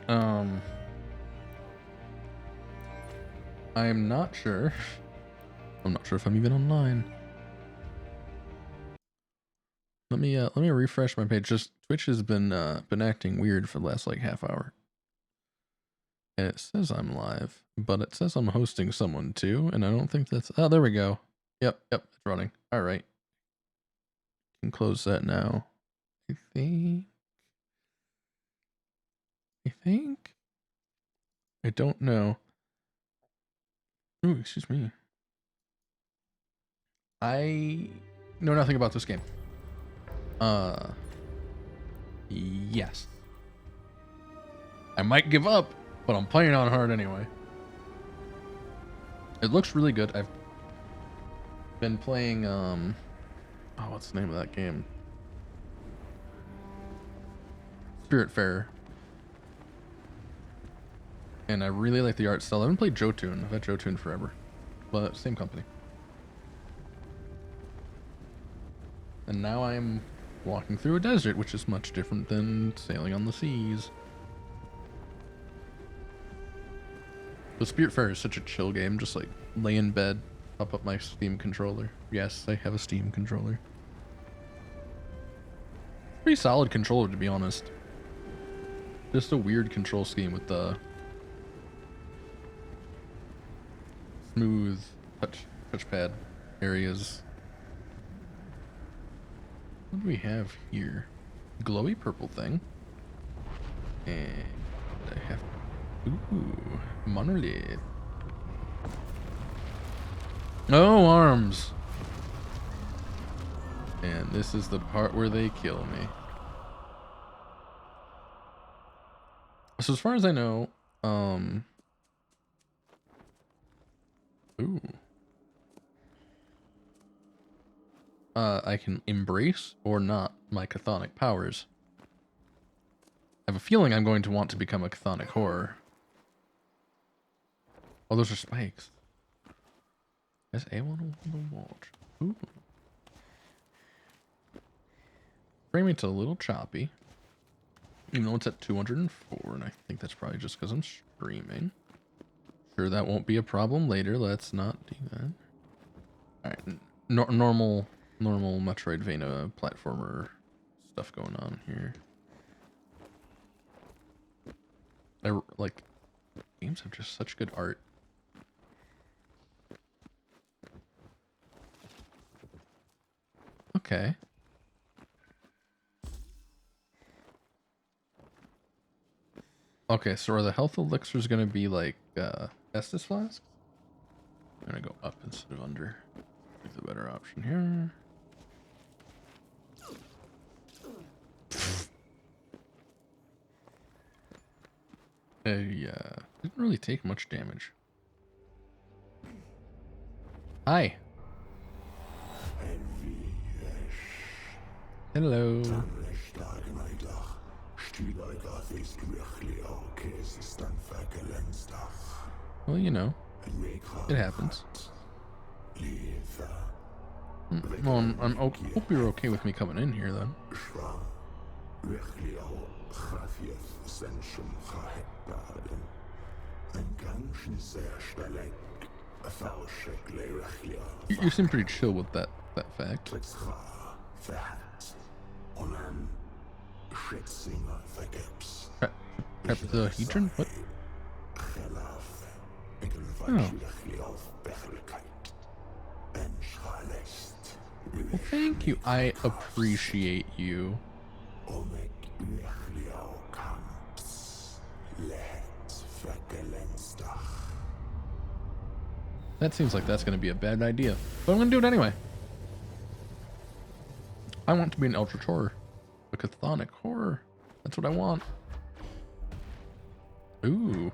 um, I'm not sure. I'm not sure if I'm even online. Let me refresh my page. Just Twitch has been acting weird for the last like half hour. And it says I'm live, but it says I'm hosting someone too, and I don't think that's... Oh, there we go. Yep, it's running. All right. Can close that now. I think. I don't know. Ooh, excuse me. I know nothing about this game. Yes. I might give up, but I'm playing on hard anyway. It looks really good. I've been playing, oh, what's the name of that game? Spiritfarer. And I really like the art style. I haven't played Jotun. I've had Jotun forever. But same company. And now I'm walking through a desert, which is much different than sailing on the seas. The Spiritfarer is such a chill game. Just like lay in bed, pop up my Steam controller. Yes, I have a Steam controller. Pretty solid controller, to be honest. Just a weird control scheme with the smooth touchpad areas. What do we have here? Glowy purple thing. And I have... Ooh, monolith. No arms! And this is the part where they kill me. So as far as I know, ooh. I can embrace or not my chthonic powers. I have a feeling I'm going to want to become a chthonic horror. Oh, those are spikes. There's A1 on the watch. Ooh. Frame rate's a little choppy. Even though it's at 204, and I think that's probably just because I'm streaming. Sure, that won't be a problem later. Let's not do that. Alright, normal Metroidvania platformer stuff going on here. Like, games have just such good art. Okay. Okay, so are the health elixirs gonna be like Estus flasks? I'm gonna go up instead of under. Is the better option here. Didn't really take much damage. Hi. Hello. Well, you know, it happens. Well, I hope you're okay with me coming in here, then. You seem pretty chill with that fact. Trapezohedron? What? Oh. Well, thank you. I appreciate you. That seems like that's going to be a bad idea, but I'm going to do it anyway. I want to be an Eldritch horror. A chthonic horror. That's what I want. Ooh.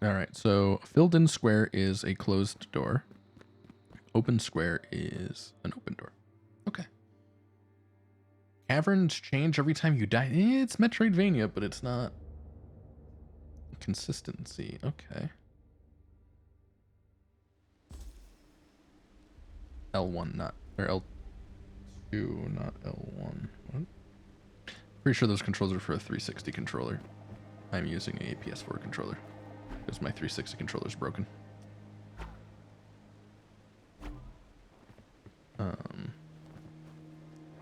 Alright, so filled in square is a closed door. Open square is an open door. Okay. Caverns change every time you die. It's Metroidvania, but it's not consistency. Okay. L1, not or L2, not L1. What? Pretty sure those controls are for a 360 controller. I'm using a PS4 controller because my 360 controller is broken.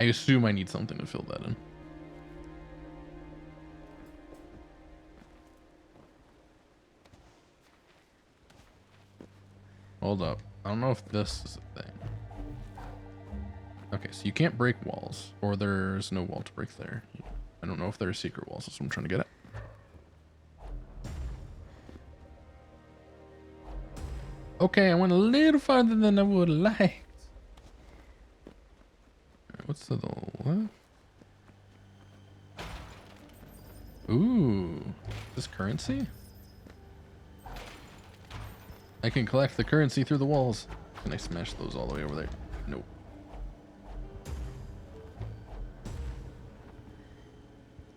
I assume I need something to fill that in. Hold up. I don't know if this is a thing. Okay, so you can't break walls, or there's no wall to break there. I don't know if there are secret walls. That's what I'm trying to get at. Okay, I went a little farther than I would have liked. What's to the left? Ooh, this currency? I can collect the currency through the walls. Can I smash those all the way over there? Nope.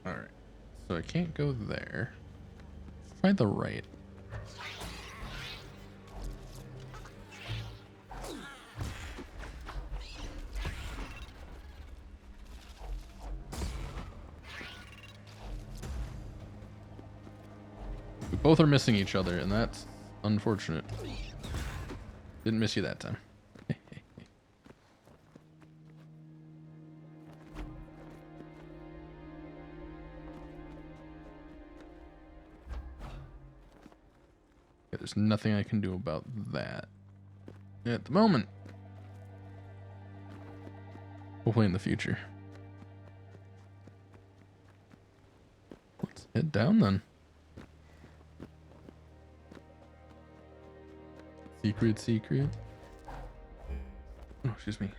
Alright, so I can't go there. Try the right. We both are missing each other, and that's unfortunate. Didn't miss you that time. There's nothing I can do about that at the moment. Hopefully in the future. Let's head down then. Secret, secret. Oh, excuse me.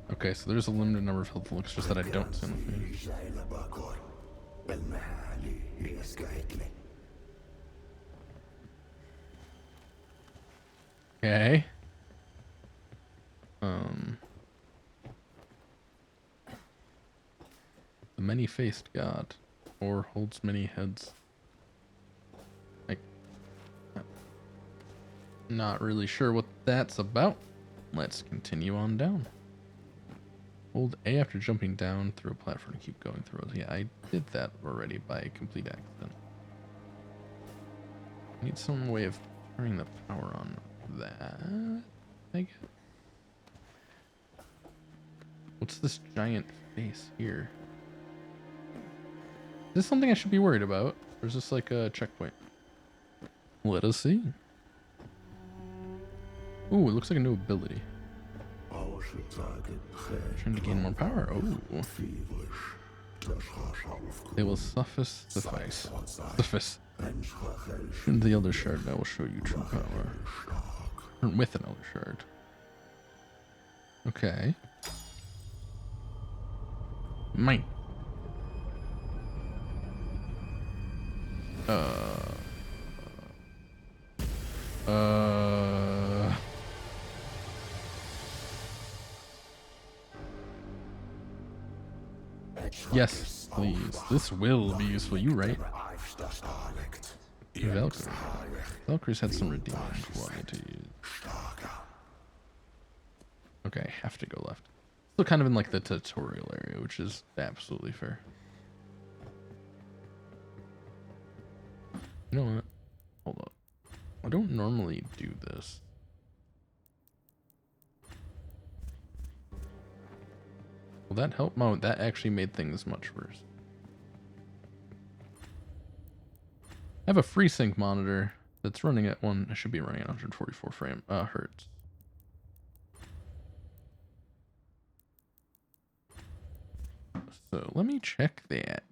Okay, so there's a limited number of health looks, just that I don't see anything. Okay. The many-faced god, or holds many heads. Like, not really sure what that's about. Let's continue on down. Hold A after jumping down through a platform to keep going through it. Yeah, I did that already by complete accident. I need some way of turning the power on that, I guess. What's this giant face here? Is this something I should be worried about? Or is this like a checkpoint? Let us see. Ooh, it looks like a new ability. Trying to gain more power. Oh. They will suffice. In the Elder Shard, I will show you true power. With an Elder Shard. Okay. Mine. Yes, please. This will be useful. You right. Valkyrie. Valkyrie's had some redeeming qualities. Okay, I have to go left. Still kind of in like the tutorial area, which is absolutely fair. You know what? Hold up. I don't normally do this. Will that help? No, that actually made things much worse. I have a FreeSync monitor that's running at I should be running at 144 hertz. So let me check that.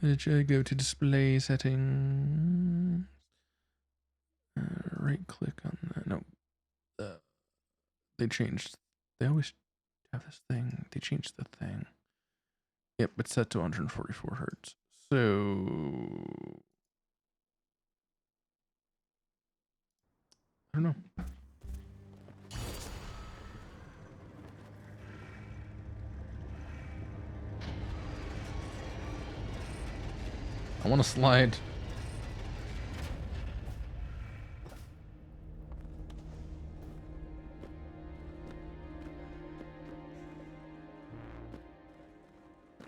Did I go to display settings? Right click on that. No. They changed. They always have this thing. They changed the thing. Yep, it's set to 144 hertz. So I don't know. I want to slide.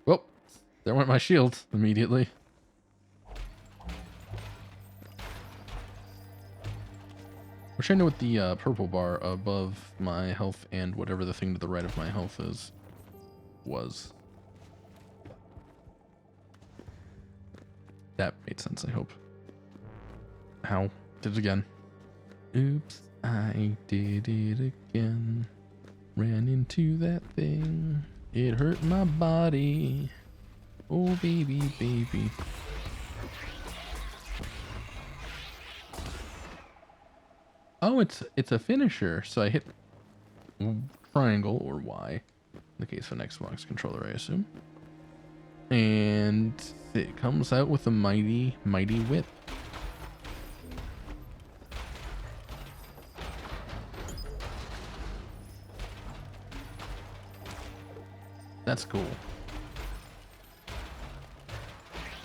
Well, there went my shield immediately. Wish I knew what the purple bar above my health and whatever the thing to the right of my health was. That made sense, I hope. Ow. Did it again. Oops, I did it again. Ran into that thing. It hurt my body. Oh, baby, baby. Oh, it's a finisher. So I hit triangle or Y, in the case of an Xbox controller, I assume. And it comes out with a mighty, mighty whip. That's cool.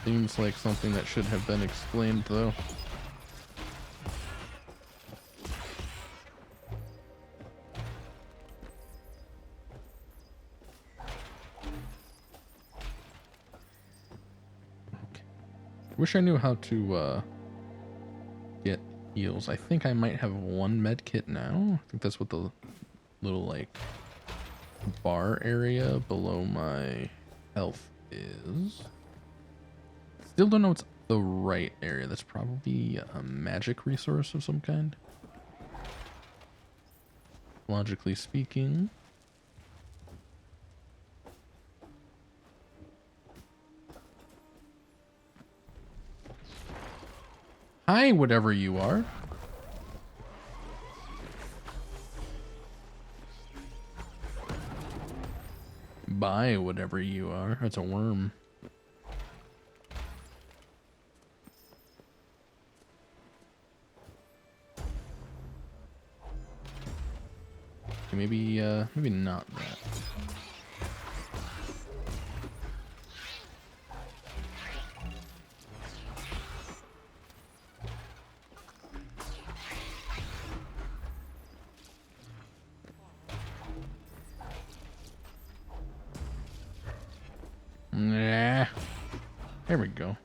Seems like something that should have been explained, though. Okay. Wish I knew how to get heals. I think I might have one med kit now. I think that's what the little, like, bar area below my health is. Still don't know what's the right area. That's probably a magic resource of some kind. Logically speaking. Hi, whatever you are. Bye, whatever you are. It's a worm. Okay, maybe not that. Nah. There we go.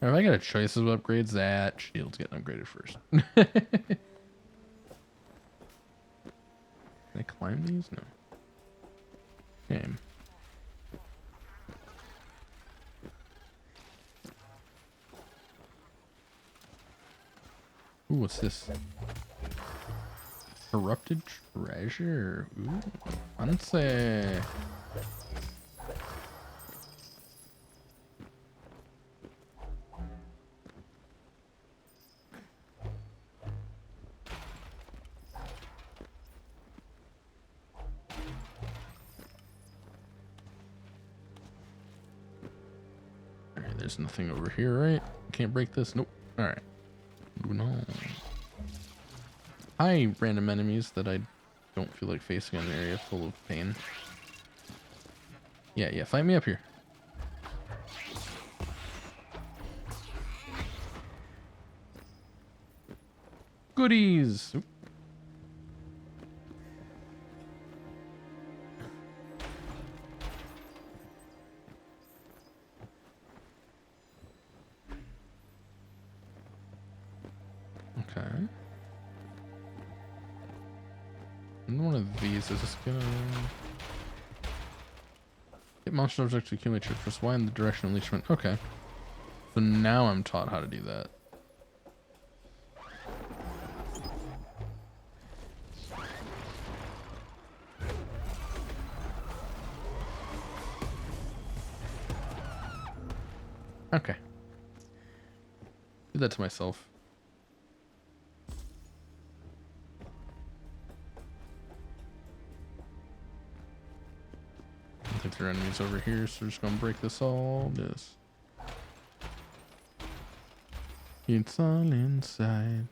If I got a choice of upgrades, that shield's getting upgraded first. Can I climb these? No. Game. Ooh, what's this? Corrupted treasure. Ooh, fancy. Alright, there's nothing over here, right? Can't break this. Nope. Alright. Moving on. Hi, random enemies that I don't feel like facing in an area full of pain. Yeah, fight me up here. Goodies! Oop. Okay. And one of these is just gonna hit monster objects to accumulate chips. Press Y in the direction of leechment. Okay. So now I'm taught how to do that. Okay. Do that to myself. I think there are enemies over here, so we're just gonna break this all. This. It's all inside.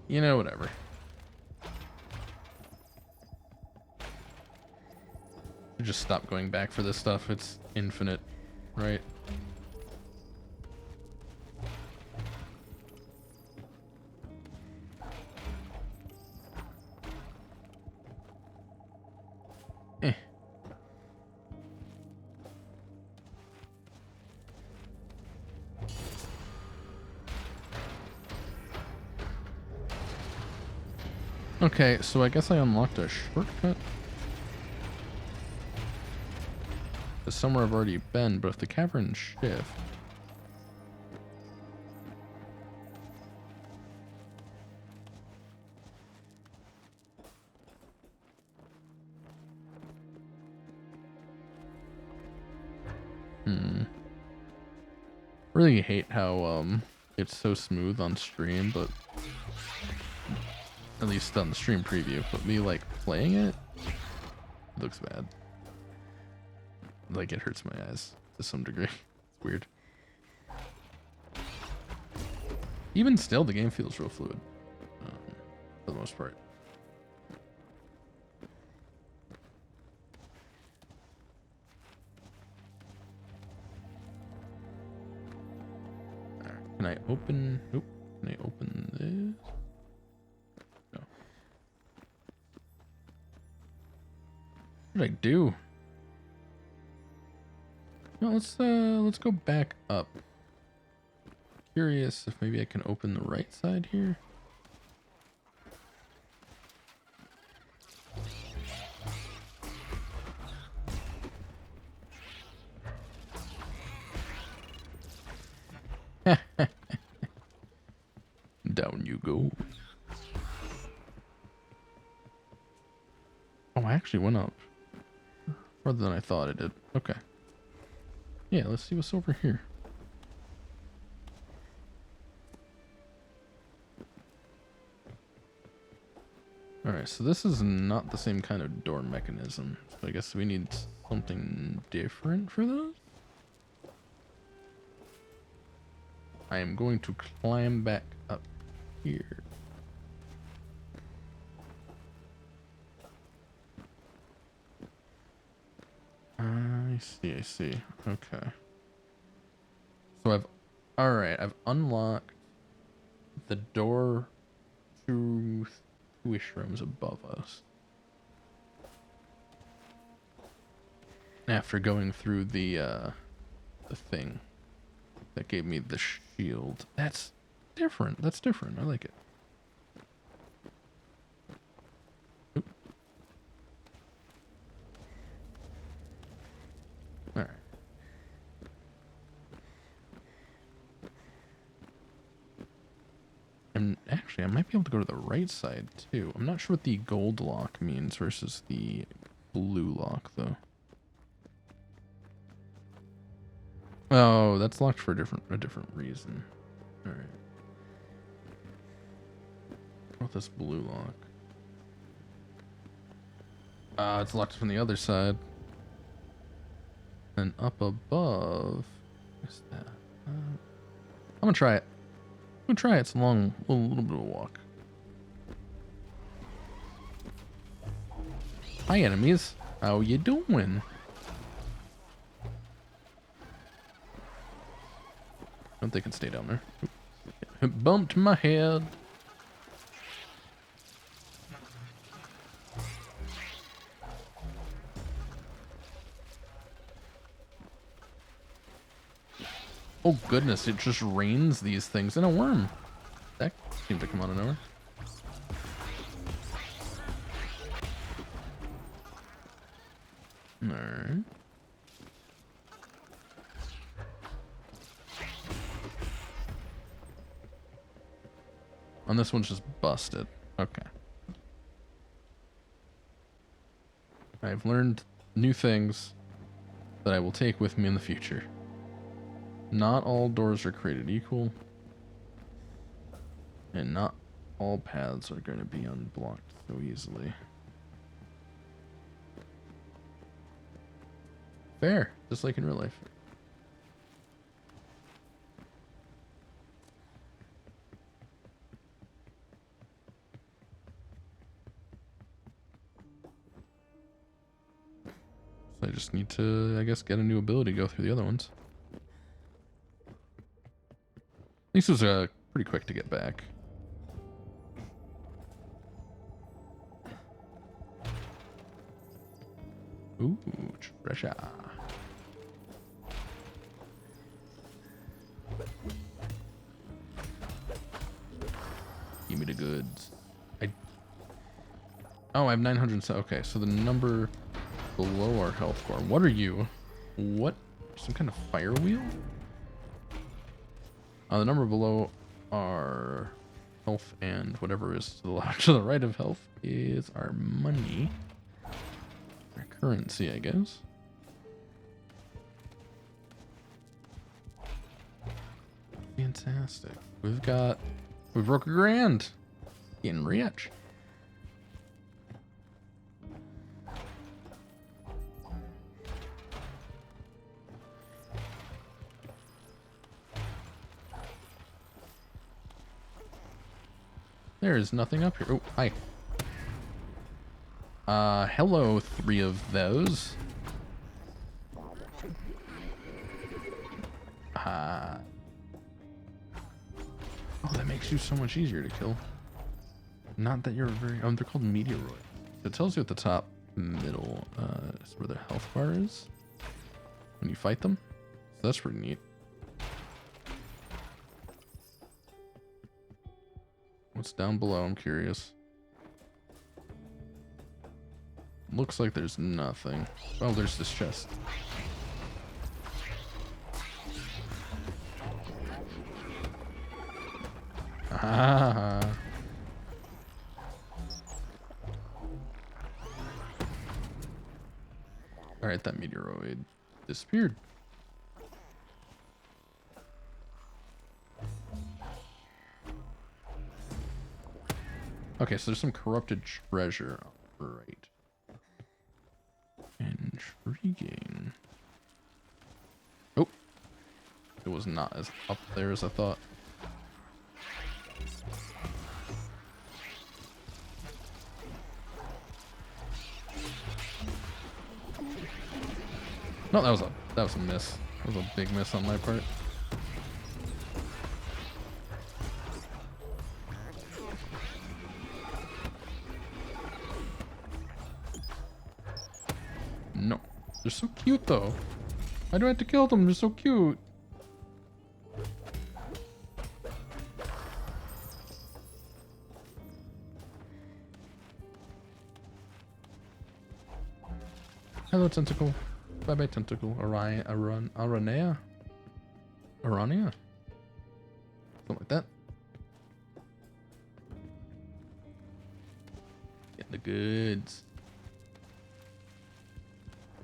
You know, whatever. Just stop going back for this stuff. It's infinite, right? Eh. Okay, so I guess I unlocked a shortcut. It's somewhere I've already been, but if the cavern shift... Really hate how it's so smooth on stream, but at least on the stream preview. But me like playing it looks bad. Like it hurts my eyes to some degree. It's weird. Even still, the game feels real fluid for the most part. Can I open? Nope. Can I open this? No. What did I do? No, let's go back up. Curious if maybe I can open the right side here. Down you go. Oh, I actually went up farther than I thought I did. Okay. Yeah, let's see what's over here. Alright, so this is not the same kind of door mechanism. So I guess we need something different for those? I am going to climb back up here. I see. Okay. So I've unlocked the door to wish rooms above us. After going through the thing that gave me the shield. That's different. I like it. Oop. All right. And actually, I might be able to go to the right side too. I'm not sure what the gold lock means versus the blue lock though. Oh, that's locked for a different reason. All right. What this blue lock? It's locked from the other side. And up above, what's that? I'm gonna try it. It's a little bit of a walk. Hi, enemies. How you doing? I don't think I can stay down there. It bumped my head. Oh goodness, it just rains these things in a worm. That seemed to come out of nowhere. Alright. And this one's just busted. Okay. I've learned new things that I will take with me in the future. Not all doors are created equal. And not all paths are going to be unblocked so easily. Fair, just like in real life. So I just need to, I guess, get a new ability to go through the other ones. This was pretty quick to get back. Ooh, treasure. Give me the goods. Oh, I have 900. Okay, so the number below our health bar. What are you? What? Some kind of fire wheel? The number below our health and whatever is to the left, to the right of health is our money. Our currency, I guess. Fantastic. We broke $1,000. Getting rich. There is nothing up here. Oh, hi. Hello, 3 of those. Oh, that makes you so much easier to kill. Not that you're very... Oh, they're called meteoroids. It tells you at the top middle is where their health bar is when you fight them. So that's pretty neat. What's down below? I'm curious. Looks like there's nothing. Oh, there's this chest. Ah. Alright, that meteoroid disappeared. Okay, so there's some corrupted treasure. Right. Intriguing. Oh. It was not as up there as I thought. No, that was a miss. That was a big miss on my part. No. They're so cute though. Why do I have to kill them? They're so cute. Hello, tentacle. Bye bye, tentacle. Aranea? Something like that. Getting the goods.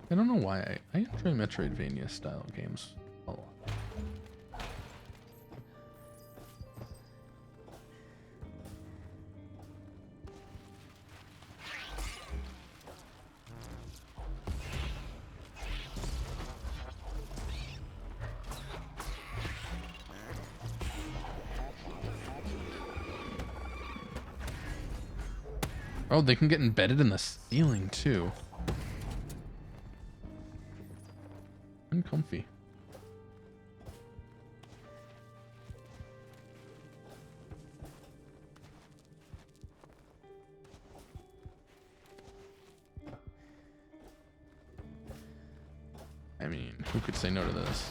I don't know why I enjoy Metroidvania style games a lot. Oh, they can get embedded in the ceiling too. Uncomfy. I mean, who could say no to this?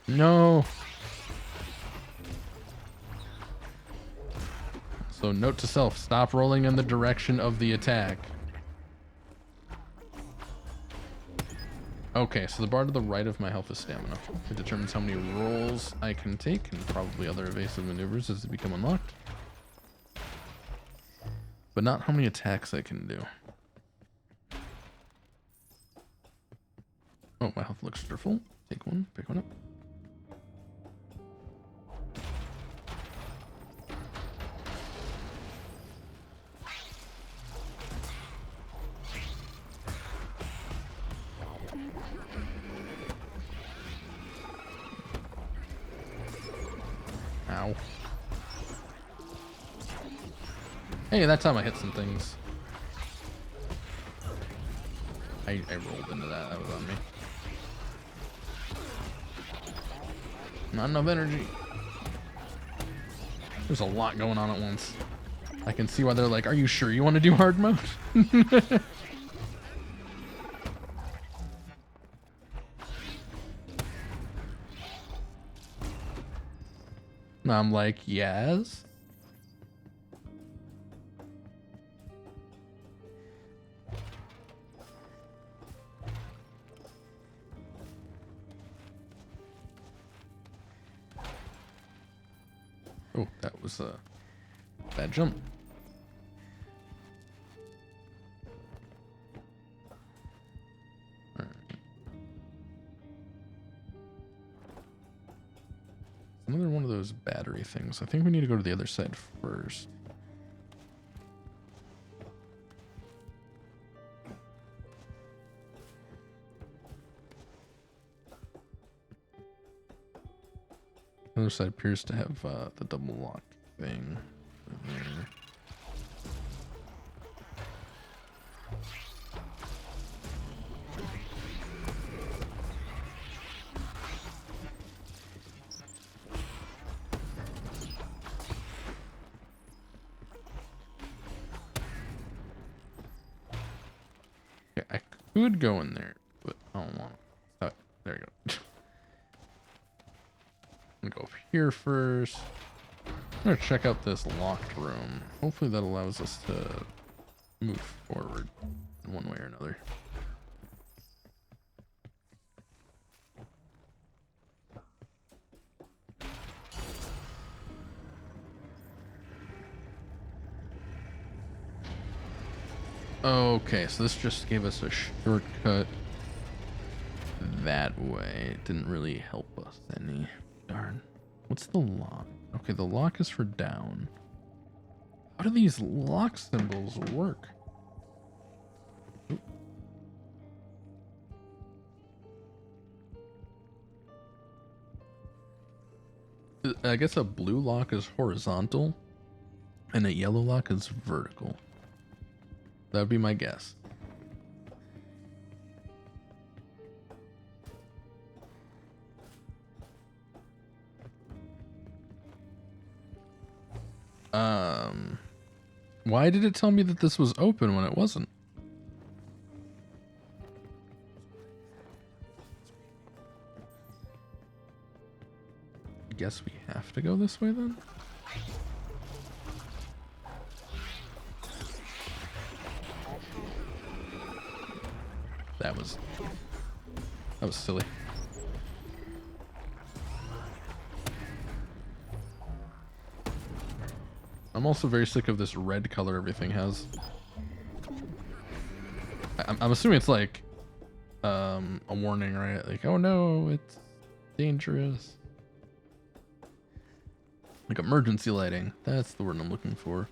No. So note to self, stop rolling in the direction of the attack. Okay, so the bar to the right of my health is stamina. It determines how many rolls I can take and probably other evasive maneuvers as they become unlocked. But not how many attacks I can do. Oh, my health looks full. Take one, pick one up. Ow. Hey, that time I hit some things. I rolled into that. That was on me. Not enough energy. There's a lot going on at once. I can see why they're like, are you sure you want to do hard mode? And I'm like, yes. Oh, that was a bad jump. All right. Another one of those battery things. I think we need to go to the other side first. The other side appears to have the double lock thing. There. Okay, I could go in there, but I don't want to. Oh, there you go. I'm gonna go up here first. I'm gonna check out this locked room. Hopefully that allows us to move forward in one way or another. Okay, so this just gave us a shortcut that way. It didn't really help us any. Darn. What's the lock? Okay, the lock is for down. How do these lock symbols work? Oop. I guess a blue lock is horizontal and a yellow lock is vertical. That would be my guess. Why did it tell me that this was open when it wasn't? Guess we have to go this way then? That was silly. I'm also very sick of this red color everything has. I'm assuming it's like a warning, right? Like, oh no, it's dangerous. Like emergency lighting. That's the word I'm looking for.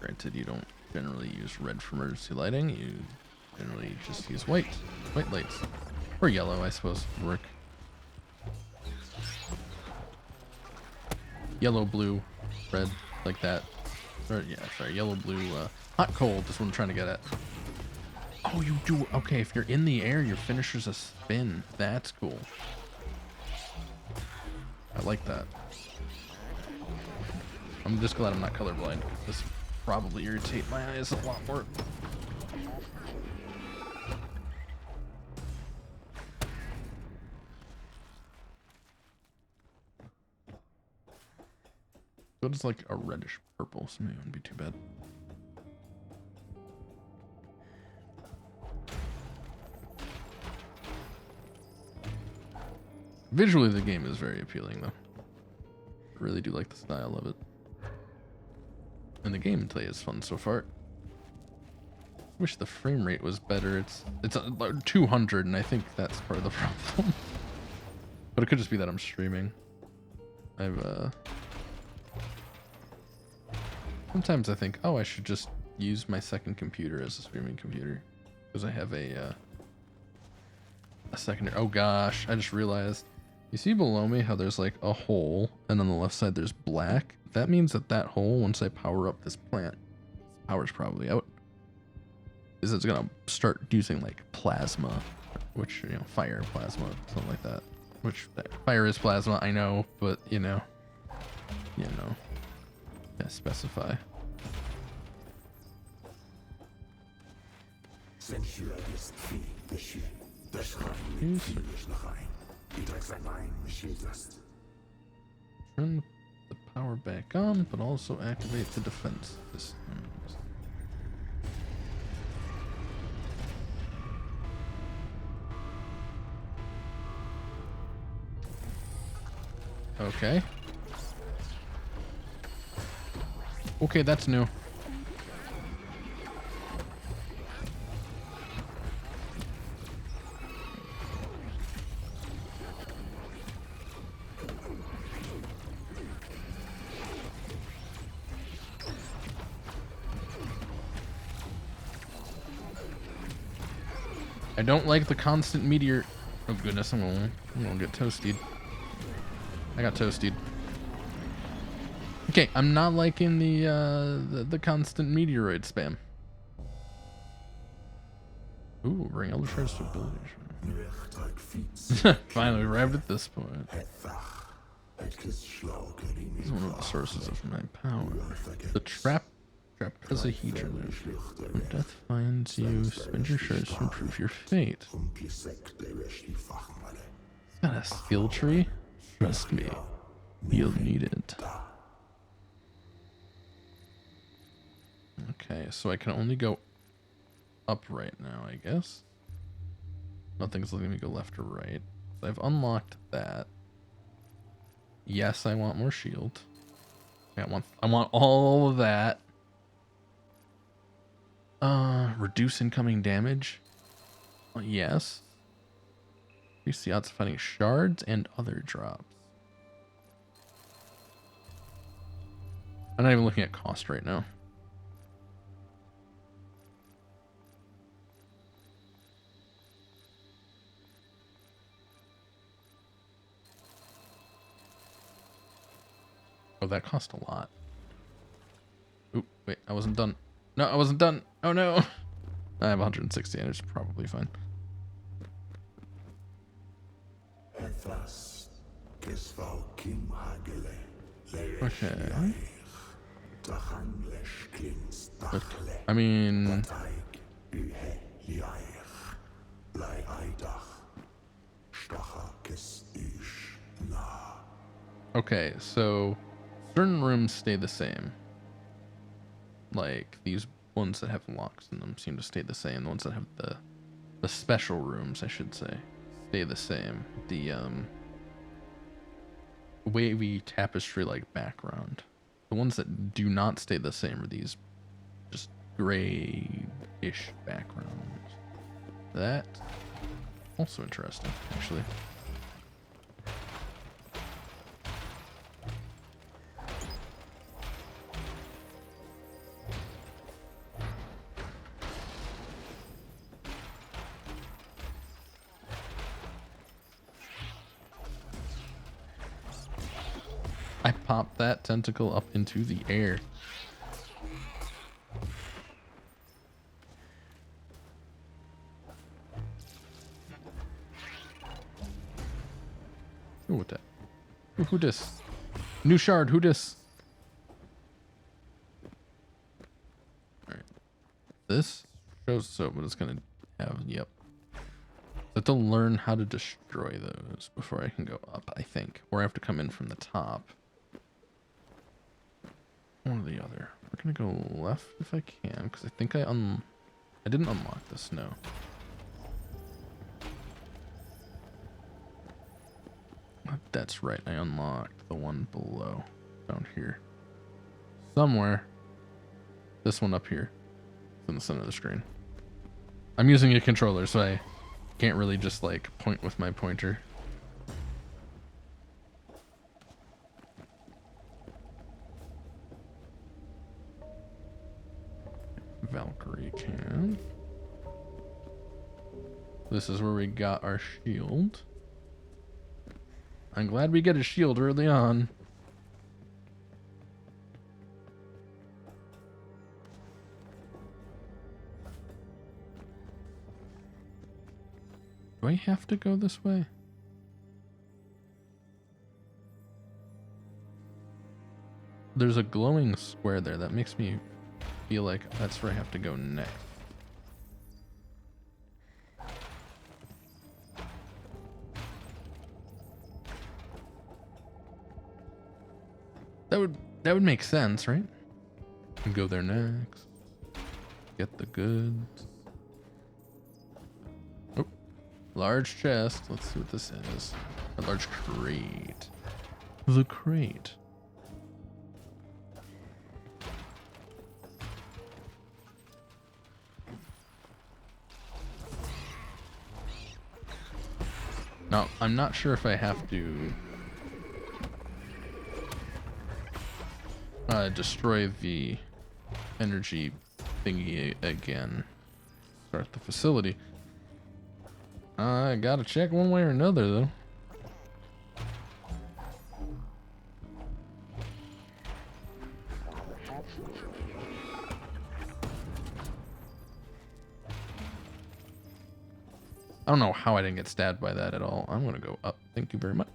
Granted, you don't generally use red for emergency lighting. You generally just use white lights. Or yellow, I suppose, would work. Yellow, blue, red, like that. Or, yeah, sorry, yellow, blue, hot, cold is what I'm trying to get at. Oh, you do, okay, if you're in the air, your finisher's a spin. That's cool. I like that. I'm just glad I'm not colorblind. This would probably irritate my eyes a lot more. So it's like a reddish purple, so maybe it wouldn't be too bad. Visually, the game is very appealing, though. I really do like the style of it. And the gameplay is fun so far. Wish the frame rate was better. It's 200, and I think that's part of the problem. But it could just be that I'm streaming. Sometimes I think, oh, I should just use my second computer as a streaming computer. Because I have a secondary... Oh gosh, I just realized You see below me how there's like a hole, and on the left side there's black? That means that that hole, once I power up this plant, power's probably out, is it's gonna start using like plasma, which, you know, fire, plasma, something like that. Which, fire is plasma, I know, but you know, gotta specify. Turn the power back on, but also activate the defense systems. Okay. Okay, that's new. I don't like the constant meteor. Oh goodness, I'm gonna get toasted. I got toasted. Okay, I'm not liking the constant meteoroid spam. Ooh, bring Eldritch to ability. Finally arrived at this point. This is one of the sources of my power. The trap has a heater loop. When death finds you, spend your shards to improve your fate. Got a skill tree? Trust me, you'll need it. Okay, so I can only go up right now, I guess. Nothing's letting me go left or right. So I've unlocked that. Yes, I want more shield. I want all of that. Reduce incoming damage. Yes. Increase the odds of finding shards and other drops. I'm not even looking at cost right now. Oh, that cost a lot. Oop, wait, I wasn't done. No, I wasn't done. Oh no. I have 160 and it's probably fine. Okay. But, I mean... Okay, so certain rooms stay the same. Like these ones that have locks in them seem to stay the same. The ones that have the special rooms, I should say, stay the same. The wavy tapestry like background. The ones that do not stay the same are these just gray-ish backgrounds. That also interesting, actually. I popped that tentacle up into the air. Ooh, what that? Ooh, who dis? New shard, who dis? Alright. This shows so, but it's gonna have, yep. I have to learn how to destroy those before I can go up, I think. Or I have to come in from the top. One or the other. We're gonna go left if I can, because I think I didn't unlock the snow. That's right, I unlocked the one below, down here. Somewhere. This one up here. It's in the center of the screen. I'm using a controller, so I can't really just like point with my pointer. Valkyrie can. This is where we got our shield. I'm glad we get a shield early on. Do I have to go this way? There's a glowing square there. That makes me feel like that's where I have to go next. That would make sense, right? And go there next. Get the goods. Oh, large chest. Let's see what this is. A large crate. The crate. Now, I'm not sure if I have to destroy the energy thingy again. Start the facility. I gotta check one way or another, though. I don't know how I didn't get stabbed by that at all. I'm gonna go up. Thank you very much.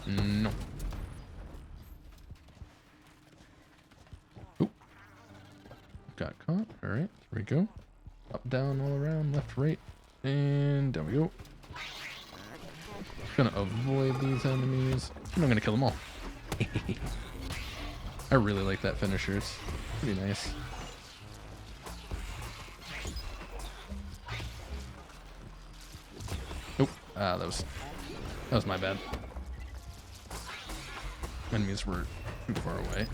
No. Oop. Got caught. Alright, here we go. Up, down, all around, left, right. And down we go. Gonna avoid these enemies. I'm gonna kill them all. I really like that finisher. It's pretty nice. Oh, that was my bad. Enemies were too far away.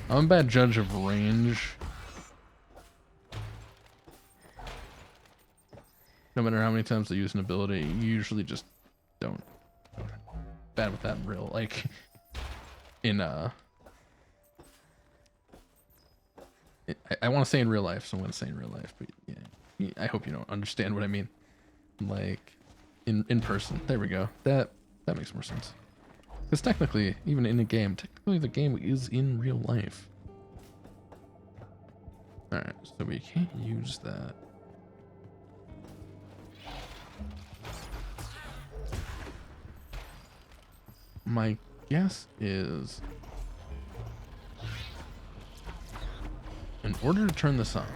I'm a bad judge of range. No matter how many times I use an ability, you usually just don't. Bad with that in real, like, in I want to say in real life, so I'm gonna say in real life, but yeah, I hope you don't understand what I mean. Like, in person. There we go. That makes more sense. Because technically, even in a game, technically the game is in real life. Alright, so we can't use that. My guess is, in order to turn this on,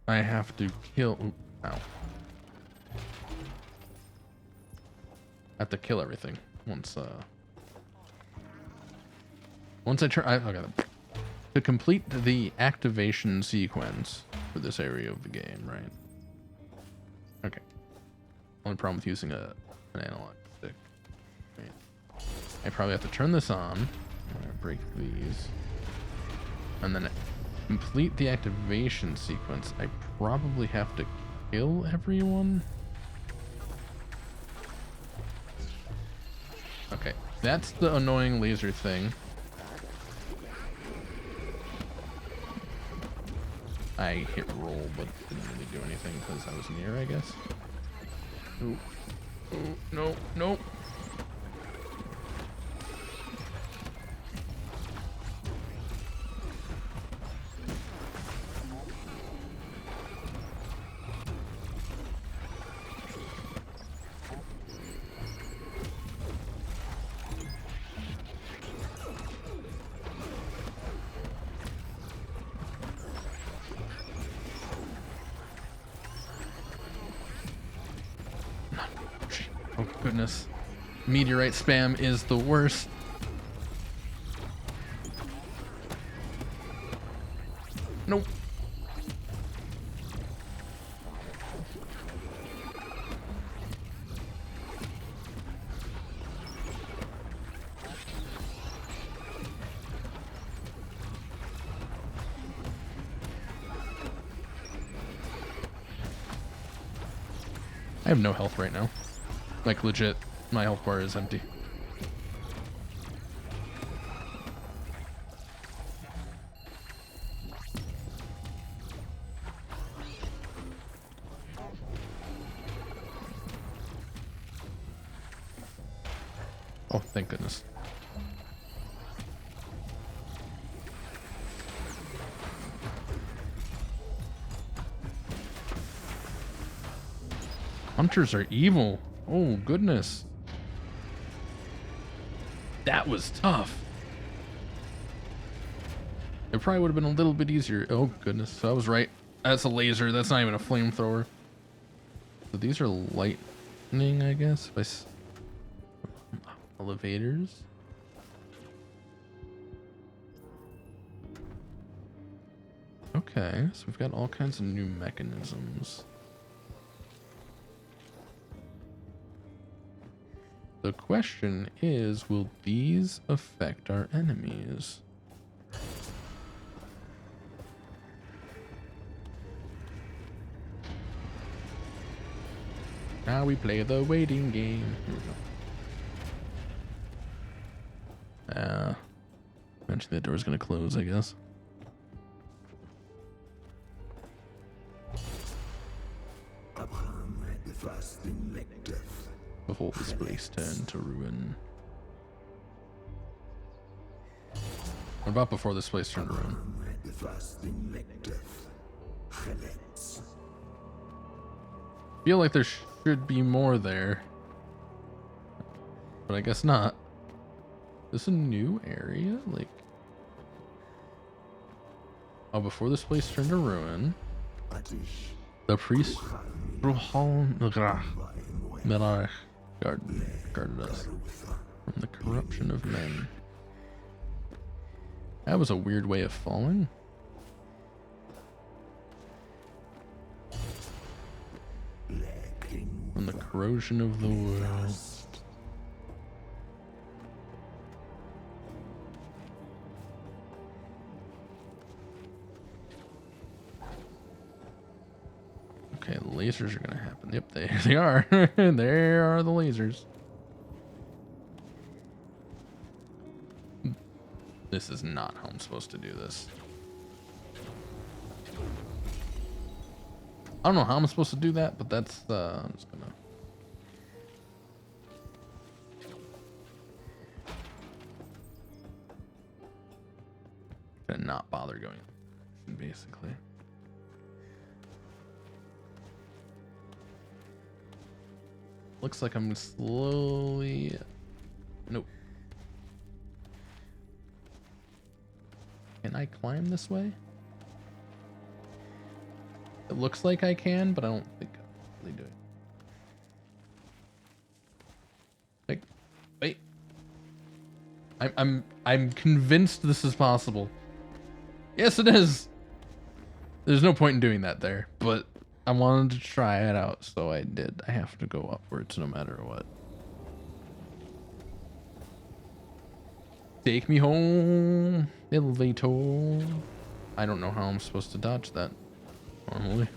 I have to kill. Ow. I have to kill everything once I turn. Okay. To complete the activation sequence for this area of the game, right? Okay. Only problem with using an analog stick. Right. I probably have to turn this on. I'm gonna break these, and then complete the activation sequence. I probably have to kill everyone. Okay, that's the annoying laser thing. I hit roll, but didn't really do anything because I was near, I guess. Ooh. Ooh, no, no. Oh goodness. Meteorite spam is the worst. Nope. I have no health right now. Like, legit, my health bar is empty. Oh, thank goodness. Hunters are evil. Oh, goodness. That was tough. It probably would have been a little bit easier. Oh, goodness. So I was right. That's a laser. That's not even a flamethrower. So these are lightning, I guess. Elevators. Okay, so we've got all kinds of new mechanisms. The question is, will these affect our enemies? Now we play the waiting game. Here we go. Eventually the door's gonna close, I guess. Before this place turned to ruin. What about before this place turned to ruin? Feel like there should be more there, but I guess not. Is this a new area? Like, oh, before this place turned to ruin, the priest guarded us from the corruption of men. That was a weird way of falling. From the corrosion of the world. Okay, the lasers are gonna happen. Yep, they are. There are the lasers. This is not how I'm supposed to do this. I don't know how I'm supposed to do that, but that's I'm just gonna not bother going, basically. Looks like I'm slowly. Nope. Can I climb this way? It looks like I can, but I don't think I'm really doing it. Like, wait. I'm convinced this is possible. Yes, it is. There's no point in doing that there, but I wanted to try it out, so I did. I have to go upwards no matter what. Take me home, elevator. I don't know how I'm supposed to dodge that normally.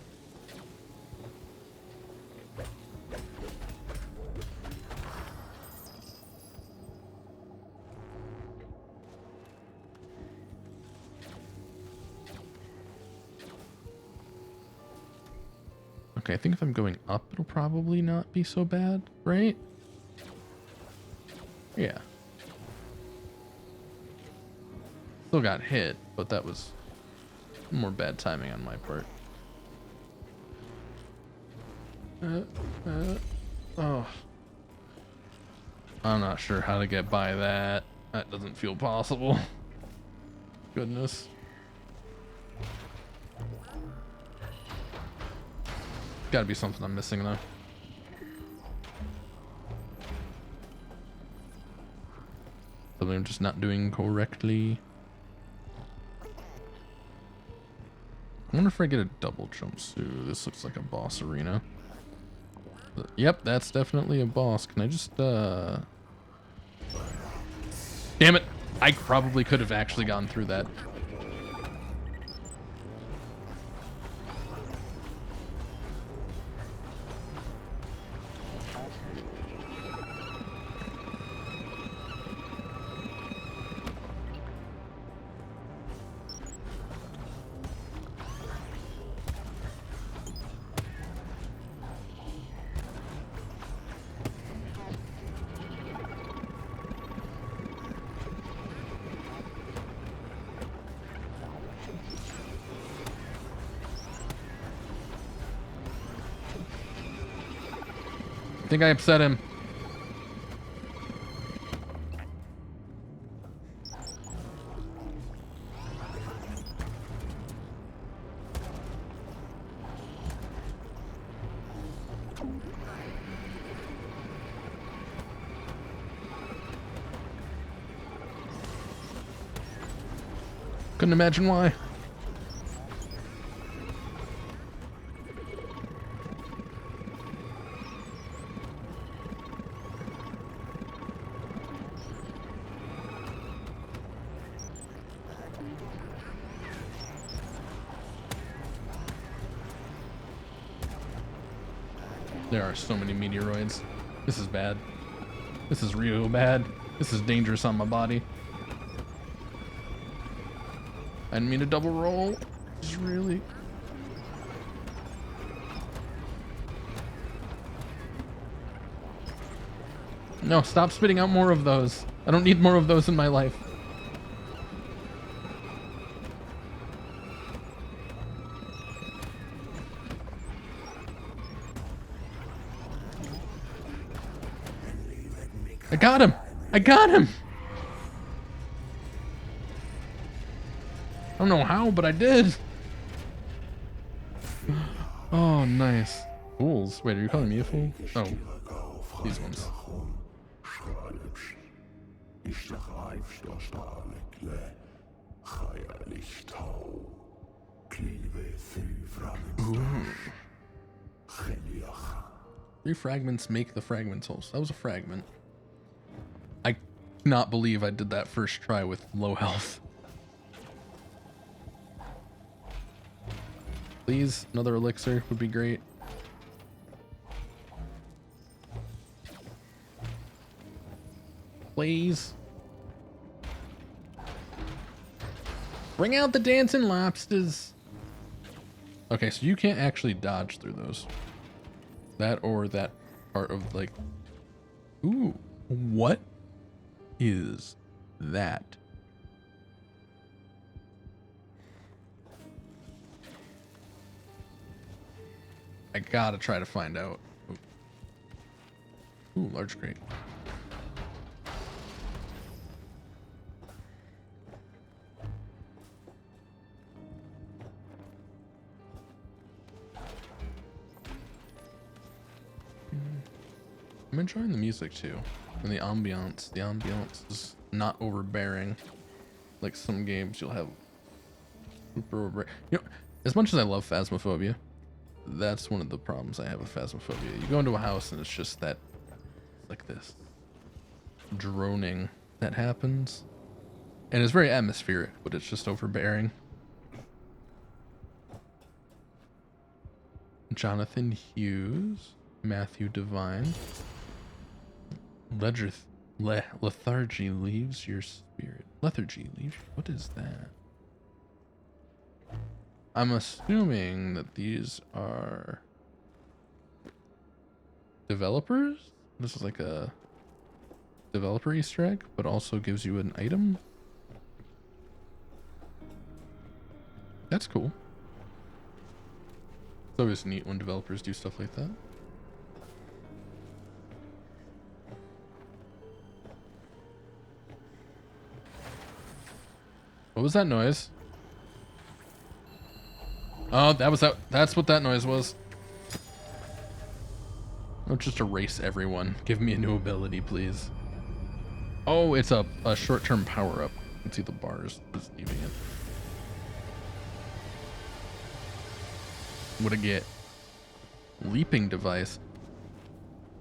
Okay, I think if I'm going up, it'll probably not be so bad, right? Yeah. Still got hit, but that was more bad timing on my part. Oh. I'm not sure how to get by that. That doesn't feel possible. Goodness. Gotta be something I'm missing though. Something I'm just not doing correctly. I wonder if I get a double jumpsuit. This looks like a boss arena. Yep, that's definitely a boss. Can I just Damn it! I probably could have actually gone through that. think I upset him. Couldn't imagine why. There are so many meteoroids. This is bad. This is real bad. This is dangerous on my body. I didn't mean to double roll. Just really. No, stop spitting out more of those. I don't need more of those in my life. I got him! I got him! I don't know how, but I did. Oh, nice. Fools. Wait, are you calling me a fool? Oh, these ones. Ooh. 3 fragments make the fragment souls. That was a fragment. I cannot believe I did that first try with low health. Please, another elixir would be great. Please. Bring out the dancing lobsters. Okay, so you can't actually dodge through those. That or that part of like... Ooh, what is that? I gotta try to find out. Ooh, large crate. I'm enjoying the music too, and the ambiance. The ambiance is not overbearing, like some games you'll have super overbearing. You know, as much as I love Phasmophobia, that's one of the problems I have with Phasmophobia. You go into a house and it's just that, like this droning that happens, and it's very atmospheric, but it's just overbearing. Jonathan Hughes, Matthew Devine. Lethargy leaves your spirit. Lethargy leaves. What is that? I'm assuming that these are developers. This is like a developer Easter egg, but also gives you an item. That's cool. It's always neat when developers do stuff like that. What was that noise? Oh, that's what that noise was. I'll just erase everyone. Give me a new ability, please. Oh, it's a short-term power-up. You can see the bars is leaving it. What'd I get? Leaping device.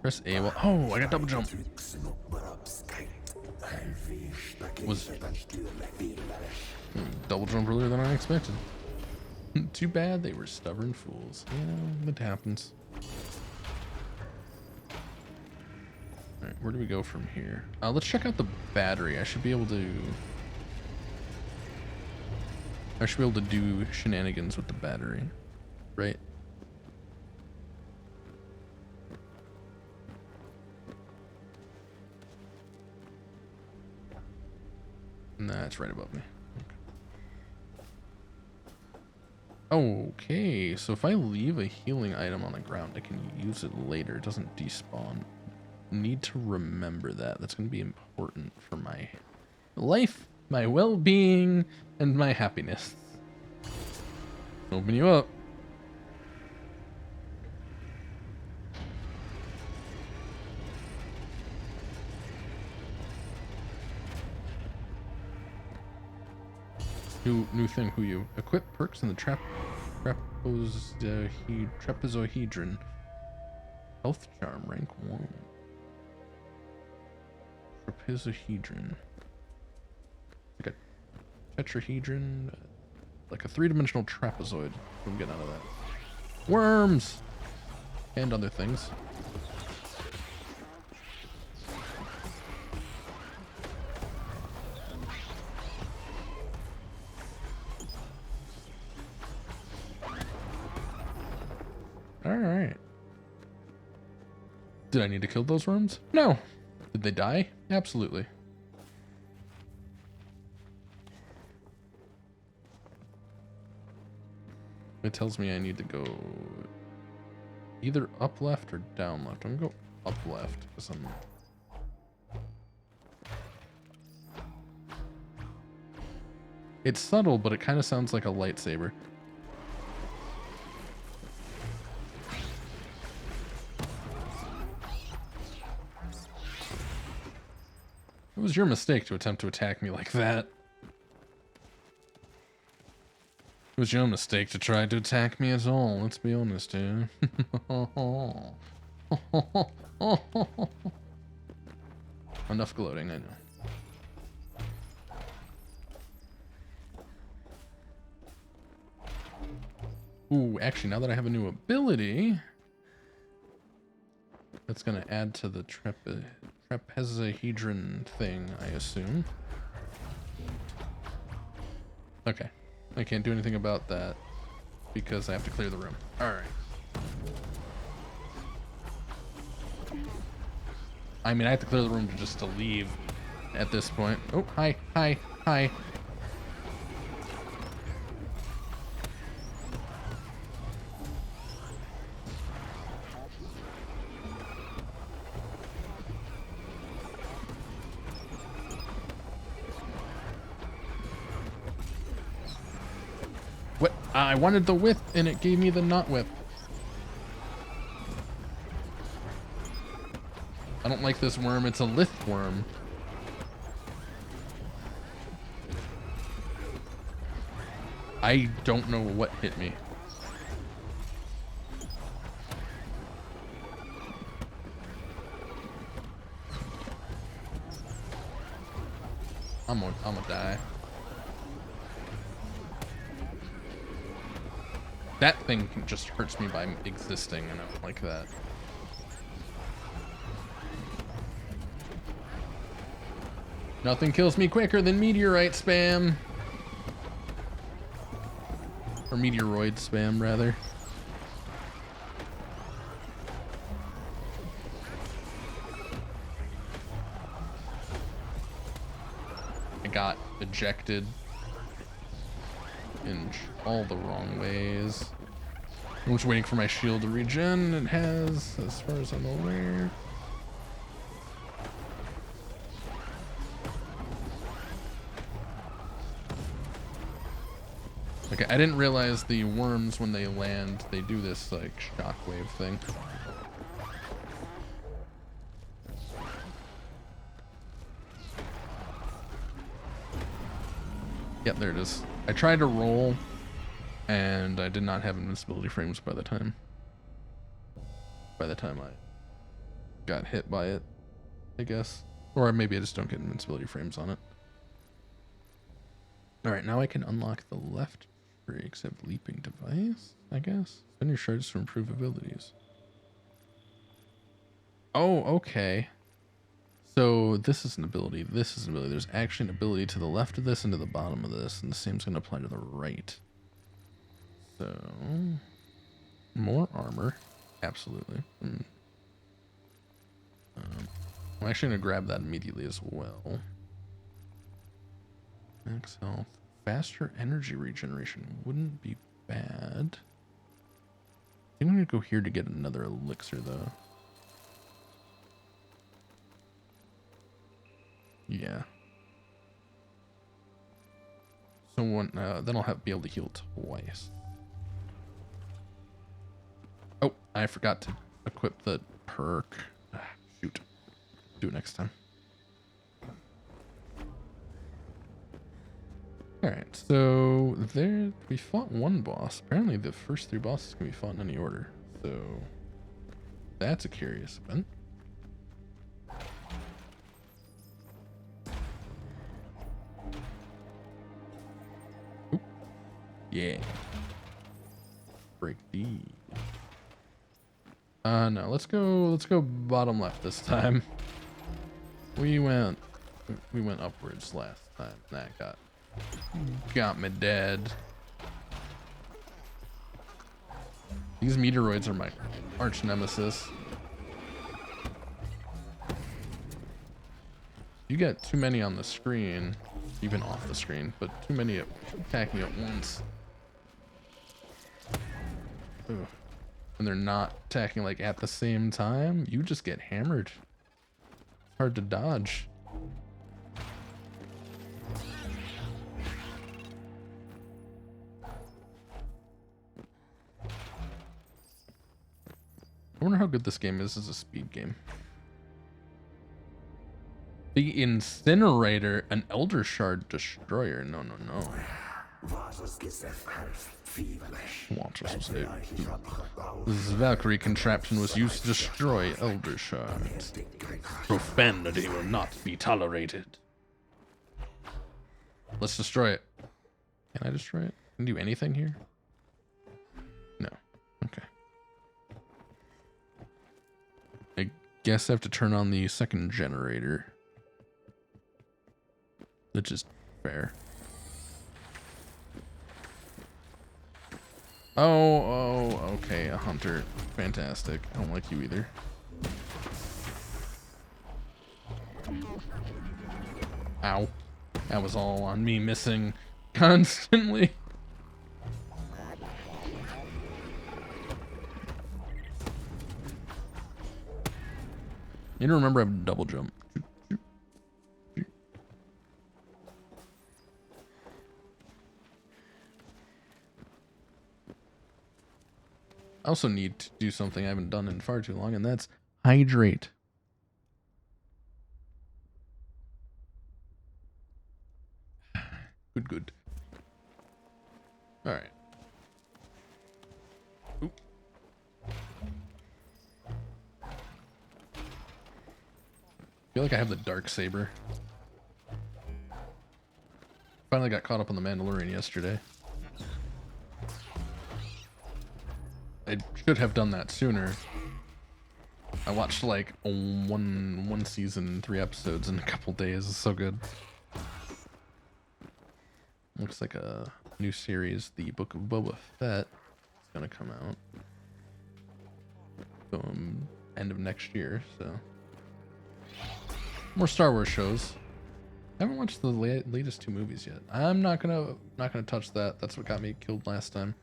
Press A while. Oh, I got double jump. Was double jump earlier than I expected. Too bad they were stubborn fools. Yeah, it happens. Alright, where do we go from here? Let's check out the battery. I should be able to do shenanigans with the battery. Right? Nah, it's right above me. Okay. Okay, so if I leave a healing item on the ground, I can use it later. It doesn't despawn. Need to remember that. That's going to be important for my life, my well-being, and my happiness. Open you up. New thing. Who you equip perks in the trapezohedron. Health charm rank 1. Trapezohedron. Like a tetrahedron, like a 3-dimensional trapezoid. What I'm getting out of that. Worms and other things. Alright. Did I need to kill those worms? No. Did they die? Absolutely. It tells me I need to go either up left or down left. I'm gonna go up left because I'm... It's subtle, but it kind of sounds like a lightsaber. It was your mistake to attempt to attack me like that. It was your mistake to try to attack me at all, let's be honest, dude. Enough gloating, I know. Ooh, actually, now that I have a new ability, that's going to add to the trapezohedron thing, I assume. Okay. I can't do anything about that because I have to clear the room. Alright. I mean, I have to clear the room just to leave at this point. Oh, hi, hi, hi. What? I wanted the whip and it gave me the not whip. I don't like this worm. It's a lith worm. I don't know what hit me. I'm gonna die. That thing just hurts me by existing, and I don't like that. Nothing kills me quicker than meteorite spam. Or meteoroid spam, rather. I got ejected in all the wrong ways. I'm just waiting for my shield to regen. It has, as far as I'm aware. Okay, I didn't realize the worms, when they land, they do this, like, shockwave thing. Yep, there it is. I tried to roll, and I did not have invincibility frames by the time I got hit by it, I guess. Or maybe I just don't get invincibility frames on it. Alright, now I can unlock the left tree, except leaping device, I guess. Spend your shards to improve abilities. Oh, okay. So this is an ability, this is an ability. There's actually an ability to the left of this and to the bottom of this, and the same's going to apply to the right. So, more armor, absolutely. I'm actually going to grab that immediately as well. Max health. Faster energy regeneration wouldn't be bad. I think I'm gonna go here to get another elixir though. Yeah. So one, then I'll be able to heal twice. Oh, I forgot to equip the perk. Shoot. Do it next time. Alright, so there we fought one boss. Apparently the first 3 bosses can be fought in any order. So that's a curious event. Oop. Yeah. Break D. No, let's go bottom left this time. We went upwards last time. That got me dead. These meteoroids are my arch nemesis. You get too many on the screen, even off the screen, but too many attacking at once. Ugh. And they're not attacking like at the same time, you just get hammered. It's hard to dodge. I wonder how good this game is as a speed game. The Incinerator, an Elder Shard Destroyer. No, no, no. This Valkyrie contraption was used to destroy Elder Shards. Profanity will not be tolerated. Let's destroy it. Can I destroy it? Can I do anything here? No. Okay. I guess I have to turn on the second generator. Which is fair. Oh, okay, a hunter. Fantastic. I don't like you either. Ow. That was all on me missing constantly. You don't remember I have double jump. I also need to do something I haven't done in far too long, and that's hydrate. Good, good. All right. Oop. I feel like I have the dark saber. Finally got caught up on the Mandalorian yesterday. I should have done that sooner. I watched like one season, 3 episodes in a couple days. It's so good. Looks like a new series, The Book of Boba Fett, is gonna come out. End of next year, so. More Star Wars shows. I haven't watched the latest 2 movies yet. I'm not gonna touch that. That's what got me killed last time.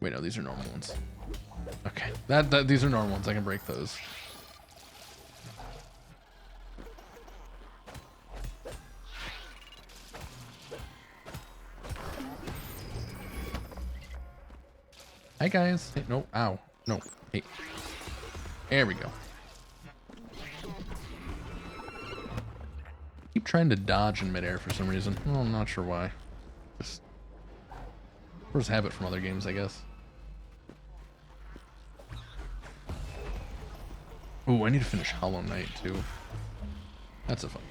Wait, no, these are normal ones. Okay, these are normal ones. I can break those. Hi guys. Hey, no, ow, no. Hey, there we go. Keep trying to dodge in midair for some reason. Oh, I'm not sure why. Just habit from other games, I guess. Oh, I need to finish Hollow Knight too. That's a fun one.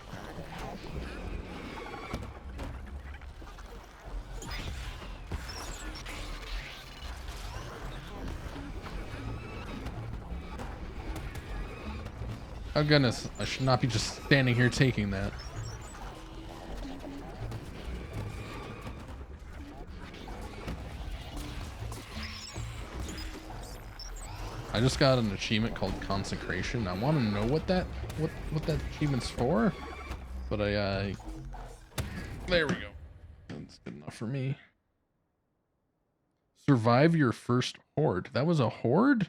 Oh goodness, I should not be just standing here taking that. I just got an achievement called Consecration. I want to know what that achievement's for, but there we go. That's good enough for me. Survive your first horde. That was a horde?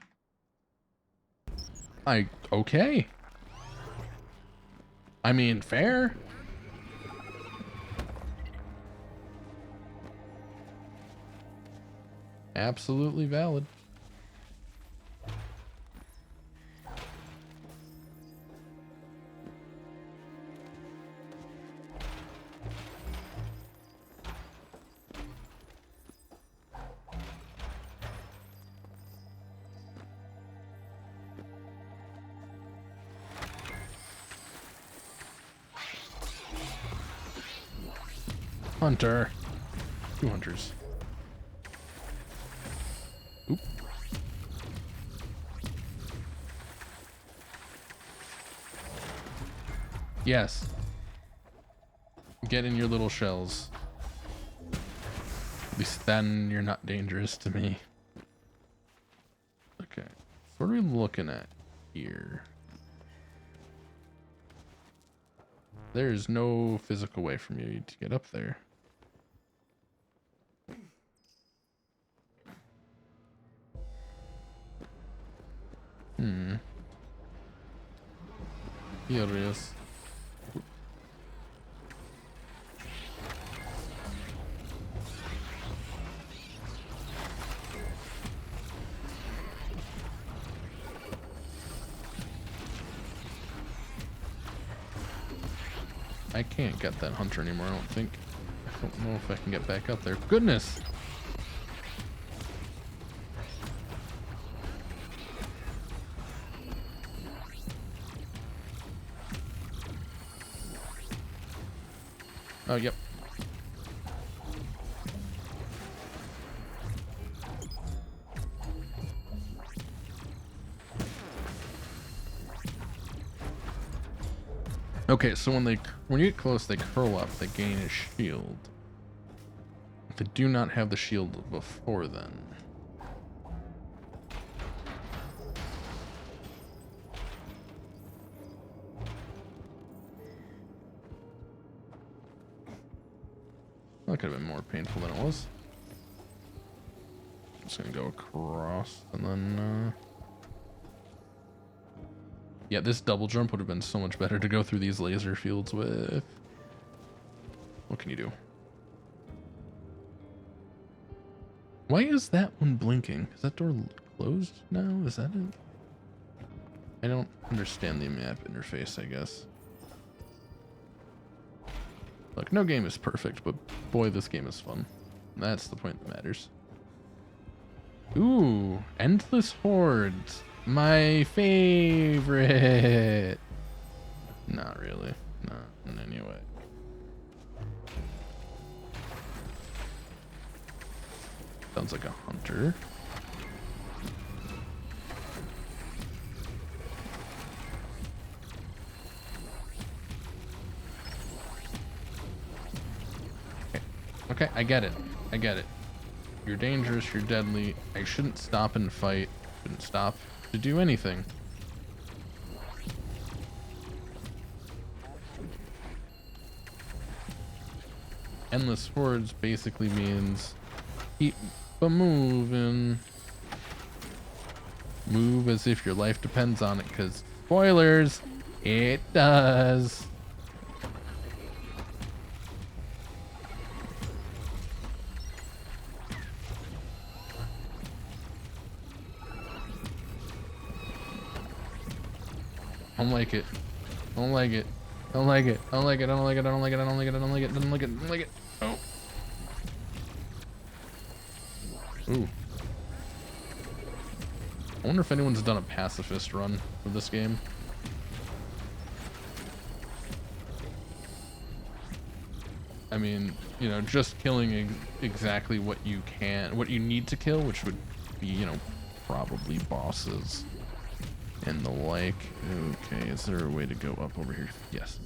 Okay. I mean, fair. Absolutely valid. Hunter. 2 hunters. Oop. Yes. Get in your little shells. At least then you're not dangerous to me. Okay. So what are we looking at here? There's no physical way for me to get up there. Curious. I can't get that hunter anymore, I don't think. I don't know if I can get back up there. Goodness! Oh, yep. Okay, so when you get close, they curl up, they gain a shield. They do not have the shield before then. That could have been more painful than it was. Just gonna go across and then yeah, this double jump would have been so much better to go through these laser fields with. What can you do? Why is that one blinking? Is that door closed now? Is that it? I don't understand the map interface, I guess. Look, no game is perfect, but boy, this game is fun. That's the point that matters. Ooh, endless hordes. My favorite. Not really. Not in any way. Sounds like a hunter. Okay, I get it. I get it. You're dangerous, you're deadly. I shouldn't stop and fight. Shouldn't stop to do anything. Endless hordes basically means keep moving. Move as if your life depends on it, because spoilers, it does. I don't like it. I don't like it. I don't like it. I don't like it. I don't like it. I don't like it. I don't like it. I don't like it. I don't like it. I don't like it. Oh. Ooh. I wonder if anyone's done a pacifist run for this game. I mean, you know, just killing exactly what you can, what you need to kill, which would be, you know, probably bosses and the like. Okay, is there a way to go up over here? Yes.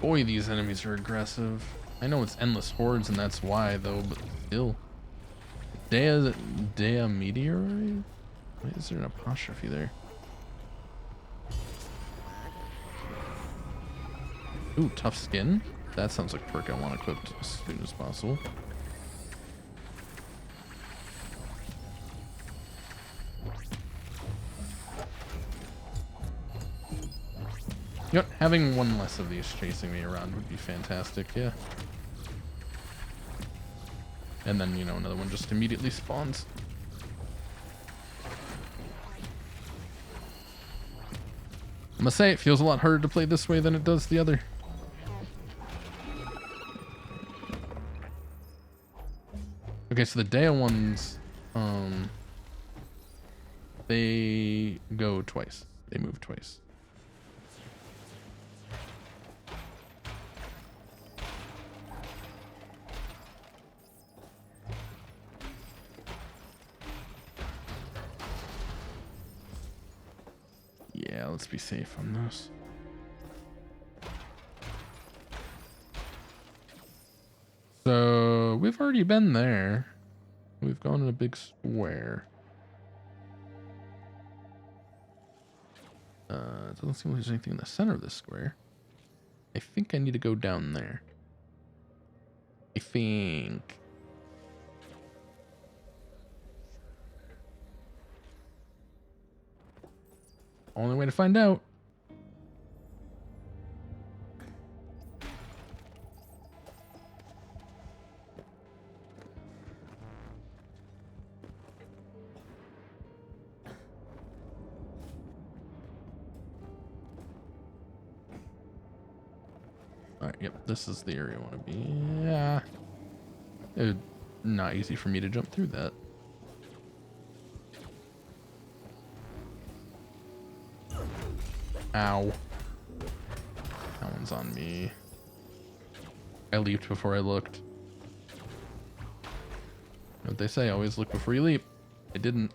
Boy, these enemies are aggressive. I know it's endless hordes and that's why though, but still. Dea meteorite? Why is there an apostrophe there? Ooh, tough skin. That sounds like a perk I want equipped as soon as possible. Yep, having one less of these chasing me around would be fantastic, yeah. And then, you know, another one just immediately spawns. I must say, it feels a lot harder to play this way than it does the other. Okay, so the Dea ones, they go twice. They move twice. Yeah, let's be safe on this. So we've already been there. We've gone in a big square. It doesn't seem like there's anything in the center of this square. I think I need to go down there. I think. Only way to find out. Alright, yep, this is the area I want to be. Yeah. It's not easy for me to jump through that. Ow. That one's on me. I leaped before I looked. What they say, always look before you leap. I didn't.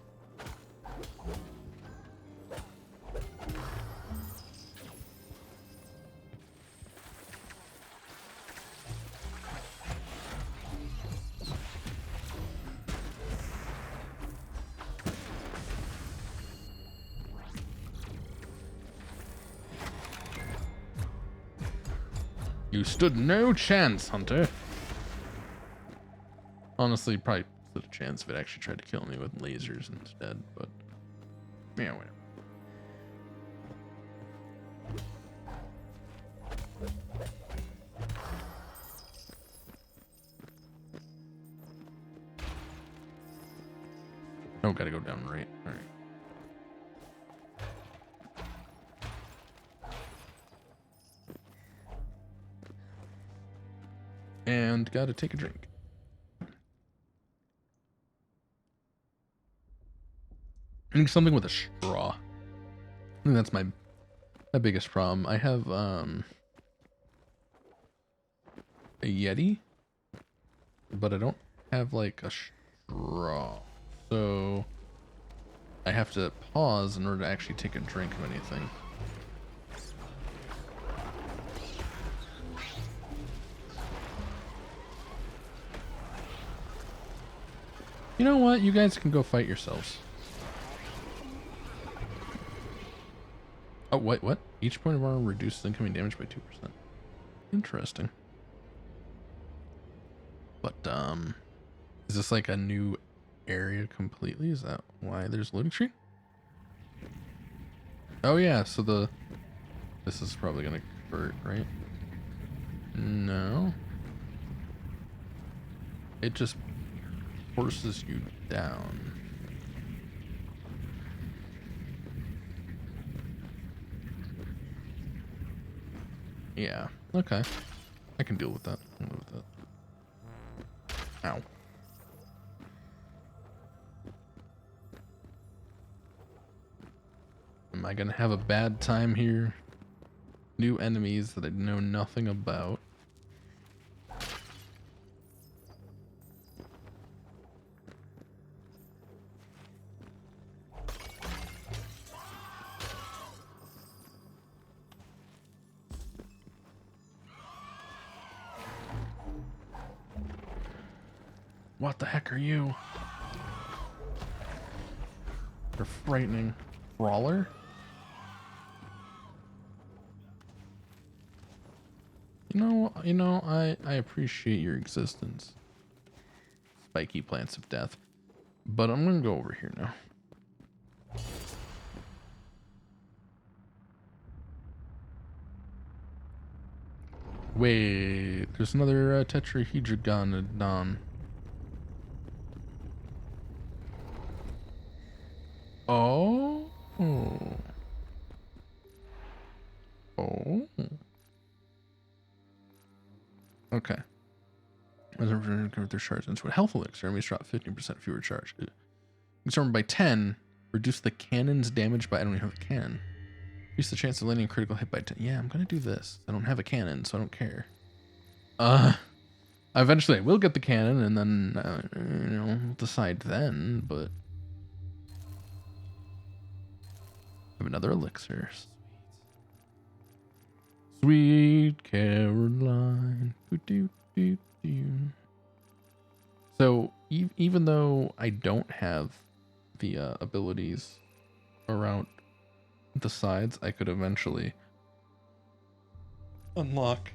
You stood no chance, Hunter. Honestly, probably stood a chance if it actually tried to kill me with lasers instead, but yeah, whatever. Oh, gotta go down right. All right. And gotta take a drink. I need something with a straw. I think that's my biggest problem. I have a Yeti, but I don't have like a straw. So I have to pause in order to actually take a drink of anything. You know what? You guys can go fight yourselves. Oh, what? Each point of armor reduces incoming damage by 2%. Interesting. But, is this like a new area completely? Is that why there's a loading screen? Oh yeah, so this is probably gonna hurt, right? No. It just forces you down. Yeah, okay. I can deal with that. I'll live with that. Ow. Am I gonna have a bad time here? New enemies that I know nothing about. what the heck are you? They're frightening. Brawler? I appreciate your existence. Spiky plants of death. But I'm gonna go over here now. Wait, there's another tetrahedron. Oh. Oh. Okay. As a convert their shards into a health elixir, enemies drop 15% fewer charge. Transformed by 10, reduce the cannon's damage by, I don't even have a cannon. Increase the chance of landing a critical hit by 10. Yeah, I'm gonna do this. I don't have a cannon, so I don't care. Eventually I will get the cannon, and then, decide then, but... I have another elixir. Sweet Caroline. So, even though I don't have the abilities around the sides, I could eventually unlock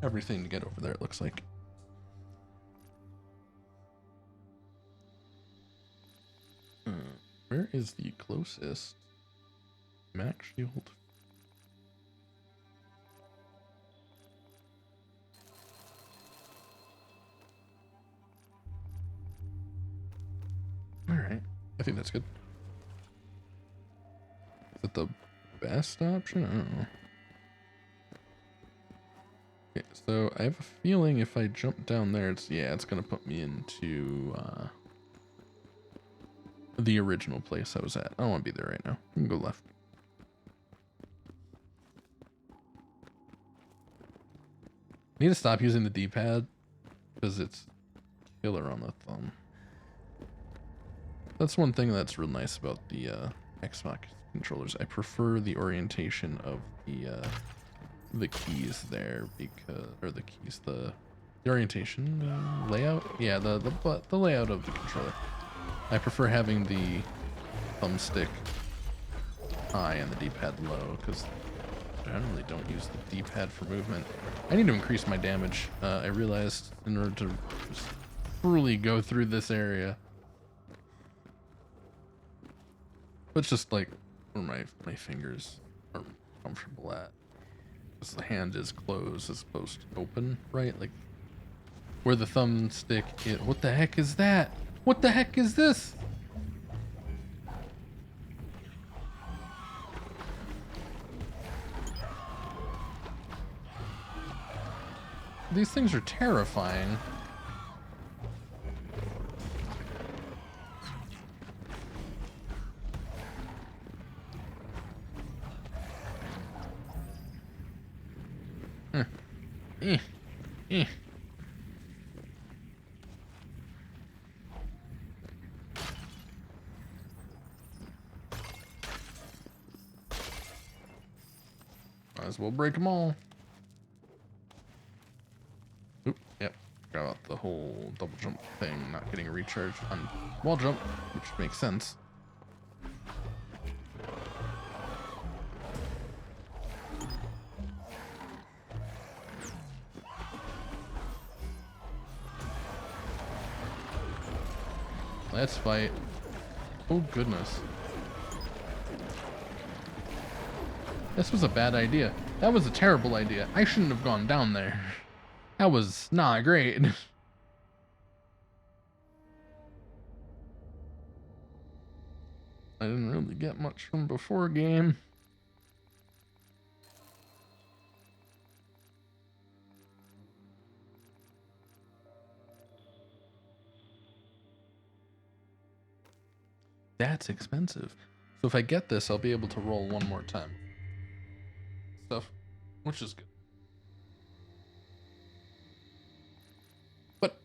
everything to get over there, it looks like. Where is the closest max shield? Alright, I think that's good. Is it the best option? I don't know. Okay, so I have a feeling if I jump down there, it's gonna put me into the original place I was at. I don't want to be there right now. I can go left. I need to stop using the D-pad because it's killer on the thumb. That's one thing that's real nice about the Xbox controllers. I prefer the orientation of the keys there the orientation layout. Yeah, the layout of the controller. I prefer having the thumbstick high and the D-pad low because I generally don't use the D-pad for movement. I need to increase my damage. I realized in order to truly go through this area. But it's just like where my fingers are comfortable at. Because the hand is closed as opposed to open, right? Like where the thumbstick is. What the heck is that? What the heck is this? These things are terrifying. Eh. Might as well break them all. Oop, yep. Forgot about the whole double jump thing, not getting a recharge on wall jump, which makes sense. Let's fight. Oh goodness. This was a bad idea. That was a terrible idea. I shouldn't have gone down there. That was not great. I didn't really get much from before game. That's expensive. So if I get this, I'll be able to roll one more time. Stuff, which is good. But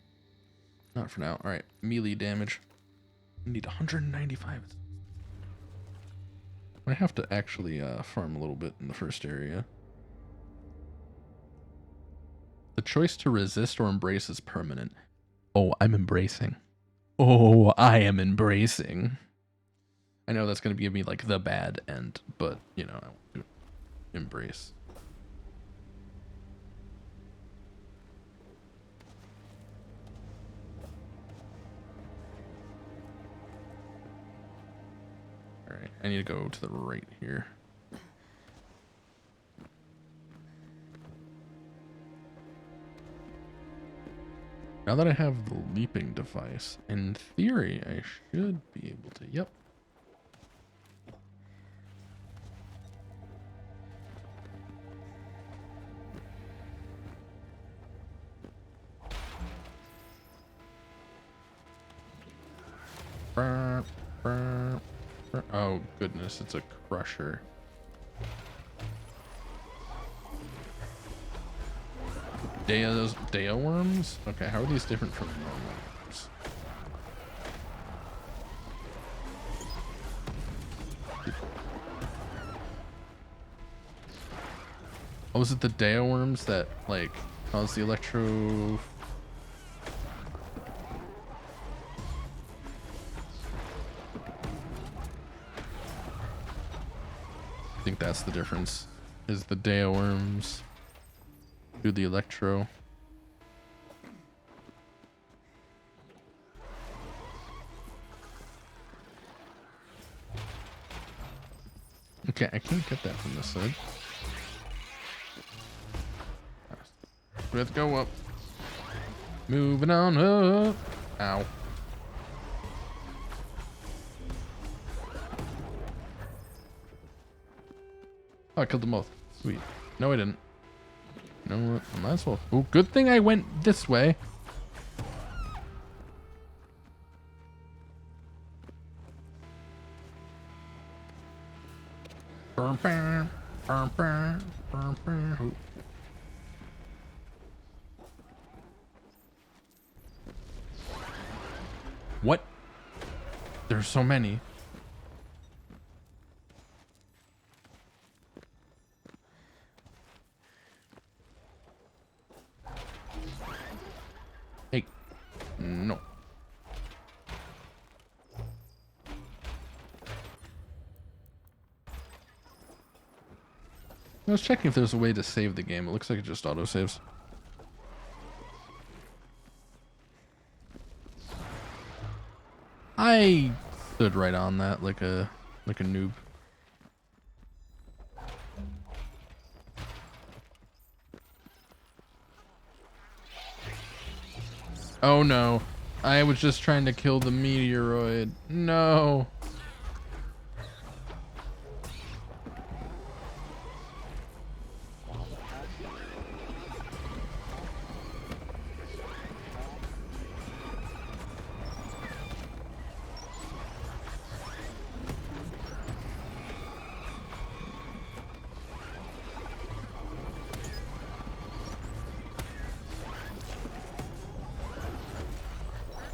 not for now. All right, melee damage. I need 195. I have to actually farm a little bit in the first area. The choice to resist or embrace is permanent. Oh, I'm embracing. Oh, I am embracing. I know that's going to give me like the bad end, but you know, I want to embrace. All right, I need to go to the right here. Now that I have the leaping device, in theory, I should be able to, yep. Oh goodness, it's a crusher. Deo worms? Okay, how are these different from normal worms? Oh, is it the Deo worms that like cause the electro? I think that's the difference. Is the Deo worms do the electro? Okay, I can't get that from this side. We have to go up. Moving on up. Ow. Oh, I killed them both. Sweet. No, I didn't. You know what? I might as well. Oh, good thing I went this way. What? There's so many. Hey. No. I was checking if there's a way to save the game. It looks like it just auto-saves. I stood right on that like a noob. Oh no. I was just trying to kill the meteoroid. No.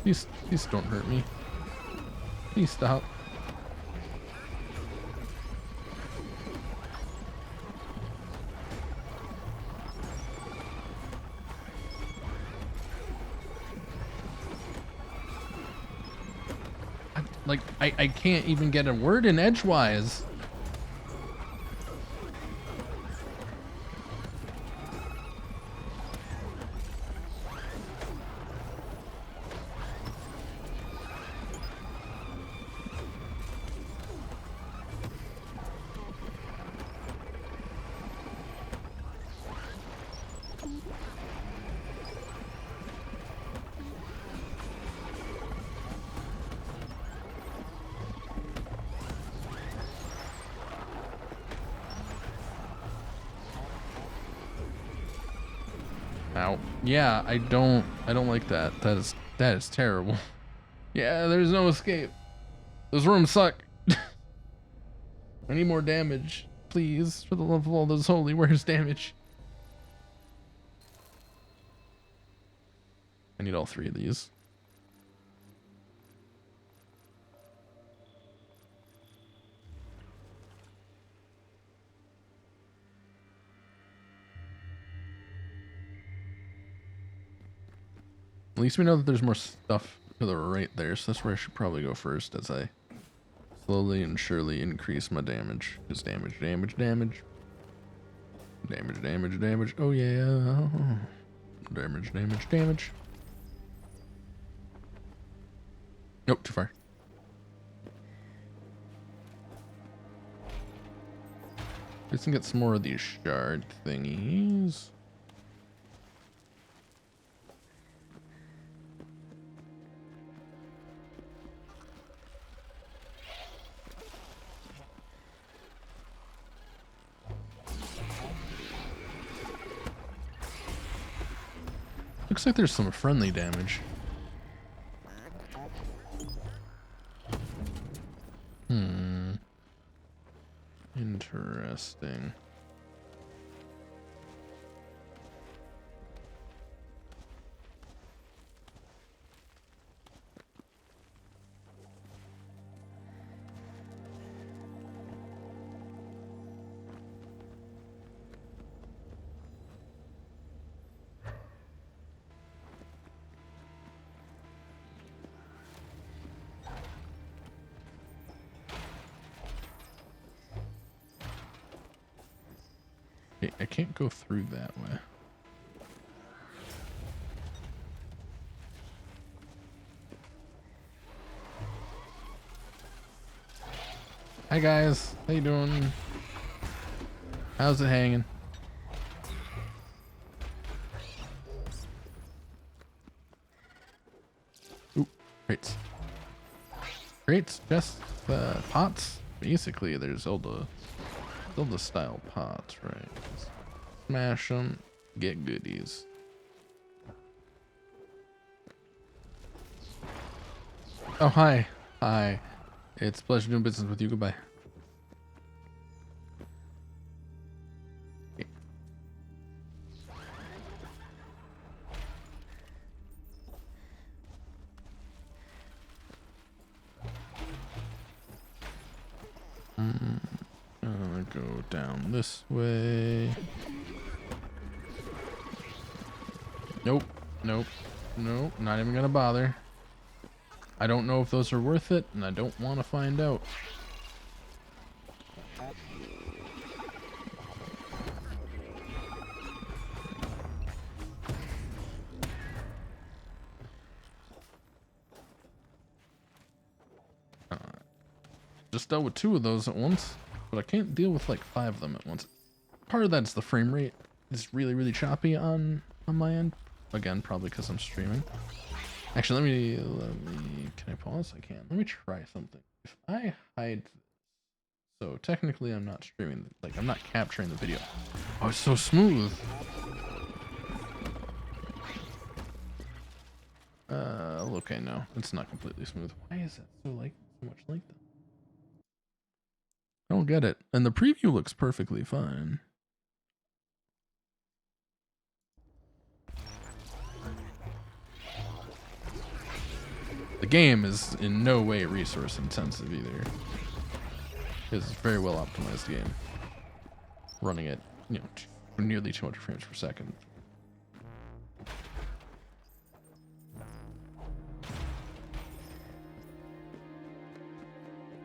Please don't hurt me. Please stop. I can't even get a word in edgewise. Ow. Yeah, I don't like that. That is terrible. Yeah, there's no escape. Those rooms suck. I need more damage. Please, for the love of all those holy, where's damage? I need all three of these. least we know that there's more stuff to the right there, so that's where I should probably go first as I slowly and surely increase my damage. Because damage. Oh yeah. Damage. Nope, too far. Let's get some more of these shard thingies. Looks like there's some friendly damage. Interesting. I can't go through that way. Hi guys, how you doing? How's it hanging? Ooh, crates. Crates, just pots. Basically, there's Zelda style pots, right? Smash them, get goodies. Oh, hi. Hi. It's a pleasure doing business with you. Goodbye. Okay. Go down this way. Nope. Not even gonna bother. I don't know if those are worth it, and I don't want to find out. Just dealt with 2 of those at once, but I can't deal with like 5 of them at once. Part of that's the frame rate is really choppy on my end. Again, probably because I'm streaming. Actually, let me, can I pause? I can. Let me try something. If I hide, so technically I'm not streaming, like I'm not capturing the video. Oh, it's so smooth. Okay, no, it's not completely smooth. Why is it so much like that? I don't get it. And the preview looks perfectly fine. The game is in no way resource intensive either. It's a very well optimized game. Running at, nearly 200 frames per second.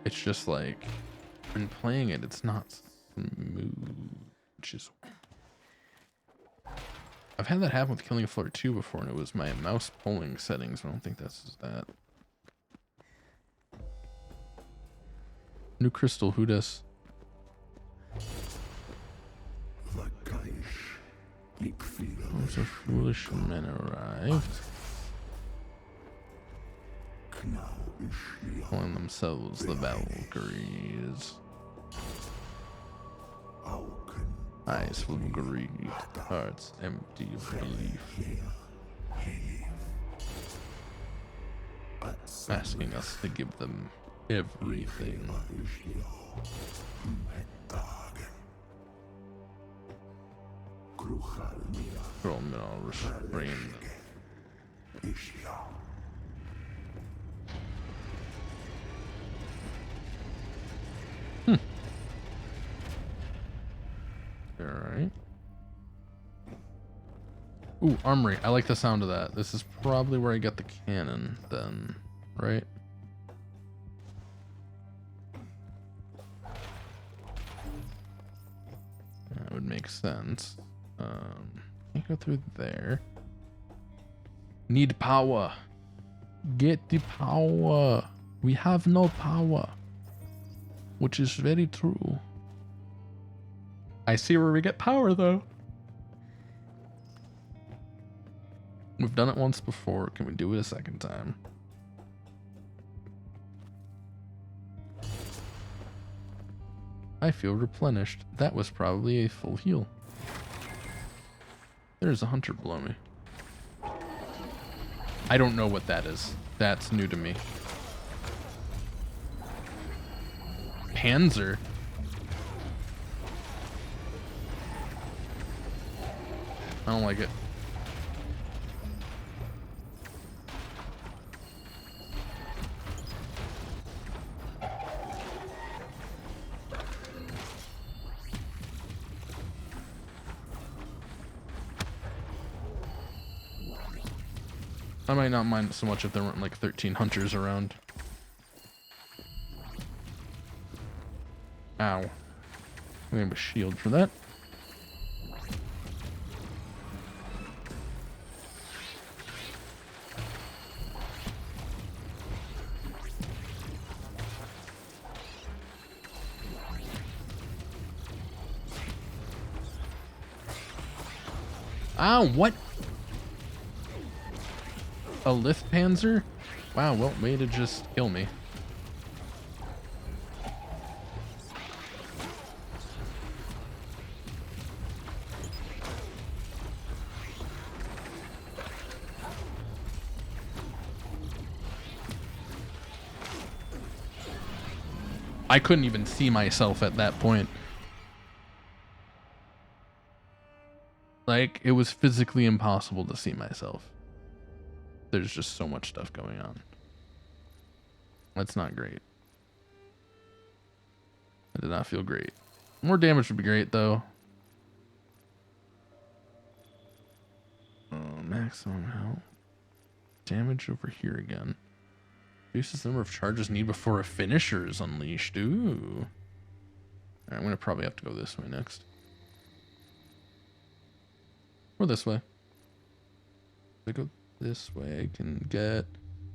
It's just like, when playing it, it's not smooth, which is... I've had that happen with Killing Floor 2 before, and it was my mouse pulling settings. I don't think that's that. New crystal, who does? Those are foolish men arrived. Calling themselves the Valkyries. Eyes full of greed, hearts empty of belief. Asking us to give them everything. From all restrained. Alright. Ooh, armory. I like the sound of that. This is probably where I get the cannon then, right? That would make sense. Can't go through there. Need power. Get the power. We have no power. Which is very true. I see where we get power though. We've done it once before. Can we do it a second time? I feel replenished. That was probably a full heal. There's a hunter below me. I don't know what that is. That's new to me. Panzer? I don't like it. I might not mind so much if there weren't like 13 hunters around. Ow. We have a shield for that. Ow, what? A lift panzer? Wow, well, way to just kill me. I couldn't even see myself at that point. Like, it was physically impossible to see myself. There's just so much stuff going on. That's not great. That did not feel great. More damage would be great, though. Oh, maximum health. Damage over here again. Reduces the number of charges needed before a finisher is unleashed. Ooh. Alright, I'm going to probably have to go this way next. Or this way. If I go this way, I can get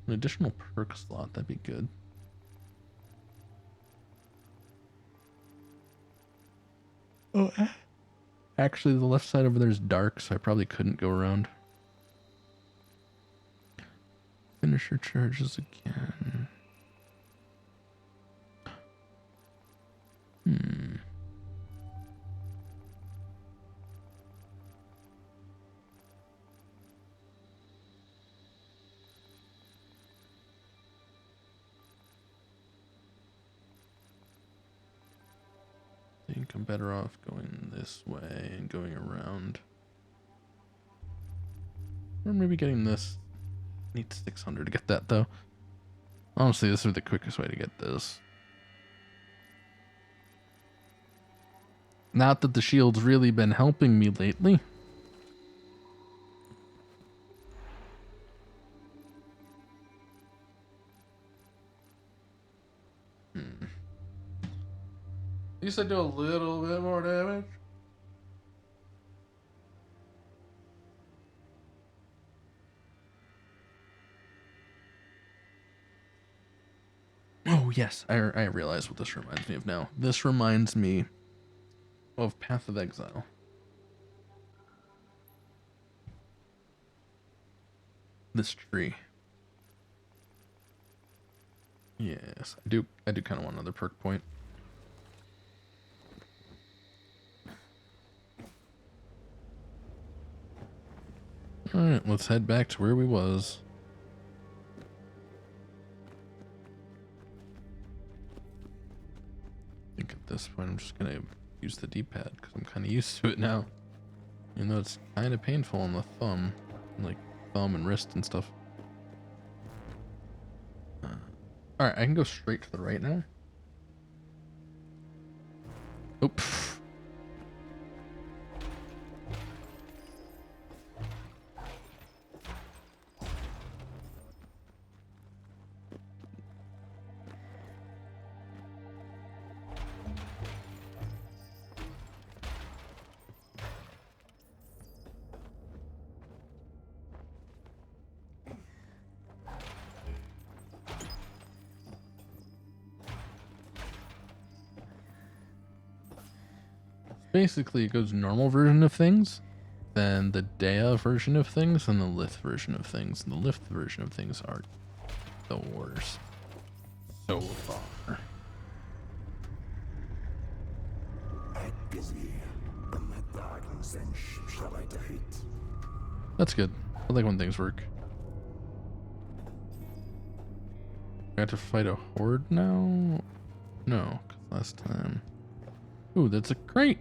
an additional perk slot. That'd be good. Oh, actually, the left side over there is dark, so I probably couldn't go around. Finisher charges again. I think I'm better off going this way and going around. Or maybe getting this. Need 600 to get that, though. Honestly, this is the quickest way to get this. Not that the shield's really been helping me lately. At least I do a little bit more damage. Oh, yes. I realize what this reminds me of now. This reminds me of Path of Exile. This tree. Yes, I do kind of want another perk point. Alright, let's head back to where we was. I think at this point I'm just gonna use the D-pad because I'm kind of used to it now. Even though it's kind of painful on the thumb. Like thumb and wrist and stuff. Alright, I can go straight to the right now. Oops. Basically, it goes normal version of things, then the Dea version of things, and the Lith version of things. And the Lith version of things are the worst so far. That's good. I like when things work. I have to fight a horde now? No, 'cause last time. Ooh, that's a crate.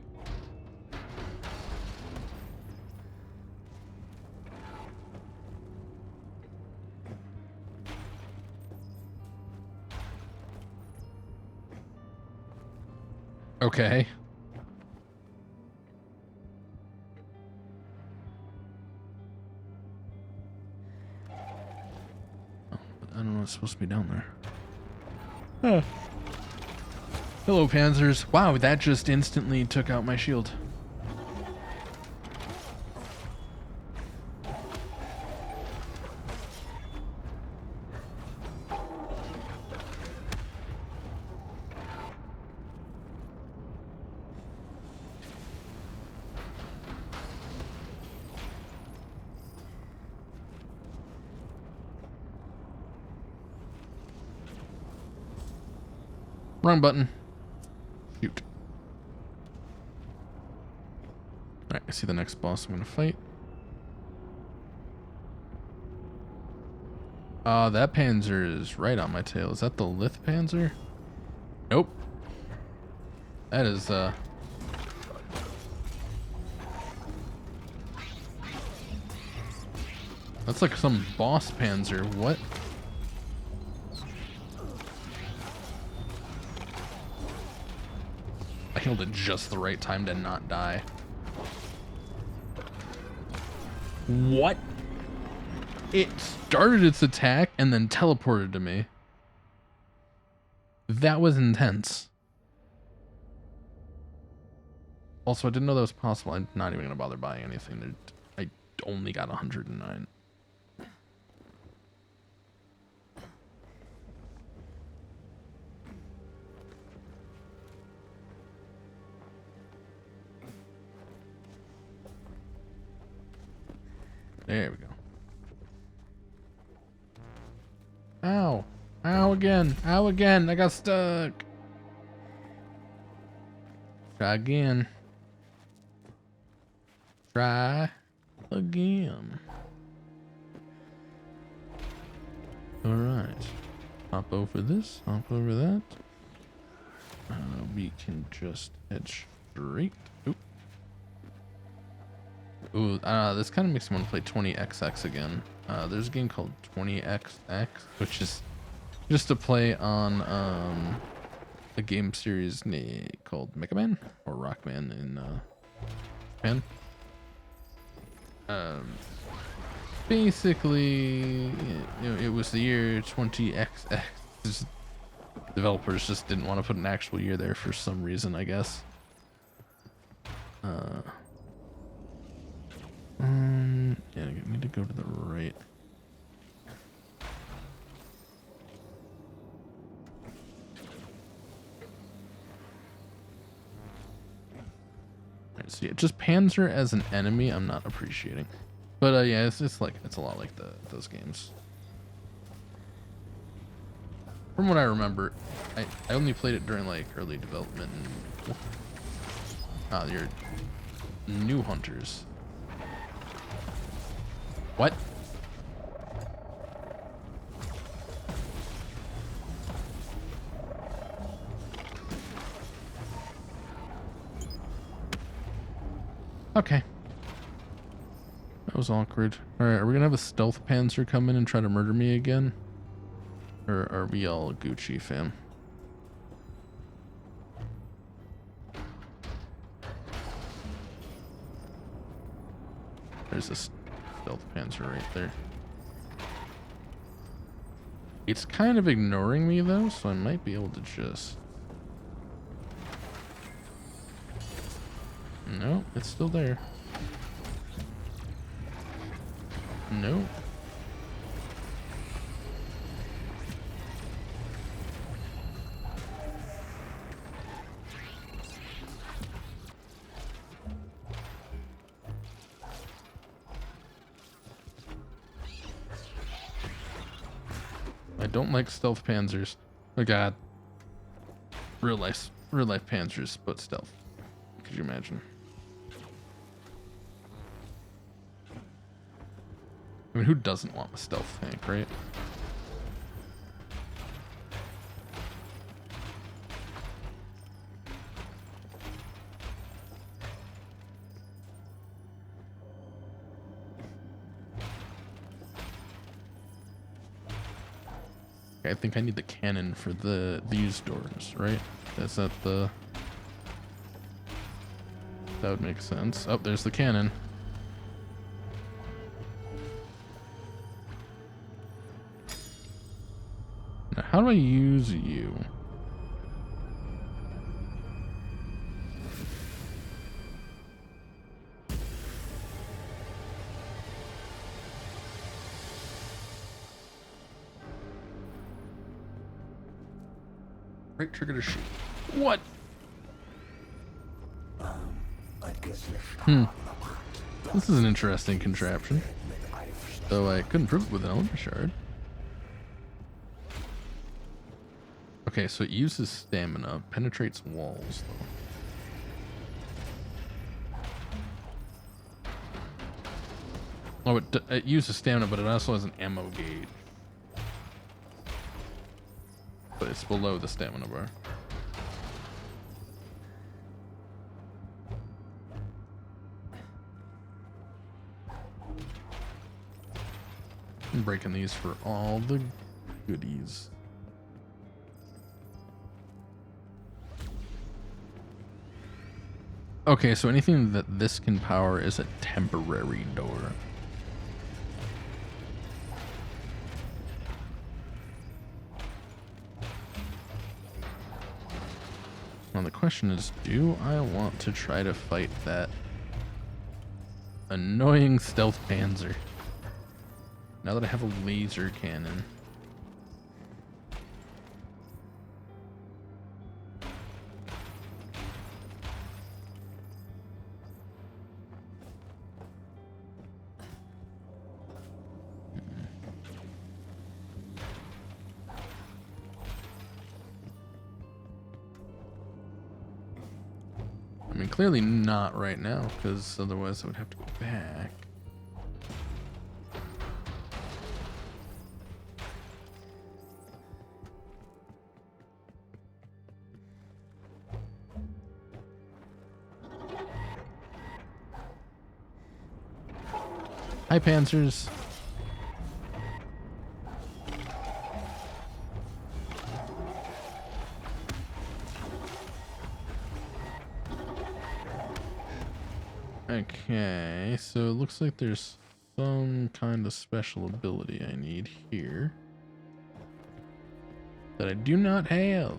Okay. I don't know what's supposed to be down there. Huh. Hello, Panzers. Wow, that just instantly took out my shield. Wrong button. Shoot. Alright, I see the next boss I'm gonna fight. That Panzer is right on my tail. Is that the Lith Panzer? Nope. That is, that's like some boss Panzer. What? I healed at just the right time to not die. What? It started its attack and then teleported to me. That was intense. Also, I didn't know that was possible. I'm not even going to bother buying anything. I only got 109. There we go. Ow. Ow again. Ow again. I got stuck. Try again. Try again. Alright. Hop over this. Hop over that. We can just head straight. Oop. Ooh, this kind of makes me want to play 20XX again. There's a game called 20XX, which is just to play on a game series called Mega Man or Rockman in Japan. Basically, it was the year 20XX. Developers just didn't want to put an actual year there for some reason, I guess. Yeah, I need to go to the right. Alright, so yeah, just Panzer as an enemy, I'm not appreciating. But yeah, it's a lot like those games. From what I remember, I only played it during like early development. And, you're new hunters. What? Okay. That was awkward. Alright, are we gonna have a stealth panzer come in and try to murder me again? Or are we all Gucci, fam? There's a stealth panzer right there. It's kind of ignoring me though, so I might be able to just... No, it's still there. No. don't like stealth panzers. Oh god. Real life panzers, but stealth. Could you imagine? I mean, who doesn't want a stealth tank, right? Okay, I think I need the cannon for these doors, right? Is that the... That would make sense. Oh, there's the cannon. Now, how do I use you? Right trigger to shoot. What? This is an interesting contraption. Though I couldn't prove it with an Eldritch shard. Okay, so it uses stamina, penetrates walls though. Oh, it uses stamina, but it also has an ammo gauge. But it's below the stamina bar. I'm breaking these for all the goodies. Okay, so anything that this can power is a temporary door. Now the question is, do I want to try to fight that annoying stealth panzer? Now that I have a laser cannon. I mean, clearly not right now, because otherwise I would have to go back. Hi, Panzers. Okay, so it looks like there's some kind of special ability I need here that I do not have.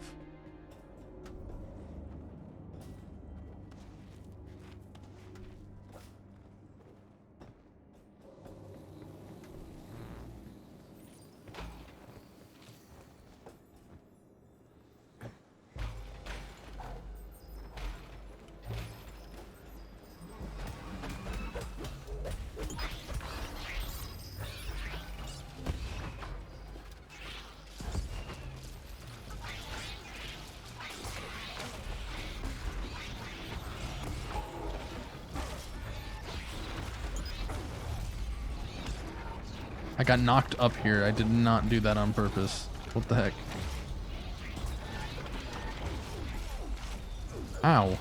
I got knocked up here. I did not do that on purpose. What the heck? Ow.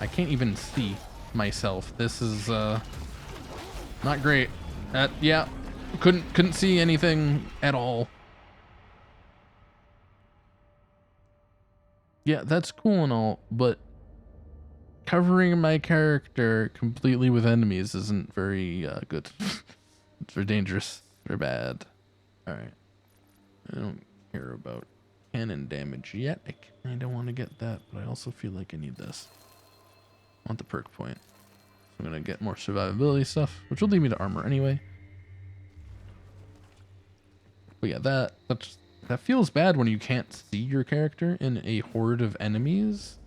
I can't even see myself. This is not great. Yeah. Couldn't see anything at all. Yeah, that's cool and all, but covering my character completely with enemies isn't very good. It's very dangerous. Very bad. Alright. I don't care about cannon damage yet. I kinda want to get that, but I also feel like I need this. I want the perk point. So I'm gonna get more survivability stuff, which will lead me to armor anyway. But yeah, that feels bad when you can't see your character in a horde of enemies.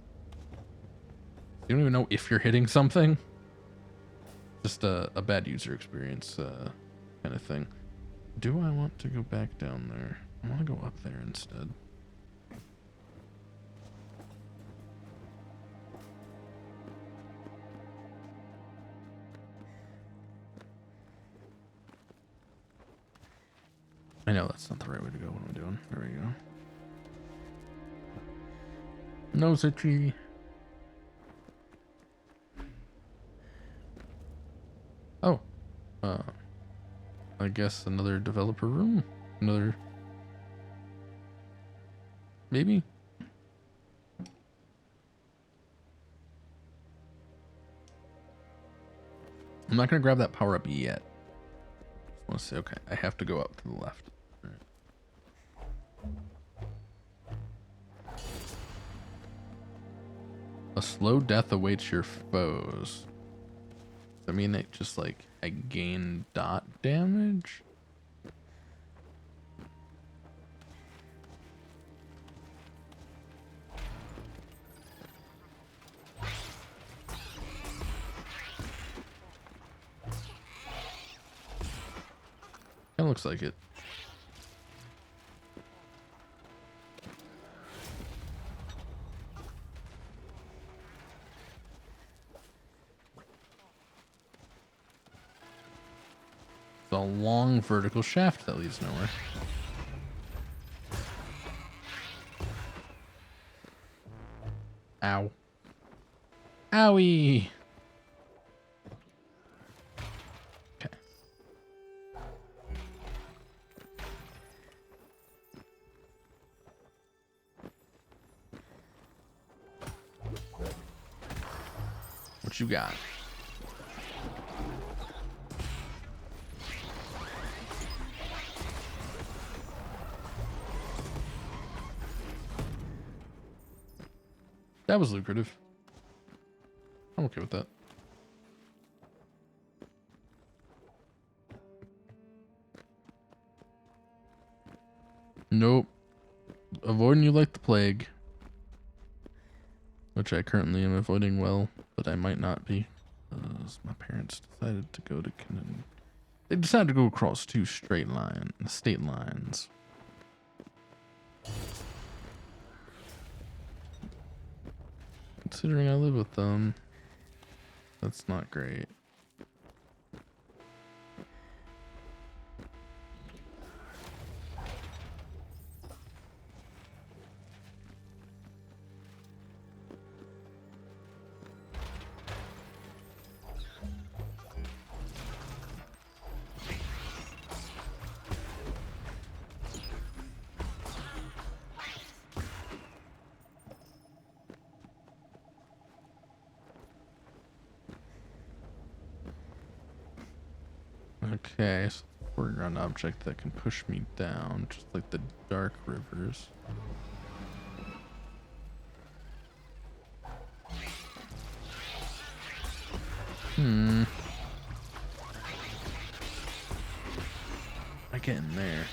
You don't even know if you're hitting something. Just a bad user experience. kind of thing. Do I want to go back down there? I want to go up there instead. I know that's not the right way to go. What am I doing? There we go. Nose itchy. Oh. I guess another developer room? Another... Maybe? I'm not going to grab that power up yet. Just want to say, okay, I have to go up to the left. All right. A slow death awaits your foes. Does that mean that just like I gain dot damage? It looks like it. It's a long vertical shaft that leads nowhere. Ow. Owie! Okay. What you got? That was lucrative. I'm okay with that. Nope. Avoiding you like the plague. Which I currently am avoiding well, but I might not be. My parents decided to go to Canada. They decided to go across two state lines. Considering I live with them, that's not great. Okay, so foreground object that can push me down, just like the dark rivers. I get in there.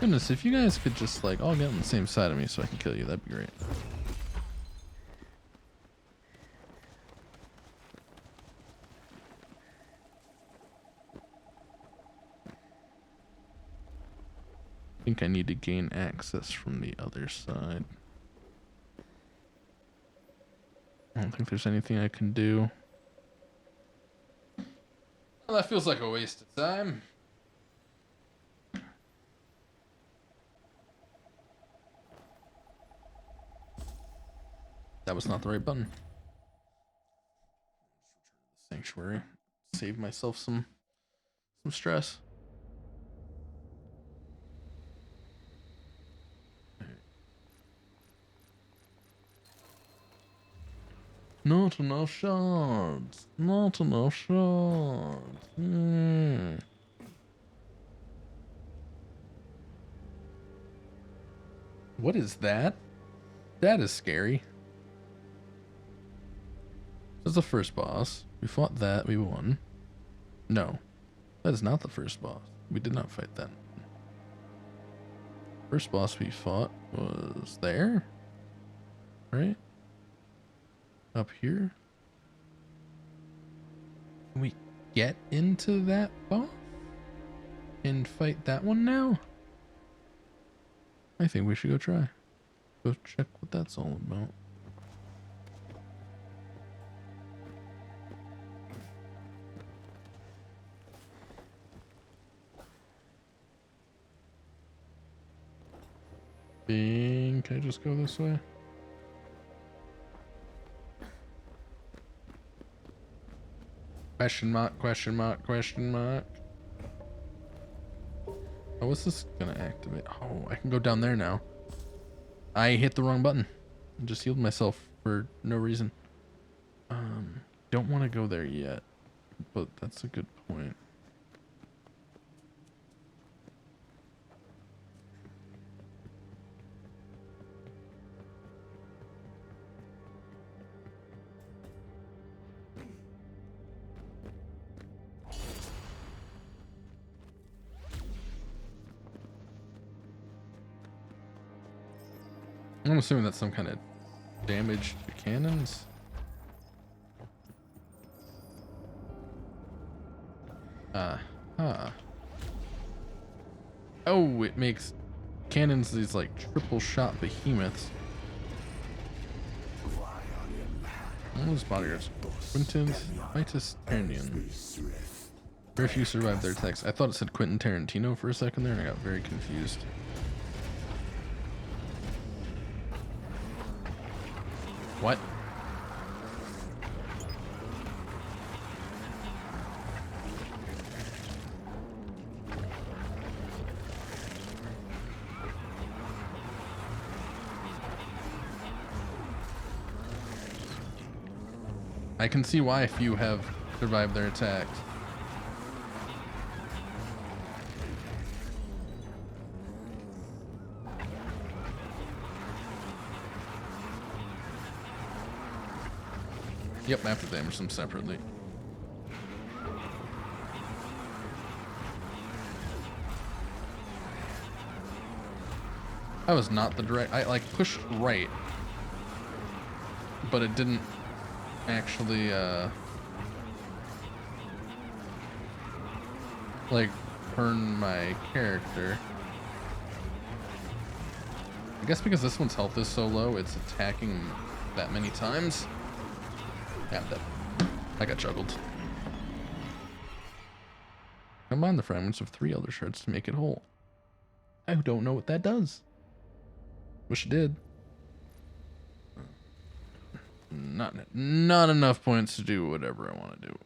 Goodness, if you guys could just like all get on the same side of me so I can kill you, that'd be great. I think I need to gain access from the other side. I don't think there's anything I can do. Well, that feels like a waste of time. That was not the right button. Sanctuary. Save myself some stress. Not enough shards. Not enough shards. What is that? That is scary. That's the first boss. We fought that. We won. No. That is not the first boss. We did not fight that. First boss we fought was there, right? Up here. Can we get into that boss and fight that one now? I think we should go try. Go check what that's all about. Think I just go this way? Question mark, question mark, question mark. Oh, what's this gonna activate? Oh, I can go down there now. I hit the wrong button. I just healed myself for no reason. Don't want to go there yet, but that's a good point. I'm assuming that's some kind of damage to cannons. Oh, it makes cannons these like triple shot behemoths. All those bodyguards. Quentin Titus Tarantino. Very few survived their attacks. I thought it said Quentin Tarantino for a second there and I got very confused. What? I can see why a few have survived their attacks. Yep, I have to damage them separately. That was not the direct... I like pushed right, but it didn't actually like turn my character. I guess because this one's health is so low, it's attacking that many times. Yeah, I'm dead. I got juggled. Combine the fragments of 3 elder shards to make it whole. I don't know what that does. Wish it did. Not enough points to do whatever I want to do.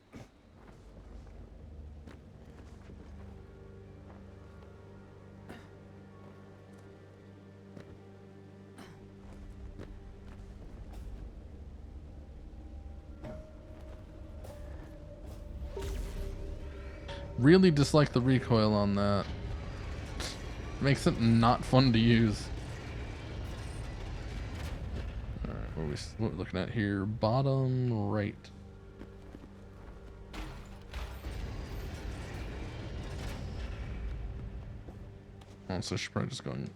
Really dislike the recoil on that. Makes it not fun to use. Alright, what are we looking at here? Bottom right. Oh, so she's probably just going...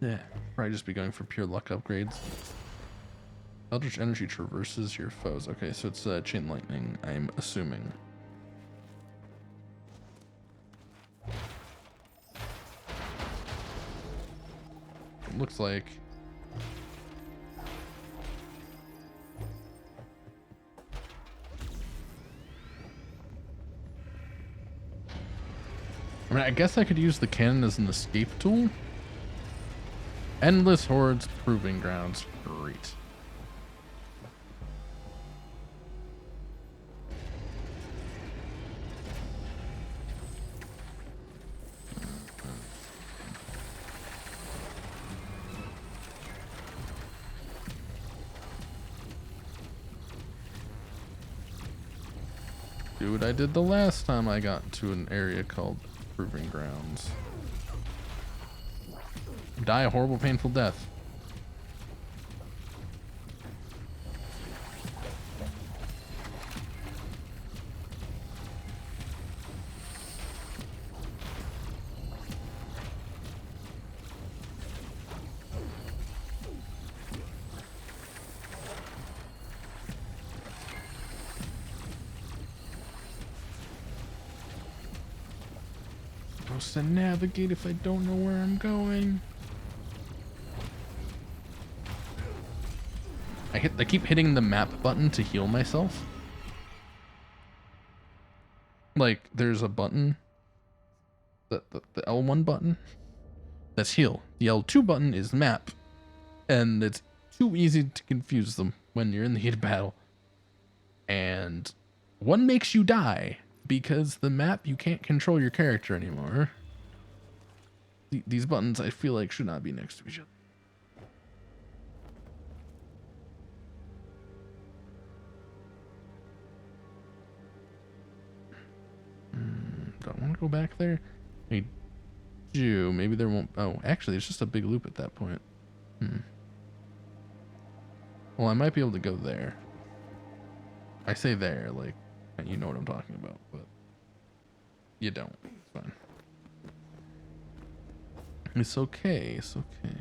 Yeah, probably just be going for pure luck upgrades. Eldritch energy traverses your foes. Okay, so it's chain lightning, I'm assuming. Looks like I mean, I guess I could use the cannon as an escape tool. Endless hordes, proving grounds. Great. Do what I did the last time I got to an area called Proving Grounds. Die a horrible, painful death. supposed to navigate if I don't know where I'm going? I keep hitting the map button to heal myself. Like, there's a button, the L1 button, that's heal. The L2 button is map, and it's too easy to confuse them when you're in the heat of battle. And one makes you die because the map, you can't control your character anymore. These buttons, I feel like, should not be next to each other. Don't want to go back there. I do. Maybe there won't. Oh, actually, it's just a big loop at that point. Well, I might be able to go there. I say there, like, you know what I'm talking about, but you don't. It's fine. It's okay. It's okay.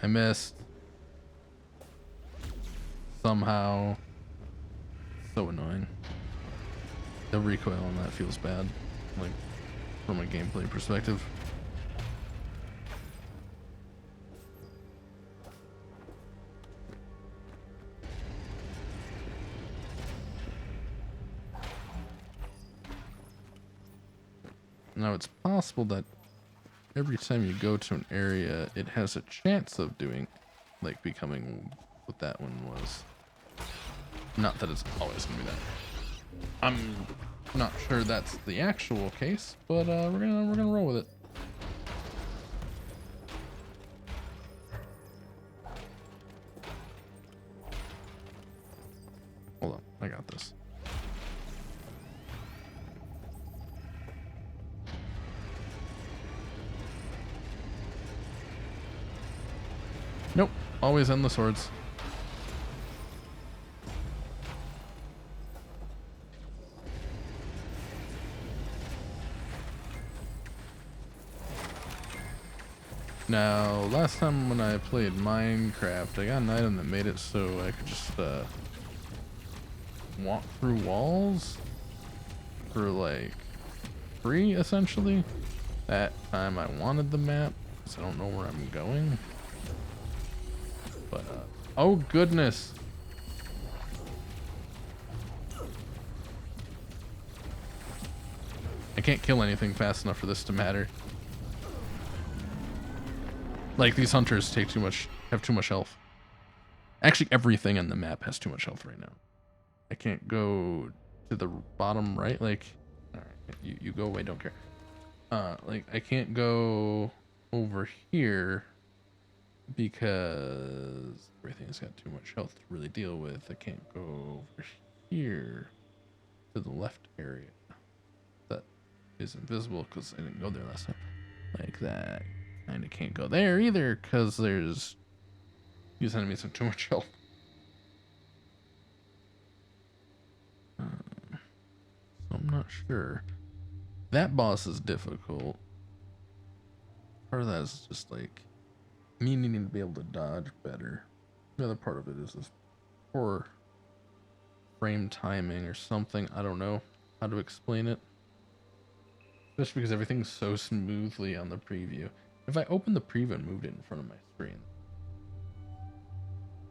I missed. Somehow. So annoying. The recoil on that feels bad, like, from a gameplay perspective. Now it's possible that every time you go to an area, it has a chance of doing, like, becoming what that one was. Not that it's always gonna be that. I'm not sure that's the actual case, but we're gonna roll with it. Hold on, I got this. Nope, always end the swords. Now, last time when I played Minecraft, I got an item that made it so I could just walk through walls for like free, essentially. That time I wanted the map, so I don't know where I'm going. But, oh goodness. I can't kill anything fast enough for this to matter. Like, these hunters take too much, have too much health. Actually, everything on the map has too much health right now. I can't go to the bottom right, like, alright, you go away, don't care. Like, I can't go over here because everything's got too much health to really deal with. I can't go over here to the left area. That is invisible because I didn't go there last time. Like that. And I can't go there either because there's these enemies have too much health. So I'm not sure. That boss is difficult. Part of that is just like me needing to be able to dodge better. The other part of it is this poor frame timing or something. I don't know how to explain it. Just because everything's so smoothly on the preview. If I opened the preview and moved it in front of my screen,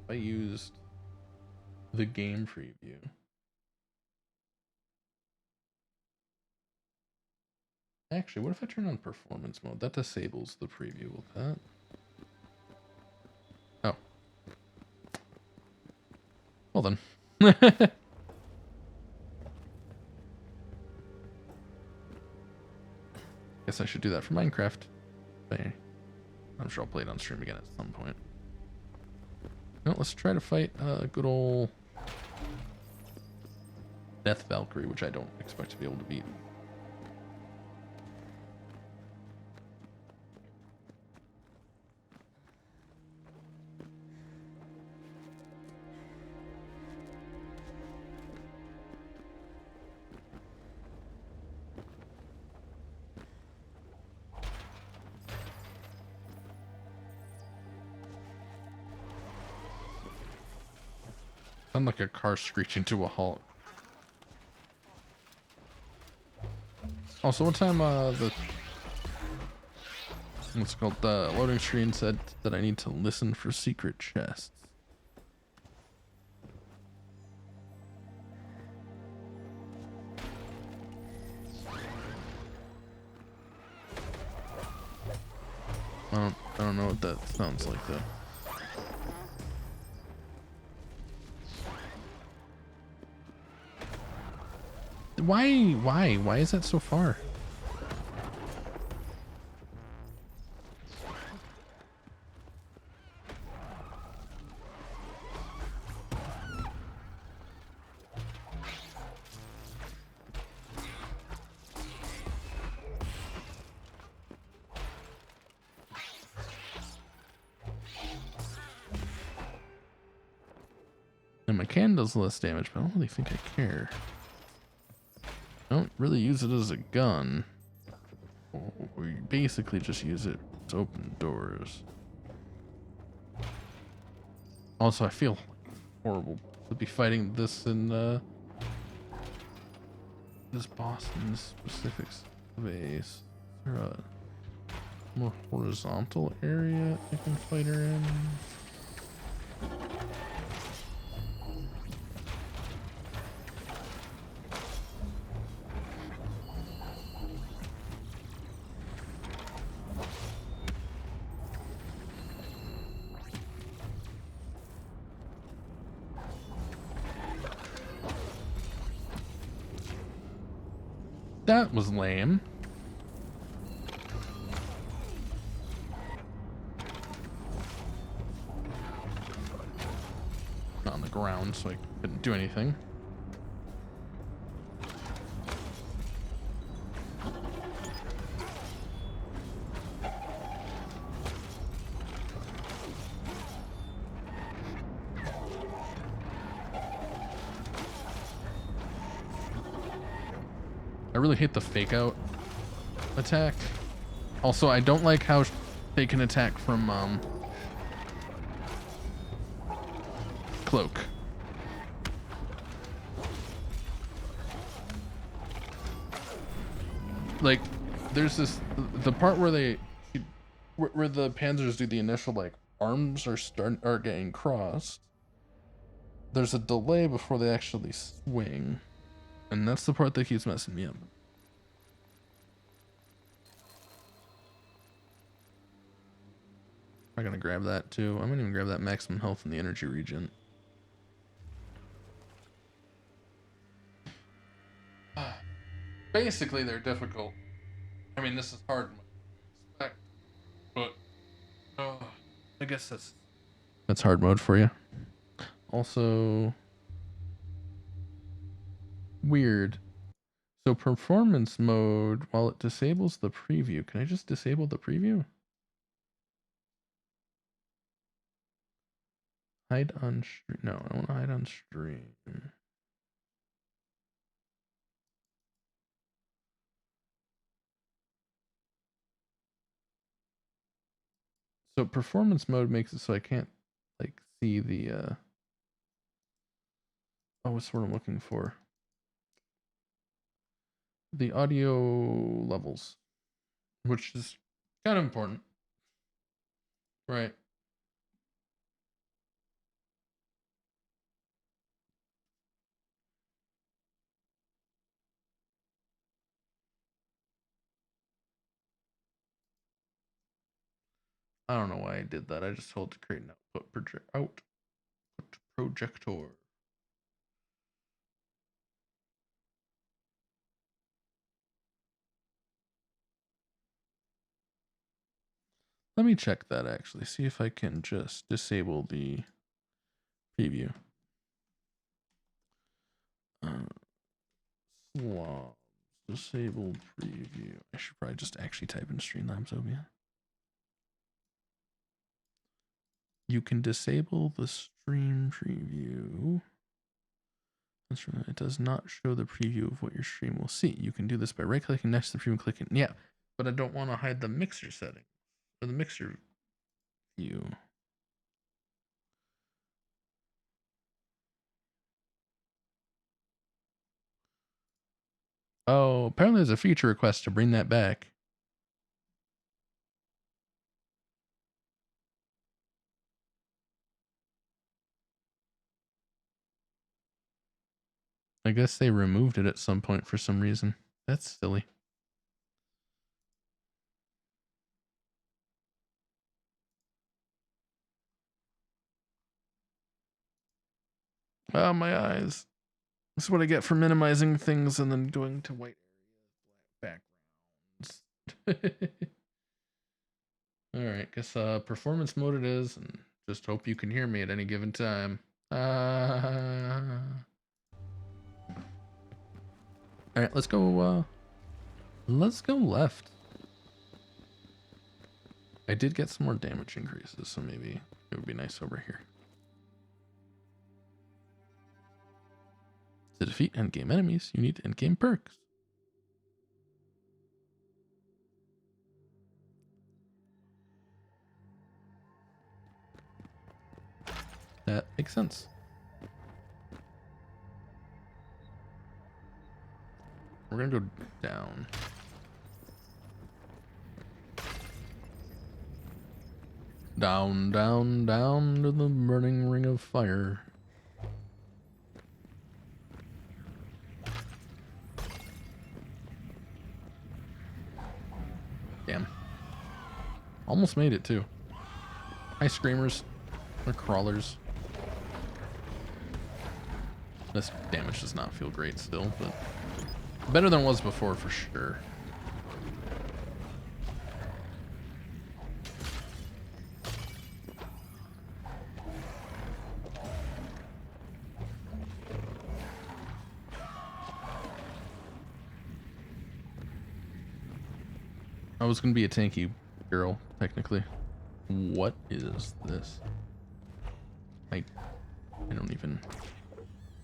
if I used the game preview, actually, what if I turn on performance mode? That disables the preview with that. Oh. Well then. Guess I should do that for Minecraft. I'm sure I'll play it on stream again at some point. No, let's try to fight a good old Death Valkyrie, which I don't expect to be able to beat. Sound like a car screeching to a halt. Also, one time the what's it called, the loading screen said that I need to listen for secret chests. I don't know what that sounds like though. Why is that so far? And my can does less damage, but I don't really think I care. I don't really use it as a gun. We basically just use it to open doors. Also, I feel horrible to be fighting this in this boss in this specific space. Is there a more horizontal area I can fight her in? That was lame. Not on the ground, so I couldn't do anything. I really hate the fake out attack. Also, I don't like how they can attack from cloak. Like, there's this the part where where the panzers do the initial like arms are getting crossed. There's a delay before they actually swing. And that's the part that keeps messing me up. I'm gonna grab that too. I'm gonna even grab that maximum health in the energy regen. Basically, they're difficult. I mean, this is hard, but I guess that's hard mode for you. Also, weird. So performance mode, while it disables the preview, can I just disable the preview? Hide on stream. No, I don't want to hide on stream. So performance mode makes it so I can't like see the oh, what's what I'm looking for? The audio levels, which is kind of important. Right. I don't know why I did that. I just told to create an output projector. Let me check that actually. See if I can just disable the preview. Slobs, disable preview. I should probably just actually type in Streamlabs OBS. You can disable the stream preview. That's right. It does not show the preview of what your stream will see. You can do this by right-clicking next to the preview and clicking. Yeah, but I don't want to hide the mixer setting or the mixer view. Oh, apparently there's a feature request to bring that back. I guess they removed it at some point for some reason. That's silly. Oh, my eyes. That's what I get for minimizing things and then going to white backgrounds. Alright, guess performance mode it is, and just hope you can hear me at any given time. Alright, let's go left. I did get some more damage increases, so maybe it would be nice over here. To defeat endgame enemies, you need endgame perks. That makes sense. We're gonna go down. Down, down, down to the burning ring of fire. Damn. Almost made it too. Hi, screamers. They're crawlers. This damage does not feel great still, but better than it was before for sure. I was gonna be a tanky girl, technically. What is this? I don't even...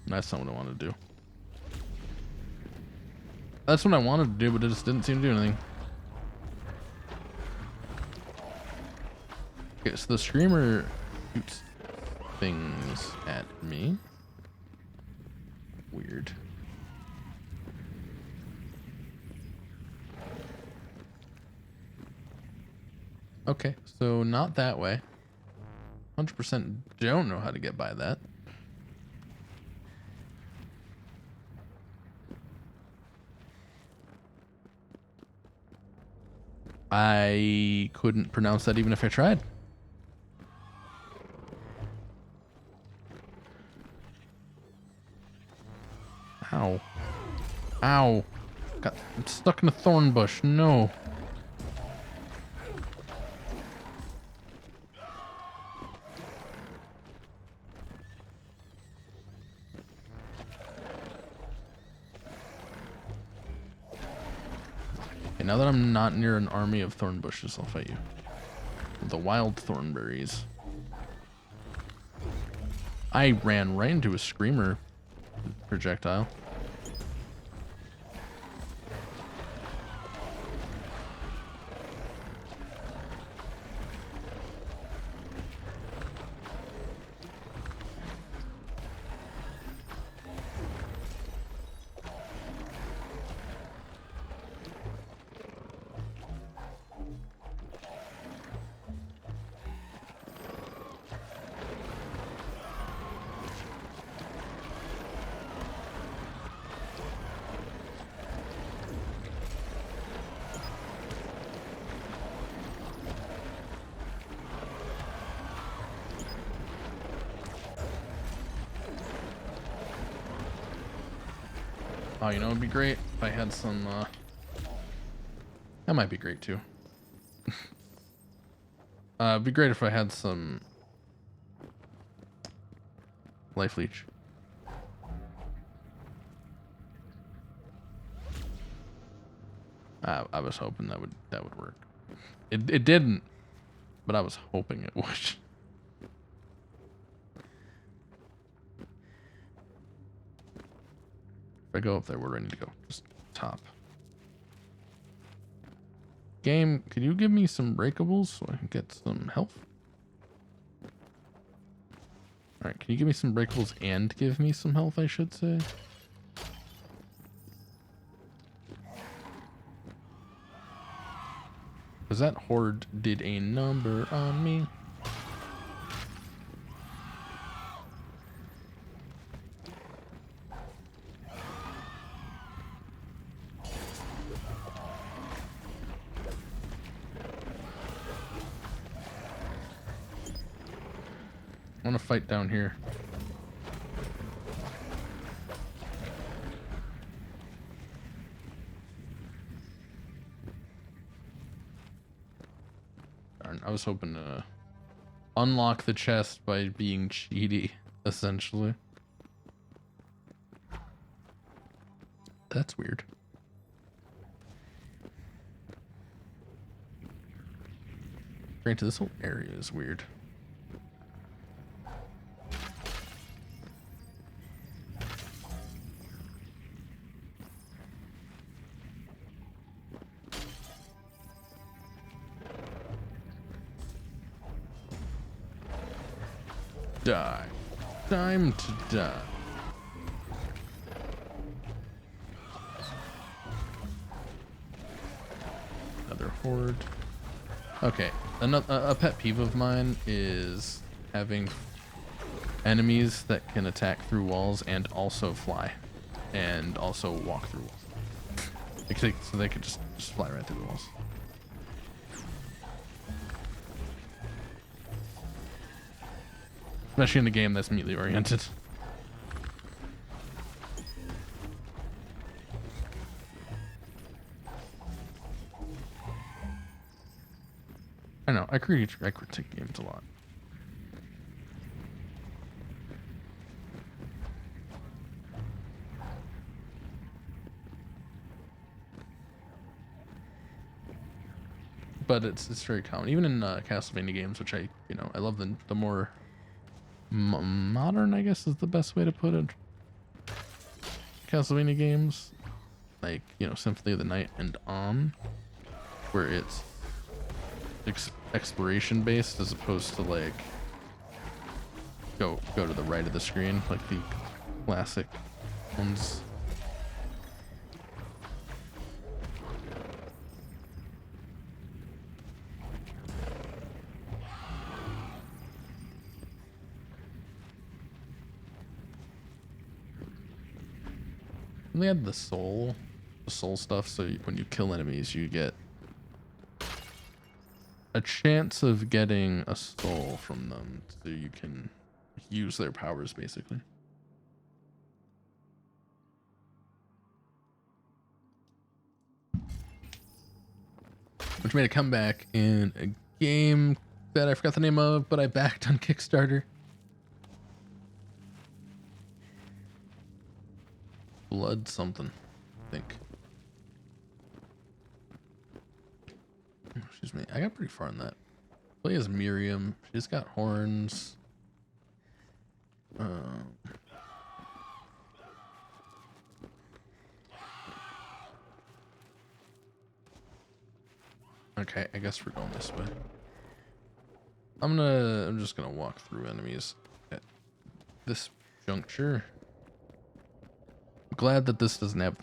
That's not what I wanted to do. That's what I wanted to do, but it just didn't seem to do anything. Okay, so the screamer shoots things at me. Weird. Okay, so not that way. 100% don't know how to get by that. I couldn't pronounce that even if I tried. Ow. Ow. I'm stuck in a thorn bush. No. Okay, now that I'm not near an army of thorn bushes, I'll fight you. The wild thornberries. I ran right into a screamer projectile. Oh, you know, it'd be great if I had some, that might be great too. It'd be great if I had some life leech. I was hoping that would work. It didn't, but I was hoping it would. If I go up there, where do I need to go? Just top. Game, could you give me some breakables so I can get some health? Alright, can you give me some breakables and give me some health, I should say? Because that horde did a number on me. I want to fight down here. Darn, I was hoping to unlock the chest by being cheaty, essentially. That's weird. Granted, this whole area is weird. Die. Time to die. Another horde. Okay, a pet peeve of mine is having enemies that can attack through walls and also fly, and also walk through walls. So they could just fly right through the walls. Especially in a game that's melee oriented. I know, I critique games a lot. But it's very common, even in Castlevania games, which I love the more modern, I guess is the best way to put it. Castlevania games, like Symphony of the Night and On, where it's exploration based as opposed to like go to the right of the screen like the classic ones. And they had the soul stuff, so when you kill enemies, you get a chance of getting a soul from them, so you can use their powers, basically. Which made a comeback in a game that I forgot the name of, but I backed on Kickstarter. Blood something, I think. Excuse me, I got pretty far in that. Play as Miriam. She's got horns. Okay, I guess we're going this way. I'm just gonna walk through enemies at this juncture. I'm glad that this doesn't have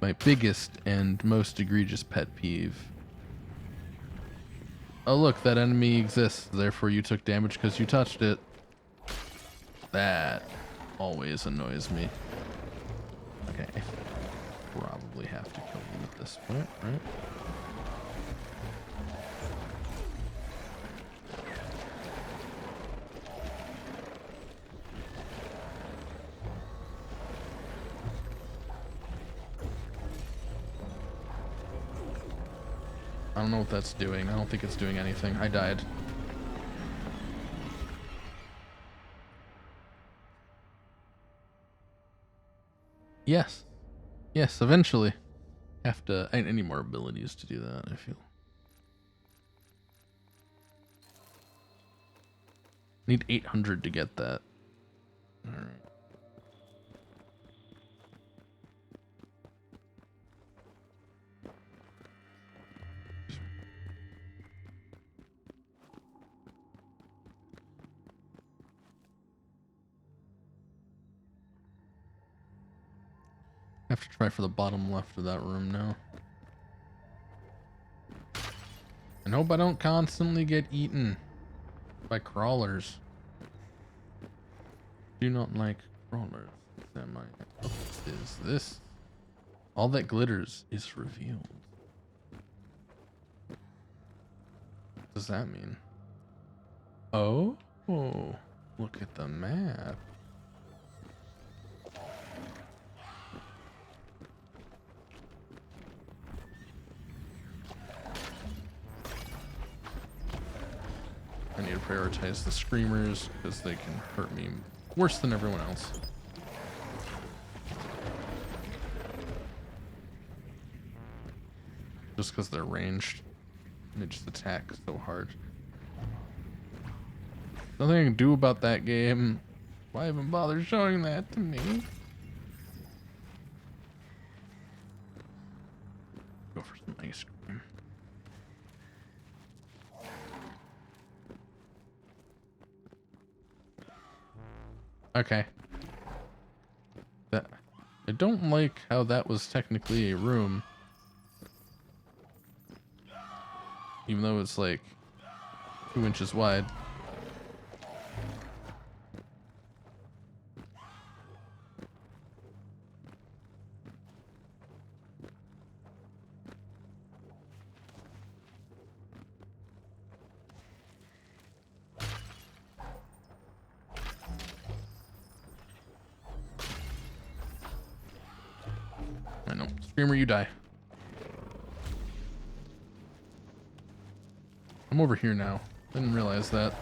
my biggest and most egregious pet peeve. Oh look, that enemy exists, therefore you took damage because you touched it. That always annoys me. Okay, I probably have to kill you at this point, right? I don't know what that's doing. I don't think it's doing anything. I died. Yes. Yes, eventually. I need more abilities to do that, I feel. Need 800 to get that. Alright. I have to try for the bottom left of that room now. I hope I don't constantly get eaten by crawlers. Do not like crawlers. What is this? All that glitters is revealed. What does that mean? Oh, look at the map. I need to prioritize the screamers because they can hurt me worse than everyone else. Just because they're ranged. And they just attack so hard. Nothing I can do about that game. Why even bother showing that to me? Go for some ice cream. Okay. That I don't like how that was technically a room. Even though it's like 2 inches wide. I know. Screamer, you die. I'm over here now. Didn't realize that.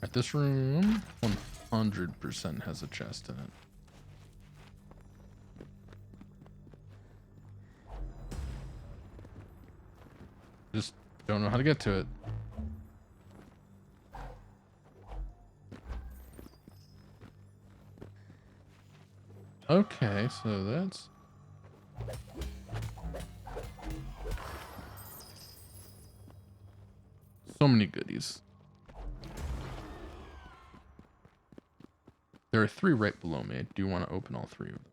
At this room, 100% has a chest in it. Just don't know how to get to it. Okay, so that's... so many goodies. There are 3 right below me. I do want to open all 3 of them.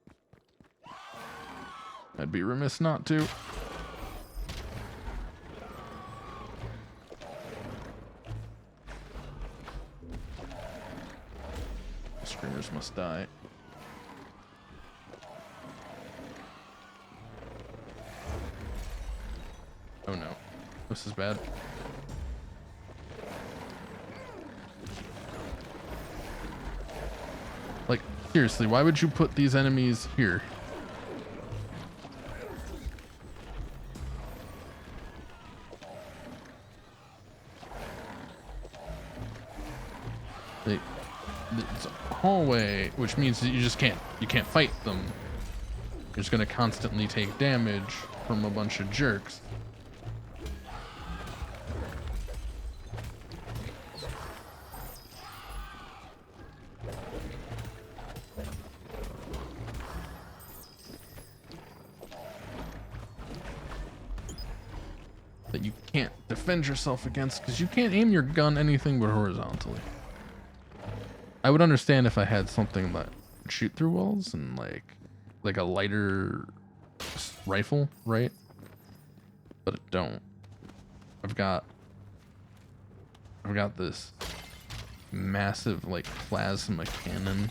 I'd be remiss not to. The screamers must die. Oh no, this is bad. Like, seriously, why would you put these enemies here? It's a hallway, which means that you can't fight them. You're just gonna constantly take damage from a bunch of jerks. That you can't defend yourself against because you can't aim your gun anything but horizontally. I would understand if I had something that would shoot through walls and like a lighter rifle, right? But I don't. I've got this massive like plasma cannon.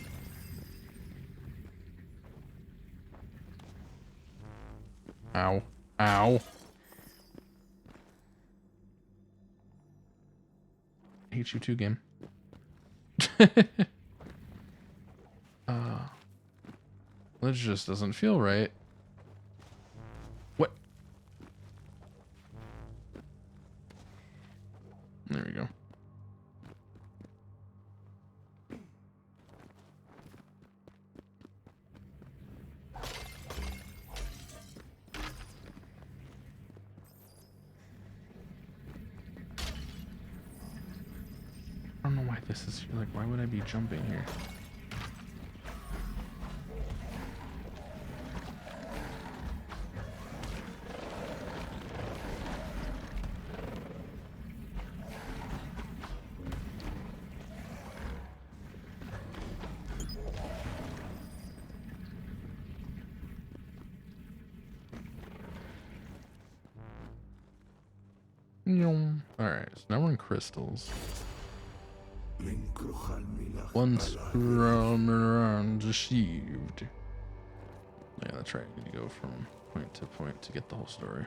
Ow. Ow. I hate you too, game. That just doesn't feel right. What? There we go. I don't know why this is like, why would I be jumping here? Alright, so now we're in crystals. Once deceived. Yeah, that's right. I need to go from point to point to get the whole story.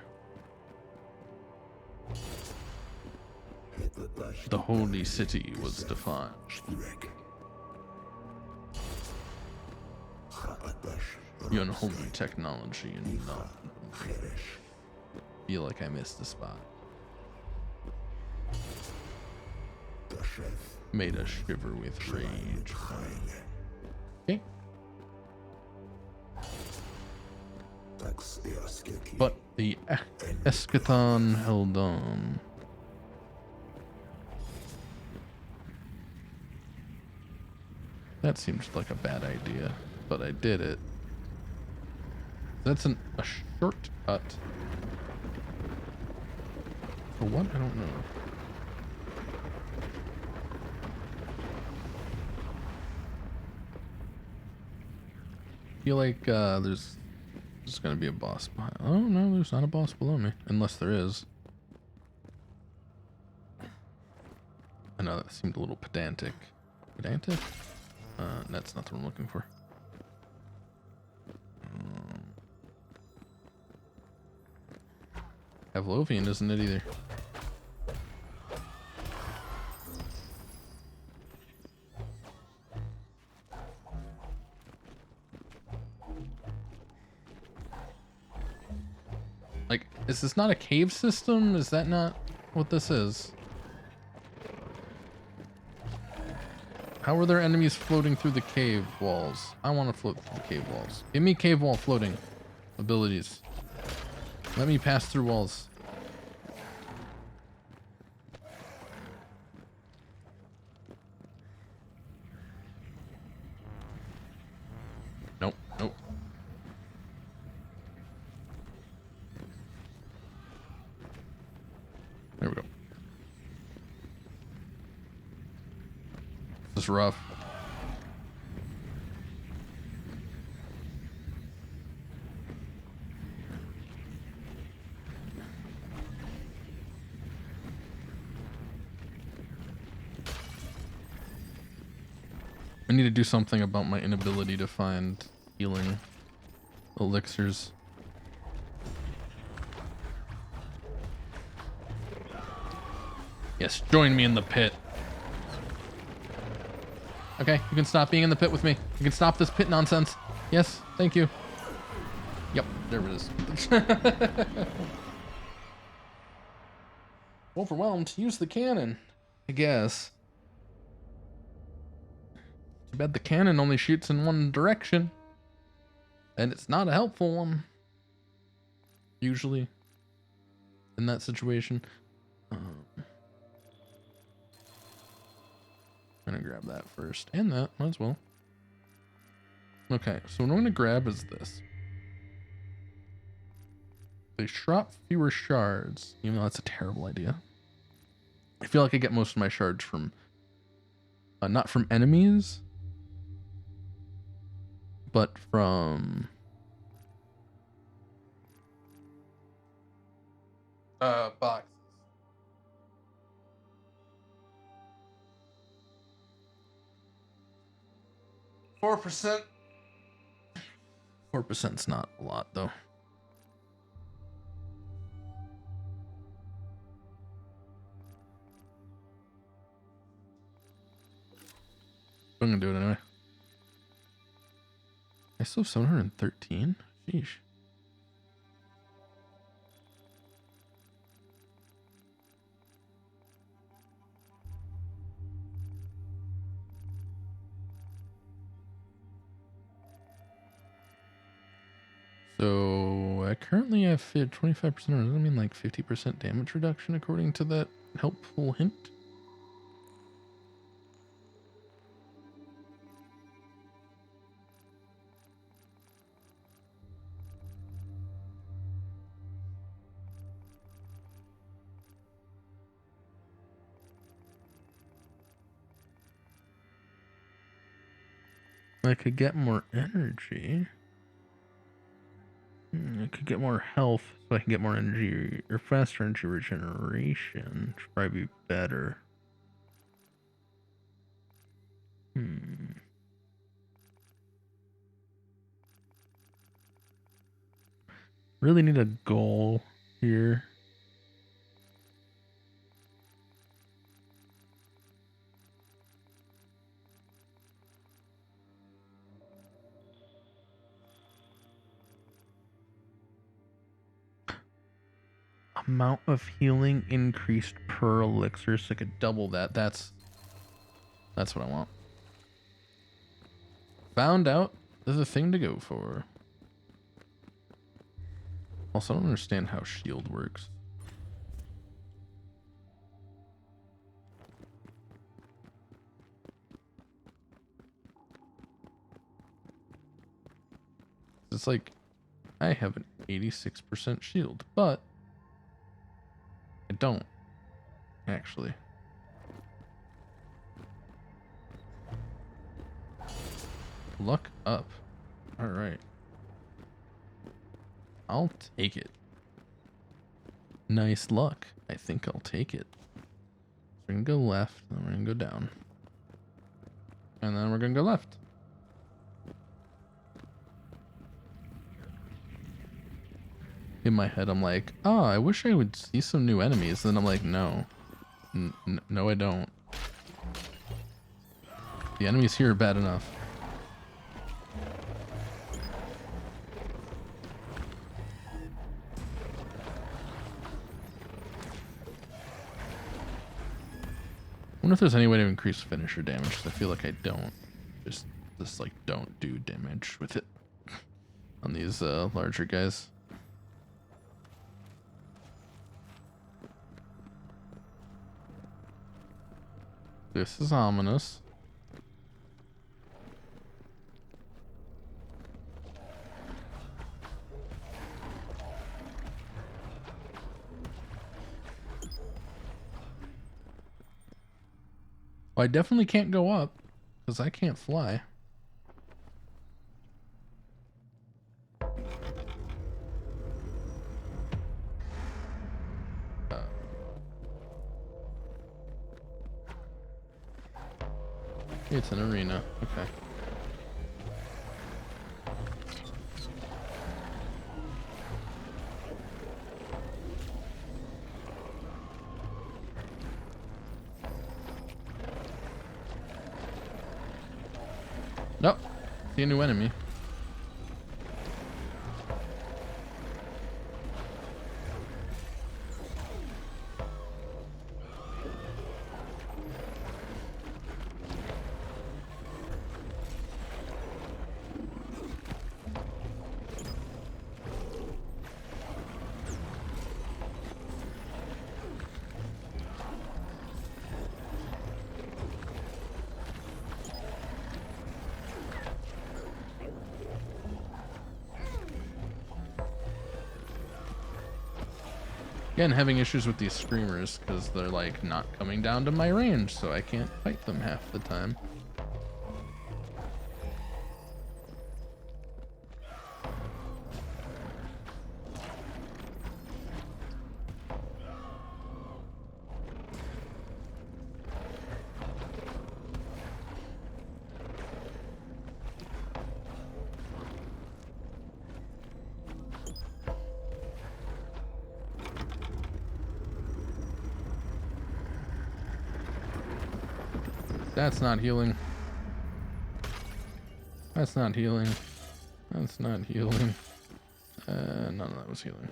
The holy city was defined. The unholy technology and not feel like I missed the spot. Made us shiver with rage. Okay. But the eschaton held on. That seems like a bad idea, but I did it. That's a shortcut. For what? I don't know. I feel like there's gonna be a boss behind. Oh no, there's not a boss below me, unless there is. I know that seemed a little pedantic. Pedantic? That's not the one I'm looking for. Pavlovian isn't it either? Like, is this not a cave system? Is that not what this is? How are there enemies floating through the cave walls? I want to float through the cave walls. Give me cave wall floating abilities. Let me pass through walls. Nope, nope. There we go. This is rough. I need to do something about my inability to find healing elixirs. Yes, join me in the pit. Okay, you can stop being in the pit with me. You can stop this pit nonsense. Yes, thank you. Yep, there it is. Overwhelmed, use the cannon, I guess. Too bad the cannon only shoots in one direction. And it's not a helpful one. Usually. In that situation. I'm gonna grab that first. And that, might as well. Okay, so what I'm gonna grab is this. They drop fewer shards. Even though that's a terrible idea. I feel like I get most of my shards from... not from enemies. But from... boxes. 4%. 4%'s not a lot, though. I'm gonna do it anyway. I still have 713? Sheesh. So I currently have 25%, or does that mean like 50% damage reduction according to that helpful hint? I could get more energy. I could get more health so I can get more energy or faster energy regeneration. Should probably be better. Really need a goal here. Amount of healing increased per elixir, so I could double that. That's what I want. Found out there's a thing to go for. Also, I don't understand how shield works. It's like I have an 86% shield, but I don't actually. Luck up. All right. I'll take it. Nice luck. I think I'll take it. We're gonna go left, then we're gonna go down. And then we're gonna go left. In my head, I'm like, oh, I wish I would see some new enemies. Then I'm like, no. No, I don't. The enemies here are bad enough. I wonder if there's any way to increase finisher damage, because I feel like I don't. Just like don't do damage with it on these larger guys. This is ominous. Well, I definitely can't go up because I can't fly. It's an arena. Okay. Nope. See a new enemy. Again, having issues with these screamers because they're like not coming down to my range, so I can't fight them half the time. That's not healing. That's not healing. That's not healing. None of that was healing.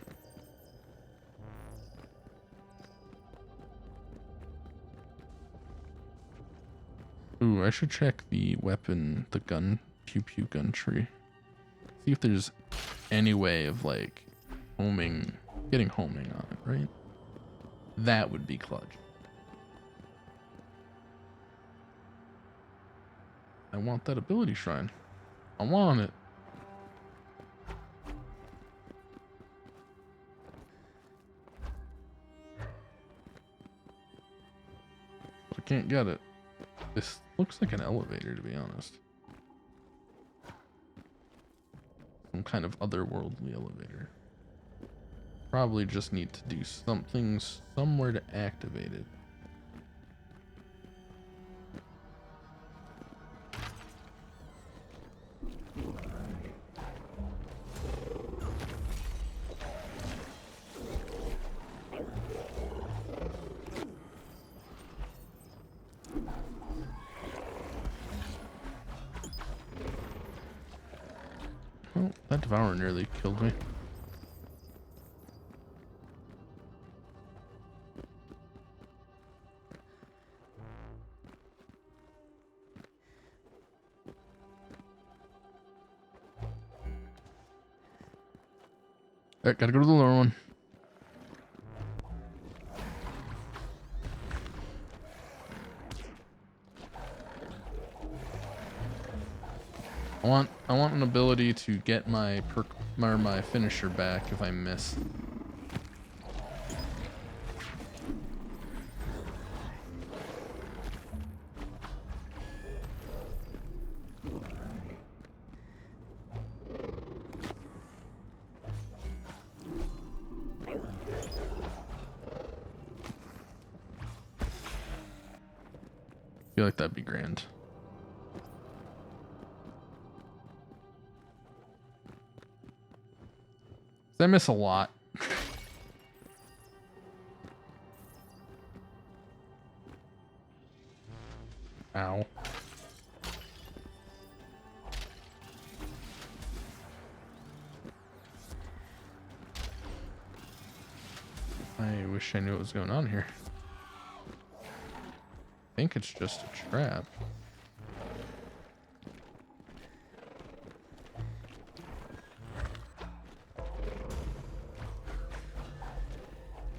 Ooh, I should check the weapon, the gun, pew pew gun tree. See if there's any way of like homing, getting homing on it, right? That would be clutch. I want that ability shrine. I want it. I can't get it. This looks like an elevator, to be honest. some kind of otherworldly elevator. Probably just need to do something somewhere to activate it. Oh, that devourer nearly killed me. Alright, gotta go to the lower one. I want an ability to get my perk or my finisher back if I miss. I feel like that'd be grand. I miss a lot. Ow. I wish I knew what was going on here. I think it's just a trap.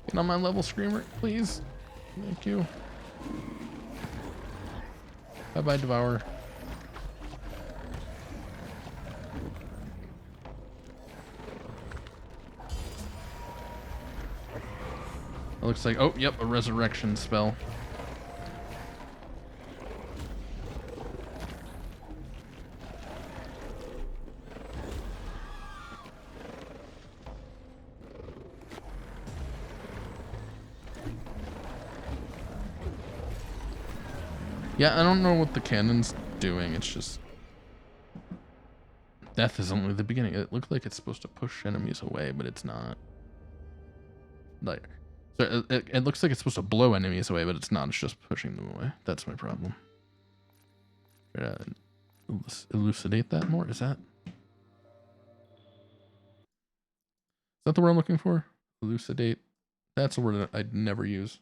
Get on my level, Screamer, please. Thank you. Bye-bye, Devourer. It looks like, oh, yep, a resurrection spell. Yeah, I don't know what the cannon's doing. It's just... Death is only the beginning. It looked like it's supposed to push enemies away, but it's not. Like, so it looks like it's supposed to blow enemies away, but it's not. It's just pushing them away. That's my problem. Elucidate that more? Is that the word I'm looking for? Elucidate. That's a word that I'd never use.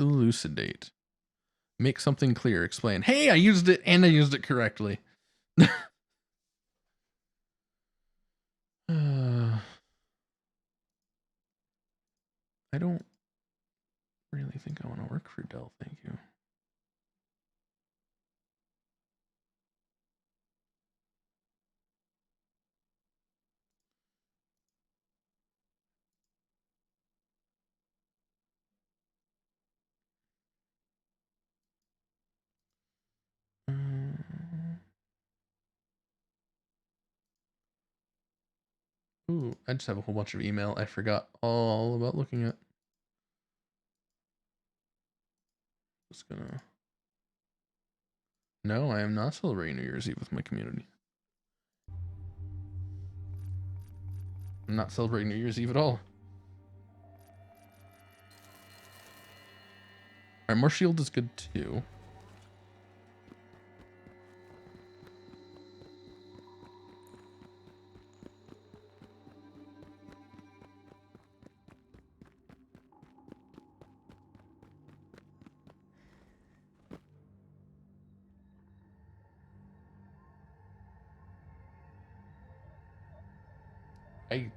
Elucidate. Make something clear. Explain. Hey, I used it and I used it correctly. I don't really think I want to work for Dell. Thank you. Ooh, I just have a whole bunch of email I forgot all about looking at. Just gonna... No, I am not celebrating New Year's Eve with my community. I'm not celebrating New Year's Eve at all. Alright, more shield is good too. I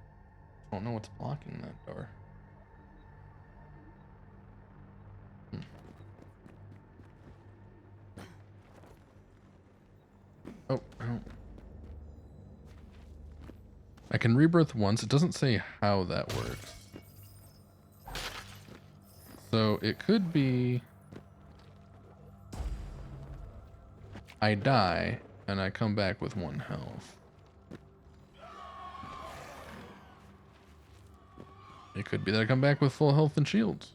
don't know what's blocking that door. Oh, I don't... I can rebirth once. It doesn't say how that works. So it could be... I die, and I come back with 1 health. It could be that I come back with full health and shields.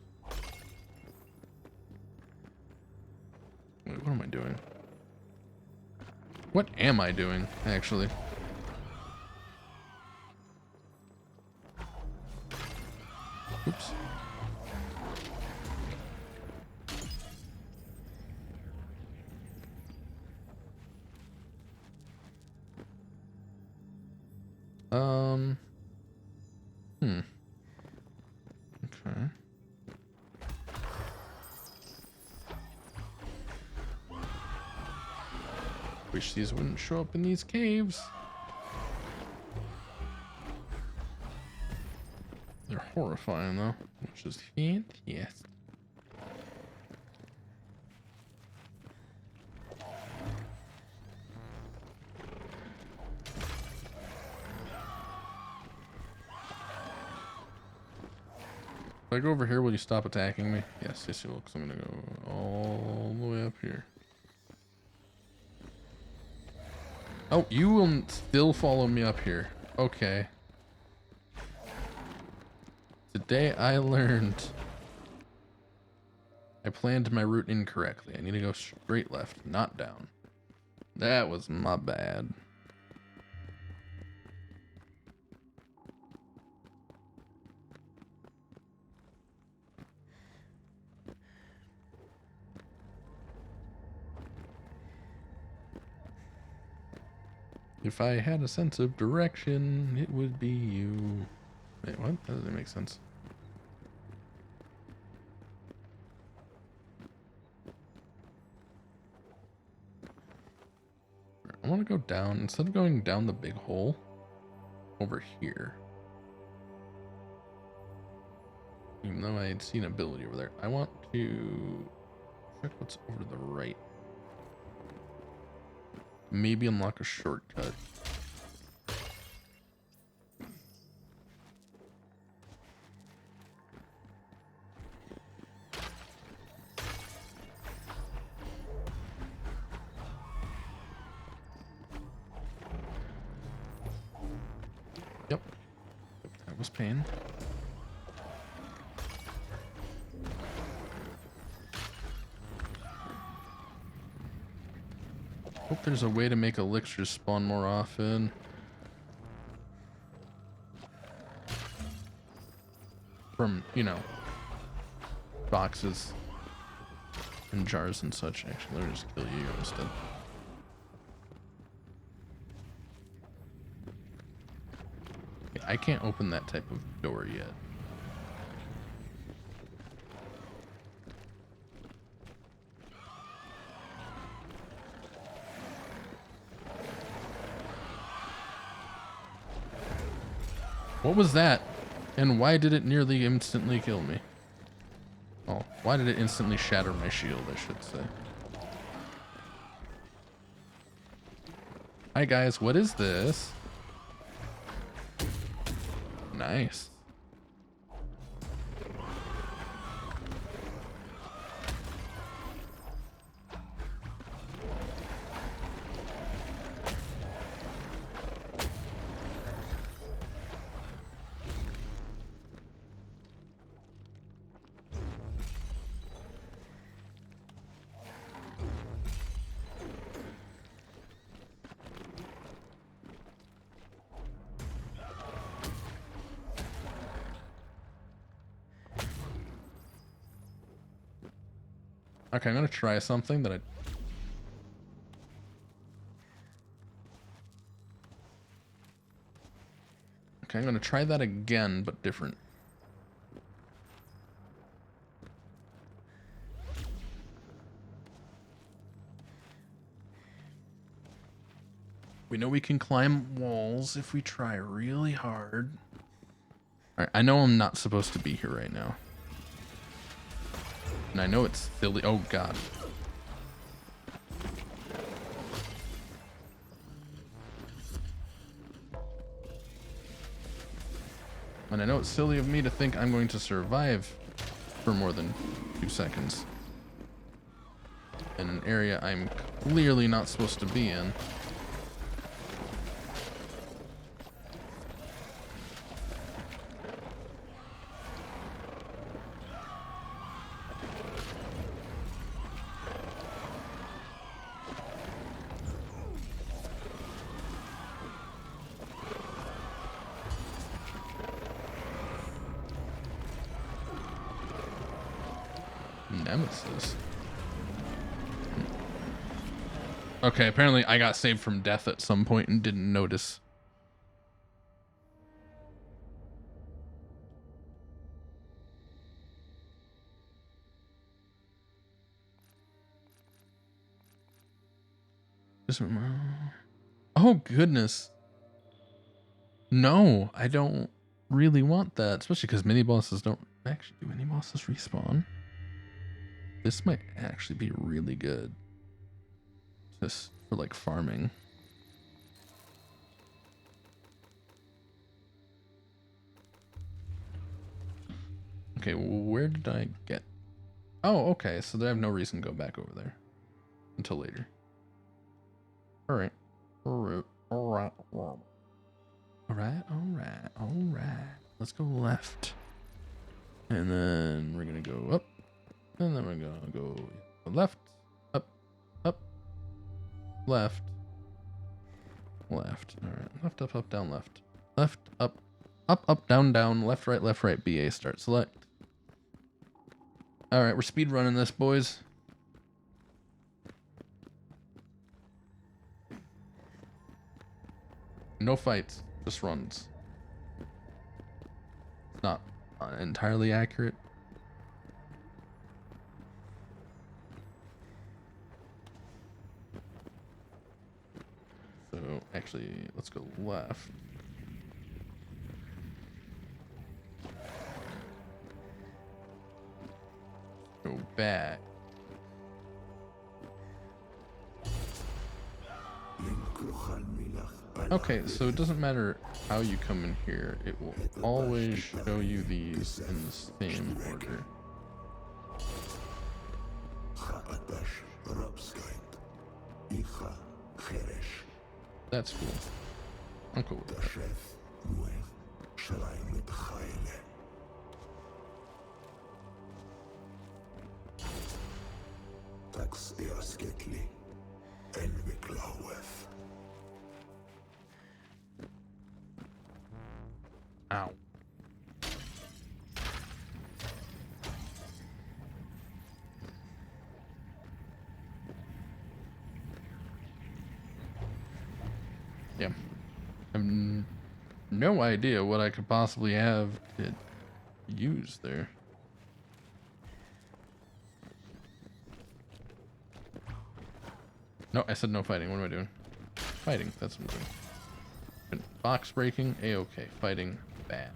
Wait, what am I doing? What am I doing, actually? Oops. Okay. Wish these wouldn't show up in these caves. They're horrifying though, which is fantastic. If I go over here, will you stop attacking me? Yes, yes you will, because I'm going to go all the way up here. Oh, you will still follow me up here. Okay. Today I learned I planned my route incorrectly. I need to go straight left, not down. That was my bad. If I had a sense of direction, it would be you. Wait, what? That doesn't make sense. I want to go down, instead of going down the big hole, over here. Even though I had seen ability over there. I want to check what's over to the right. Maybe unlock a shortcut. Yep. That was pain. Hope there's a way to make elixirs spawn more often. From, you know, boxes and jars and such. Actually, let me just kill you instead. Okay, I can't open that type of door yet. What was that? And why did it nearly instantly kill me? Oh, why did it instantly shatter my shield, I should say. Hi guys, what is this? Nice. Okay, I'm gonna try something that Okay, I'm gonna try that again, but different. We know we can climb walls if we try really hard. Alright, I know I'm not supposed to be here right now. And I know it's silly. Oh, God. And I know it's silly of me to think I'm going to survive for more than 2 seconds in an area I'm clearly not supposed to be in. nemesis. Okay, apparently I got saved from death at some point and didn't notice. Oh, goodness. No, I don't really want that, especially because mini bosses don't actually do mini bosses respawn. This might actually be really good just for like farming. Okay, where did I get? Oh, okay, so I have no reason to go back over there until later. All right. All right. Let's go left. And then we're going to go up. And then we're going to go left, up, left, left. All right. Left, up, down, left. Left, up, down, left, right, BA start, select. All right, we're speed running this, boys. No fights, just runs. It's not entirely accurate. So actually, let's go left. Go back. Okay, so it doesn't matter how you come in here, it will always show you these in the same order. That's cool. I'm cool with that. Ow. Yeah. I have no idea what I could possibly have to use there. No, I said no fighting. What am I doing? Fighting. That's what I'm doing. Box breaking. A-okay. Fighting. Bad.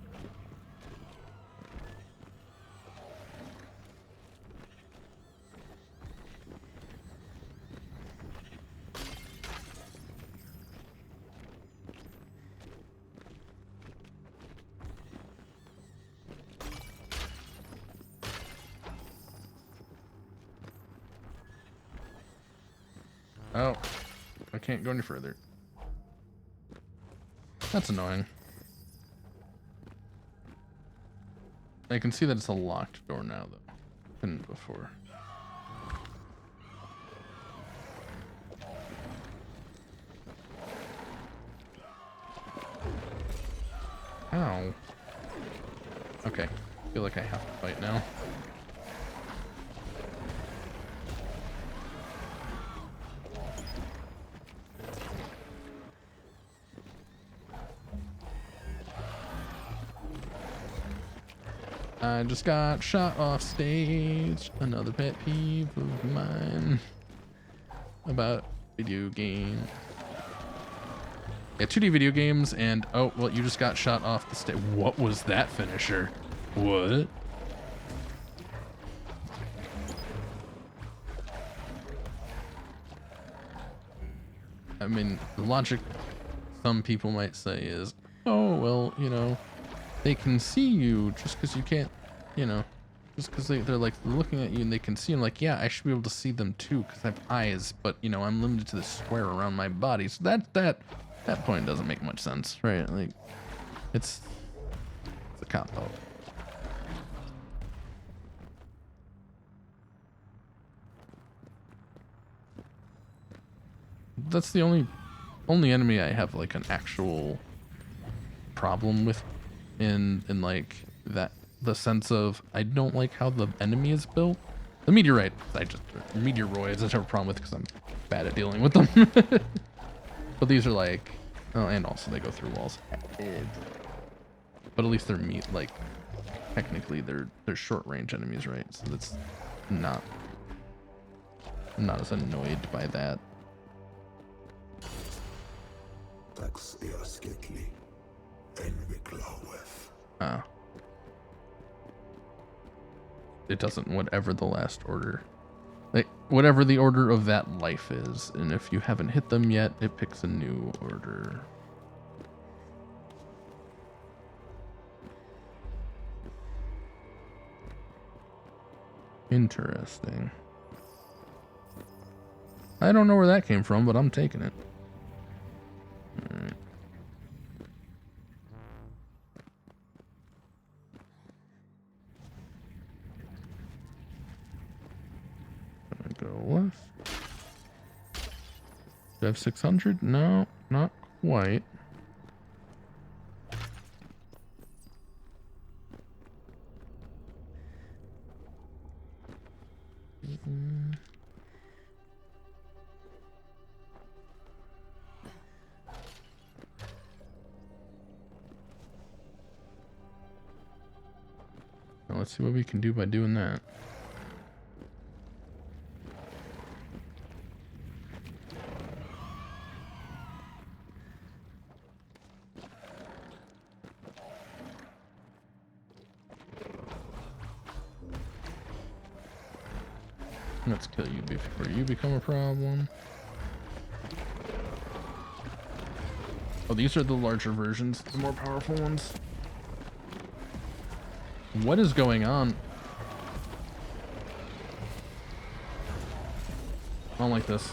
Oh, I can't go any further. That's annoying. I can see that it's a locked door now, though. Couldn't before. Ow. Okay, I feel like I have to fight now. I just got shot off stage. Another pet peeve of mine about video game. Yeah, 2D video games and oh, well, you just got shot off the stage. What was that finisher? What? I mean, the logic some people might say is, oh, well, you know, they can see you just because you can't, you know, just because they're like looking at you and they can see. I'm like, yeah, I should be able to see them too because I have eyes, but you know, I'm limited to the square around my body. So that point doesn't make much sense, right? Like, it's a cop out. That's the only enemy I have like an actual problem with in like that, the sense of I don't like how the enemy is built. The meteorite, meteoroids, I have a problem with because I'm bad at dealing with them. But these are like, oh, and also they go through walls. But at least they're like, technically they're short range enemies, right? So that's not, I'm not as annoyed by that. Ah. It doesn't, whatever the last order, like whatever the order of that life is, and if you haven't hit them yet, it picks a new order. Interesting. I don't know where that came from, but I'm taking it. All right. Go left. Do I have 600? No, not quite. Now let's see what we can do by doing that. Let's kill you before you become a problem. Oh, these are the larger versions, the more powerful ones. What is going on? I don't like this.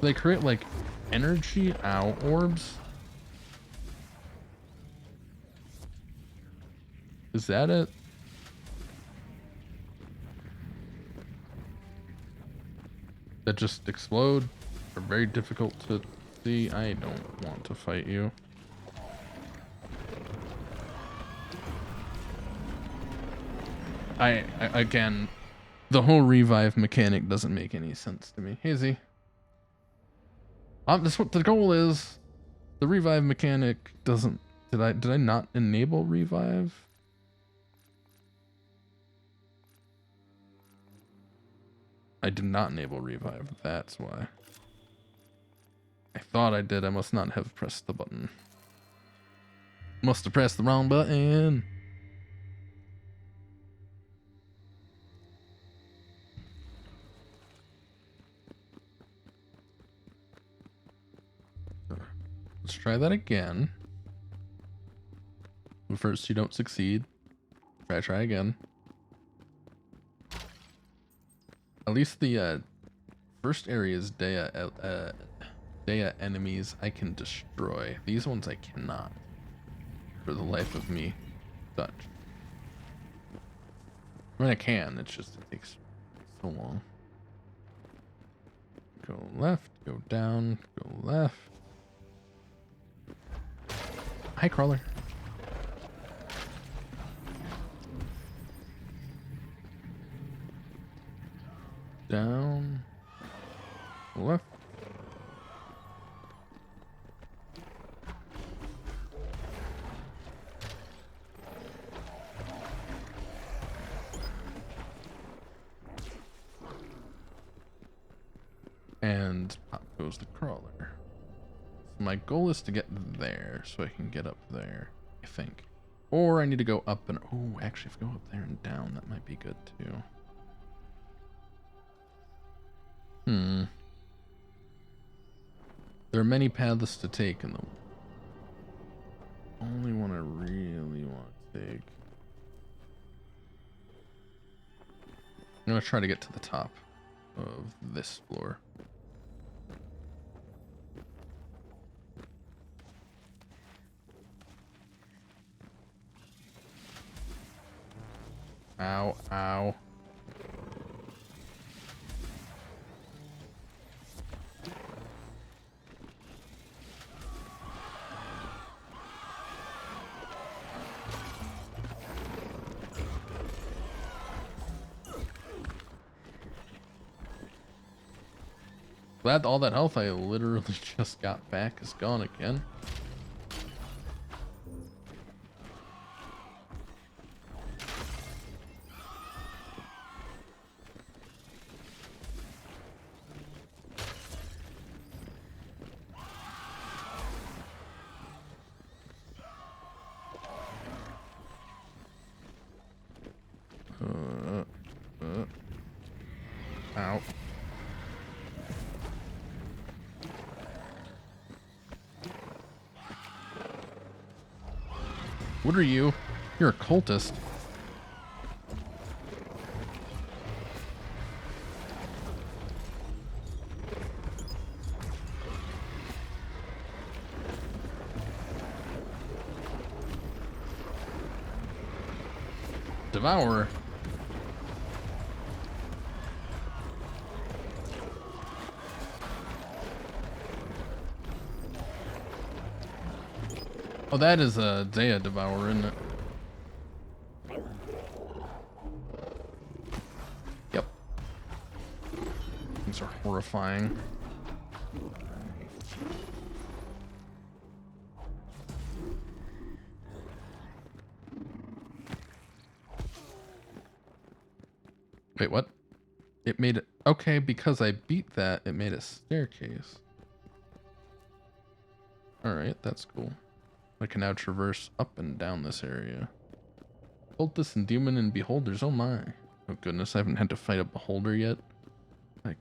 They create like energy orbs. Is that it? That just explode? Are very difficult to see. I don't want to fight you. I again, the whole revive mechanic doesn't make any sense to me. Hazy. That's what the goal is. The revive mechanic doesn't. Did I not enable revive? I did not enable revive. That's why. I thought I did. I must not have pressed the button. Must have pressed the wrong button. Let's try that again. But first you don't succeed. Try again. At least the first area's Dea enemies I can destroy. These ones I cannot. For the life of me. Such. I mean I can, it's just it takes so long. Go left, go down, go left. Hi, crawler. Down, left. And pop goes the crawler. My goal is to get there so I can get up there, I think. Or I need to go up and... Oh, actually, if I go up there and down, that might be good too. There are many paths to take in the only one I really want to take. I'm going to try to get to the top of this floor. Ow, ow. Glad all that health I literally just got back is gone again. Ow. What are you? You're a cultist. Devourer. Oh, that is a Zaya Devourer, isn't it? Yep. These are horrifying. Wait, what? It made it... Okay, because I beat that, it made a staircase. Alright, that's cool. I can now traverse up and down this area. Cultists and demon and beholders, oh my. Oh goodness, I haven't had to fight a beholder yet. Like,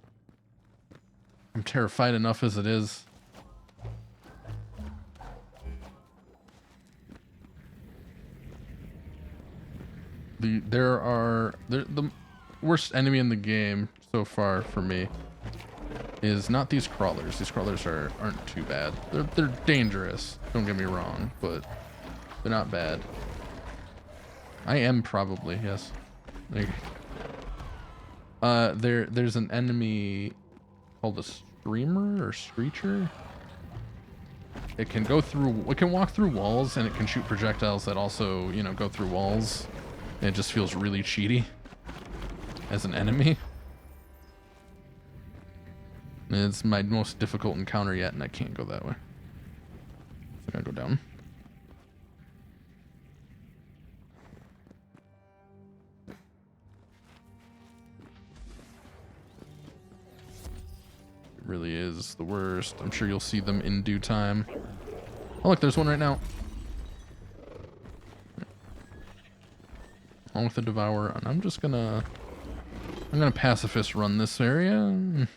I'm terrified enough as it is. The worst enemy in the game so far for me is not these crawlers. These crawlers aren't too bad. They're dangerous, don't get me wrong, but they're not bad. I am probably, yes. There's an enemy called a streamer or screecher. It can walk through walls, and it can shoot projectiles that also, you know, go through walls. And it just feels really cheaty as an enemy. It's my most difficult encounter yet, and I can't go that way. I gotta go down. It really is the worst. I'm sure you'll see them in due time. Oh look, there's one right now. Along with the Devourer, and I'm gonna pacifist run this area.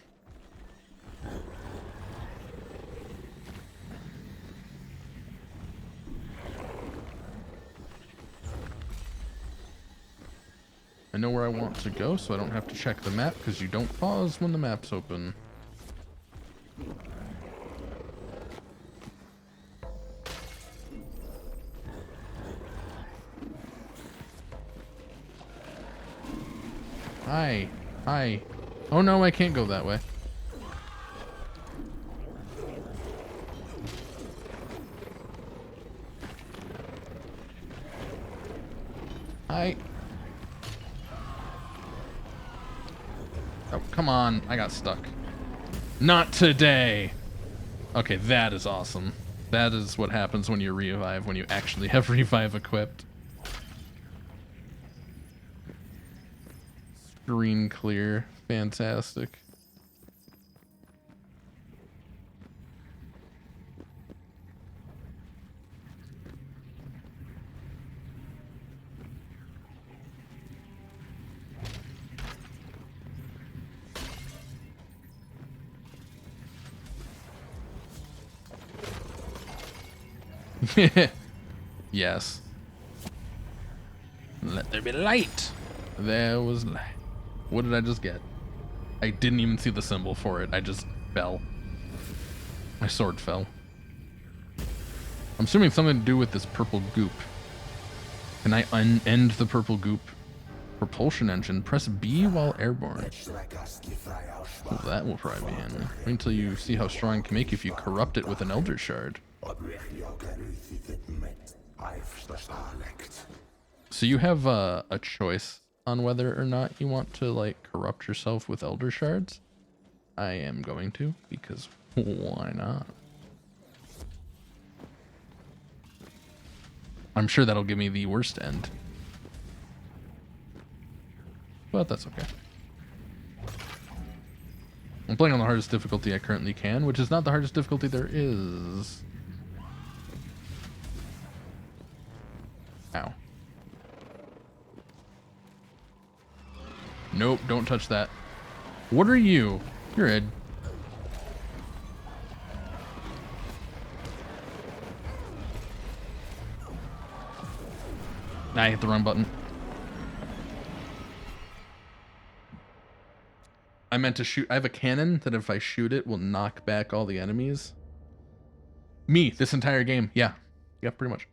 I know where I want to go, so I don't have to check the map, because you don't pause when the map's open. Hi. Hi. Oh no, I can't go that way. Hi. Oh, come on. I got stuck. Not today. Okay, that is awesome. That is what happens when you revive, when you actually have revive equipped. Screen clear. Fantastic. Yes. Let there be light. There was light. What did I just get? I didn't even see the symbol for it. I just fell. My sword fell. I'm assuming something to do with this purple goop. Can I end the purple goop? Propulsion engine. Press B while airborne. Well, that will probably be handy. Wait until you see how strong it can make if you corrupt it with an Eldritch shard. So you have a choice on whether or not you want to like corrupt yourself with Elder Shards. I am going to, because why not? I'm sure that'll give me the worst end. But that's okay. I'm playing on the hardest difficulty I currently can, which is not the hardest difficulty there is. Ow. Nope, don't touch that. What are you? You're Ed. I hit the wrong button. I meant to shoot. I have a cannon that if I shoot it will knock back all the enemies. Me, this entire game. Yeah. Yeah, pretty much.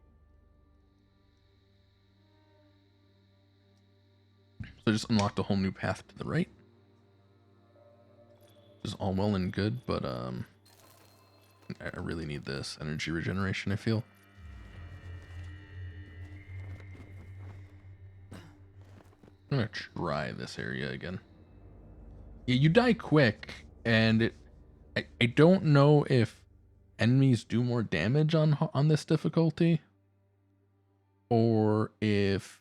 So I just unlocked a whole new path to the right. Which is all well and good, but I really need this energy regeneration, I feel. I'm gonna try this area again. Yeah, you die quick, and I don't know if enemies do more damage on this difficulty, or if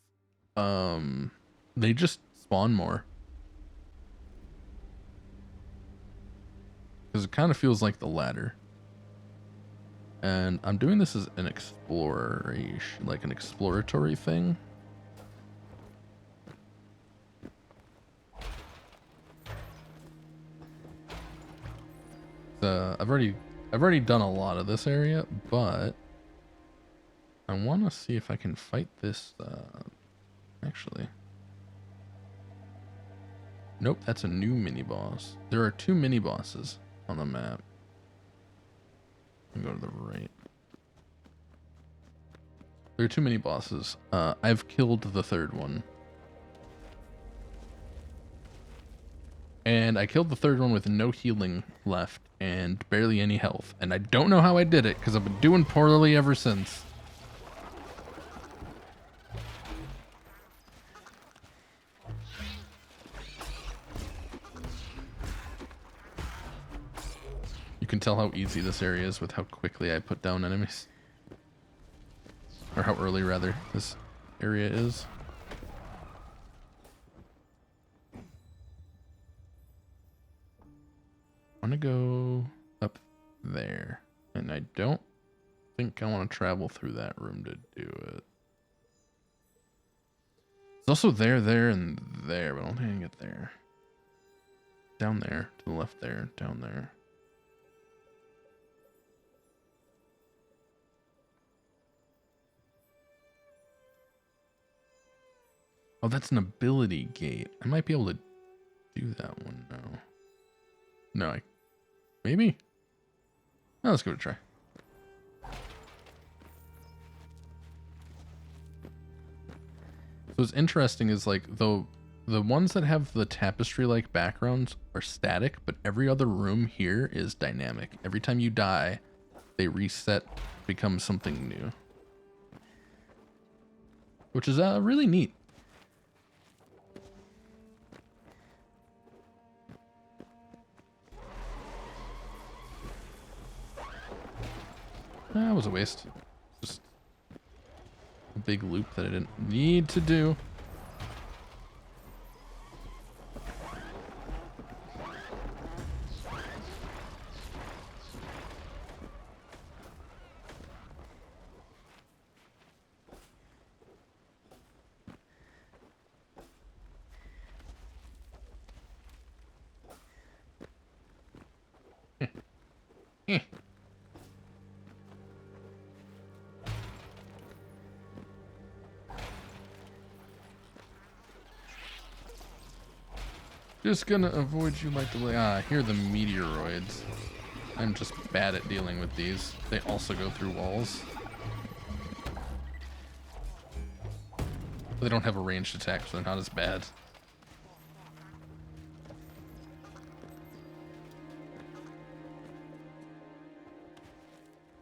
they just spawn more. Because it kind of feels like the latter. And I'm doing this as an exploration, like an exploratory thing. I've already done a lot of this area, but I want to see if I can fight this. Actually, nope, that's a new mini boss. There are 2 mini bosses on the map. Go to the right. There are 2 mini bosses. I've killed the 3rd one. And I killed the 3rd one with no healing left and barely any health. And I don't know how I did it, because I've been doing poorly ever since. You can tell how easy this area is with how quickly I put down enemies. Or how early, rather, this area is. I want to go up there. And I don't think I want to travel through that room to do it. It's also there, and there, but I don't think I can get there. Down there, to the left there, down there. Oh, that's an ability gate. I might be able to do that one now. No, maybe? No, let's give it a try. So what's interesting is like the ones that have the tapestry-like backgrounds are static, but every other room here is dynamic. Every time you die, they reset, become something new. Which is really neat. That was a waste. Just a big loop that I didn't need to do. Just gonna avoid you like the way. Ah, here are the meteoroids. I'm just bad at dealing with these. They also go through walls. But they don't have a ranged attack, so they're not as bad.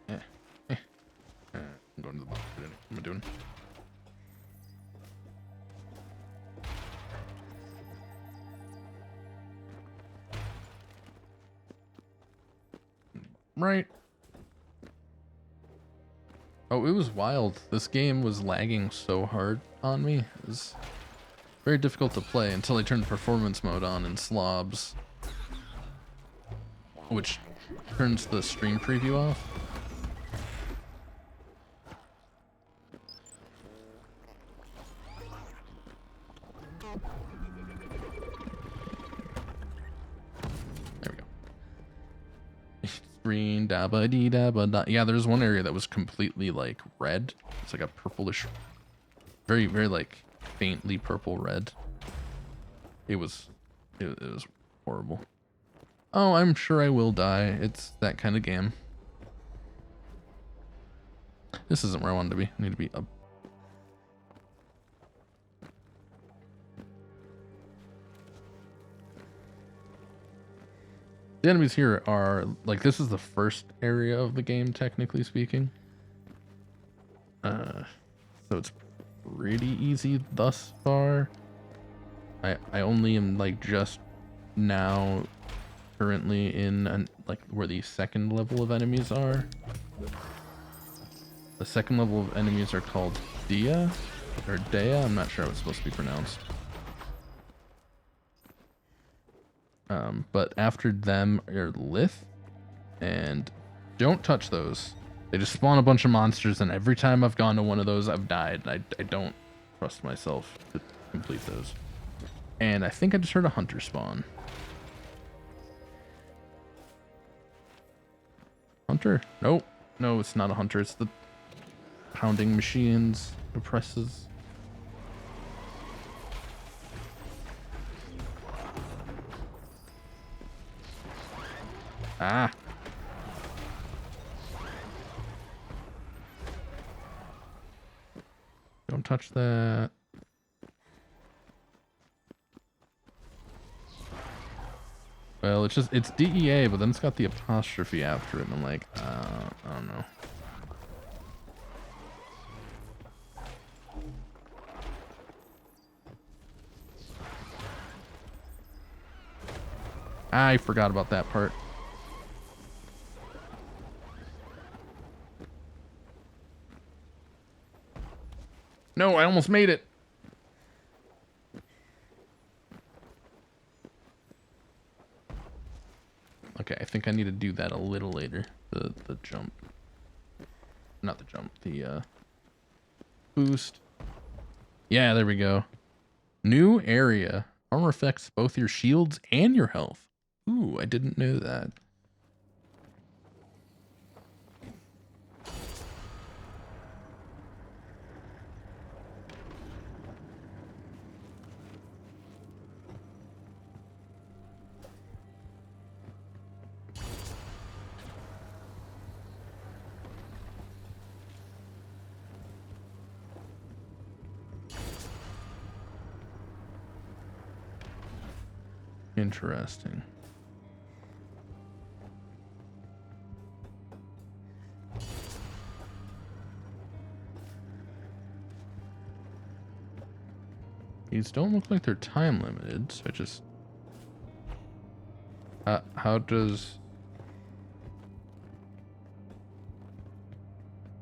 I'm going to the bottom. What am I doing? Right. Oh, it was wild. This game was lagging so hard on me. It was very difficult to play until I turned performance mode on in slobs, which turns the stream preview off. There we go. Green, dabba dee dabba da. Yeah, there's one area that was completely like red. It's like a purplish, very, very like faintly purple red. It was horrible. Oh, I'm sure I will die. It's that kind of game. This isn't where I wanted to be. I need to be up. The enemies here are, like, this is the first area of the game, technically speaking. So it's pretty easy thus far. I only am, like, just now currently in, like, where the second level of enemies are. The second level of enemies are called Dia, or Dea, I'm not sure how it's supposed to be pronounced. But after them are Lith, and don't touch those. They just spawn a bunch of monsters, and every time I've gone to one of those, I've died. I don't trust myself to complete those. And I think I just heard a hunter spawn. Hunter? Nope. No, it's not a hunter. It's the pounding machines, the presses. Ah. Don't touch that. Well, it's DEA, but then it's got the apostrophe after it, and I'm like, I don't know. I forgot about that part. No, I almost made it. Okay, I think I need to do that a little later. The jump. Not the jump, the boost. Yeah, there we go. New area. Armor affects both your shields and your health. Ooh, I didn't know that. Interesting. These don't look like they're time limited, so I just... how does...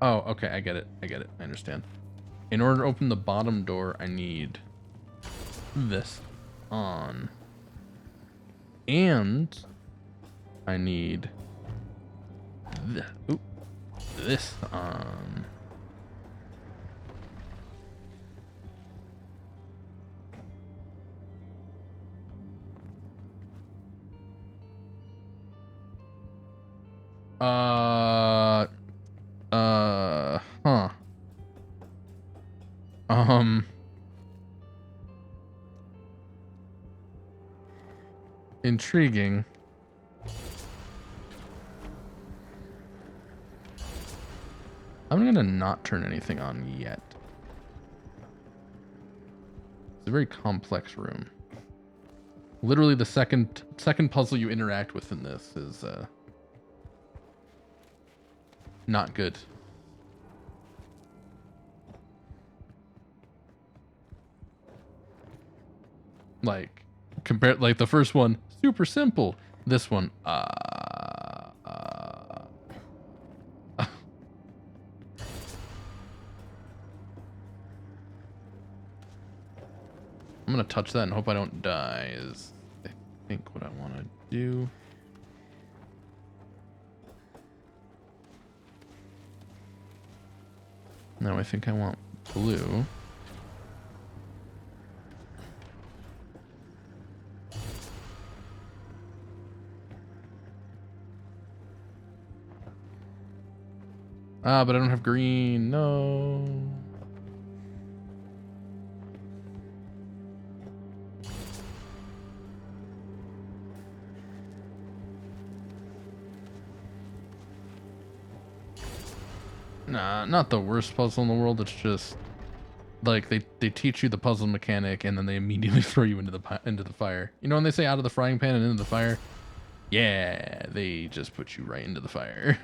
Oh, okay, I get it. I understand. In order to open the bottom door, I need this on. And I need this on. Huh. Intriguing. I'm gonna not turn anything on yet. It's a very complex room. Literally the second puzzle you interact with in this is not good. Like compared, like the first one, super simple. This one, gonna touch that and hope I don't die is, I think, what I want to do. No, I think I want blue. Ah, but I don't have green. No. Nah, not the worst puzzle in the world. It's just like they teach you the puzzle mechanic and then they immediately throw you into the fire. You know when they say out of the frying pan and into the fire? Yeah, they just put you right into the fire.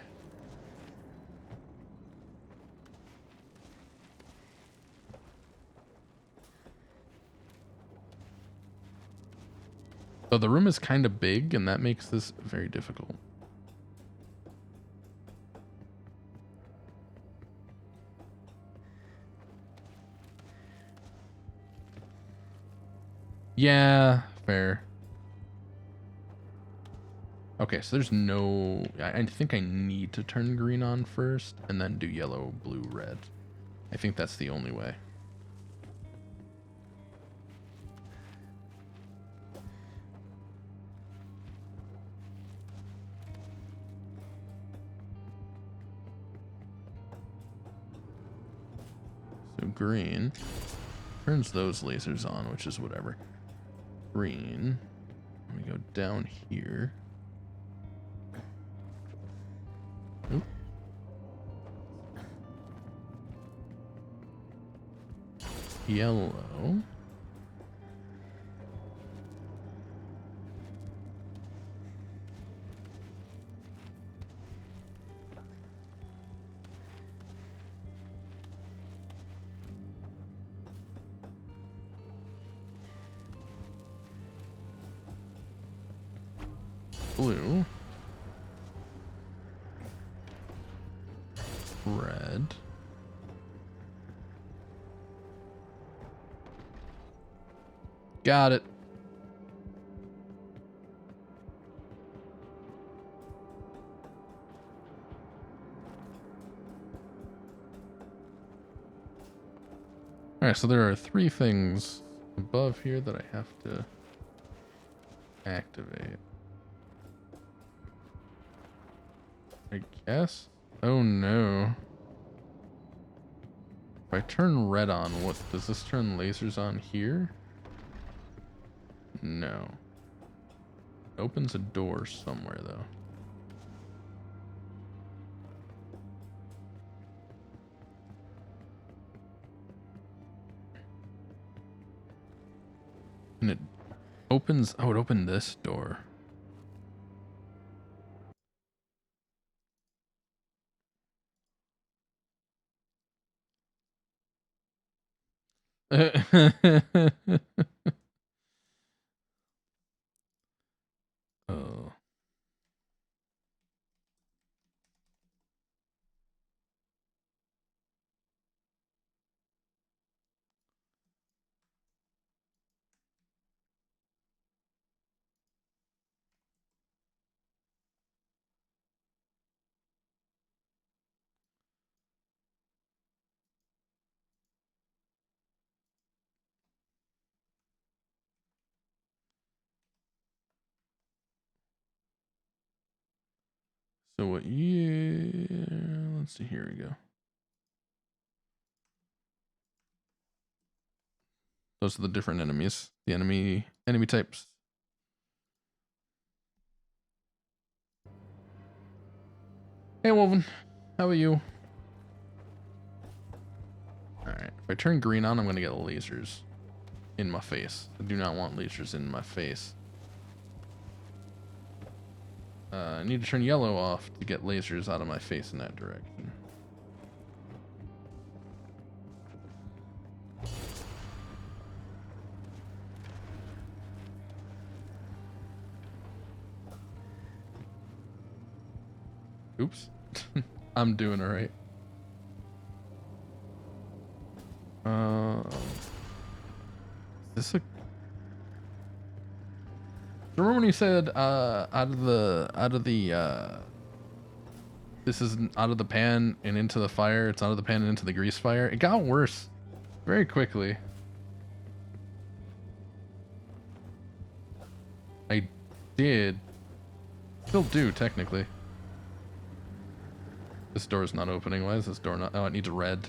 So the room is kind of big and that makes this very difficult. Yeah, fair. Okay, so there's no... I think I need to turn green on first and then do yellow, blue, red. I think that's the only way. So green turns those lasers on, which is whatever. Green. Let me go down here. Oop. Yellow. Blue. Red. Got it. Alright, so there are 3 things above here that I have to activate. I guess? Oh no. If I turn red on, what does this turn lasers on here? No. It opens a door somewhere though. And it opens, oh, it opened this door. Oh. So what you, let's see, here we go. Those are the different enemies, the enemy types. Hey Wolven, how are you? Alright, if I turn green on, I'm gonna get lasers in my face. I do not want lasers in my face. I need to turn yellow off to get lasers out of my face in that direction. Oops. I'm doing alright. Is this a Remember when you said out of the this is out of the pan and into the fire, it's out of the pan and into the grease fire? It got worse very quickly. I did. Still do, technically. This door's not opening. Why is this door not? Oh, it needs red.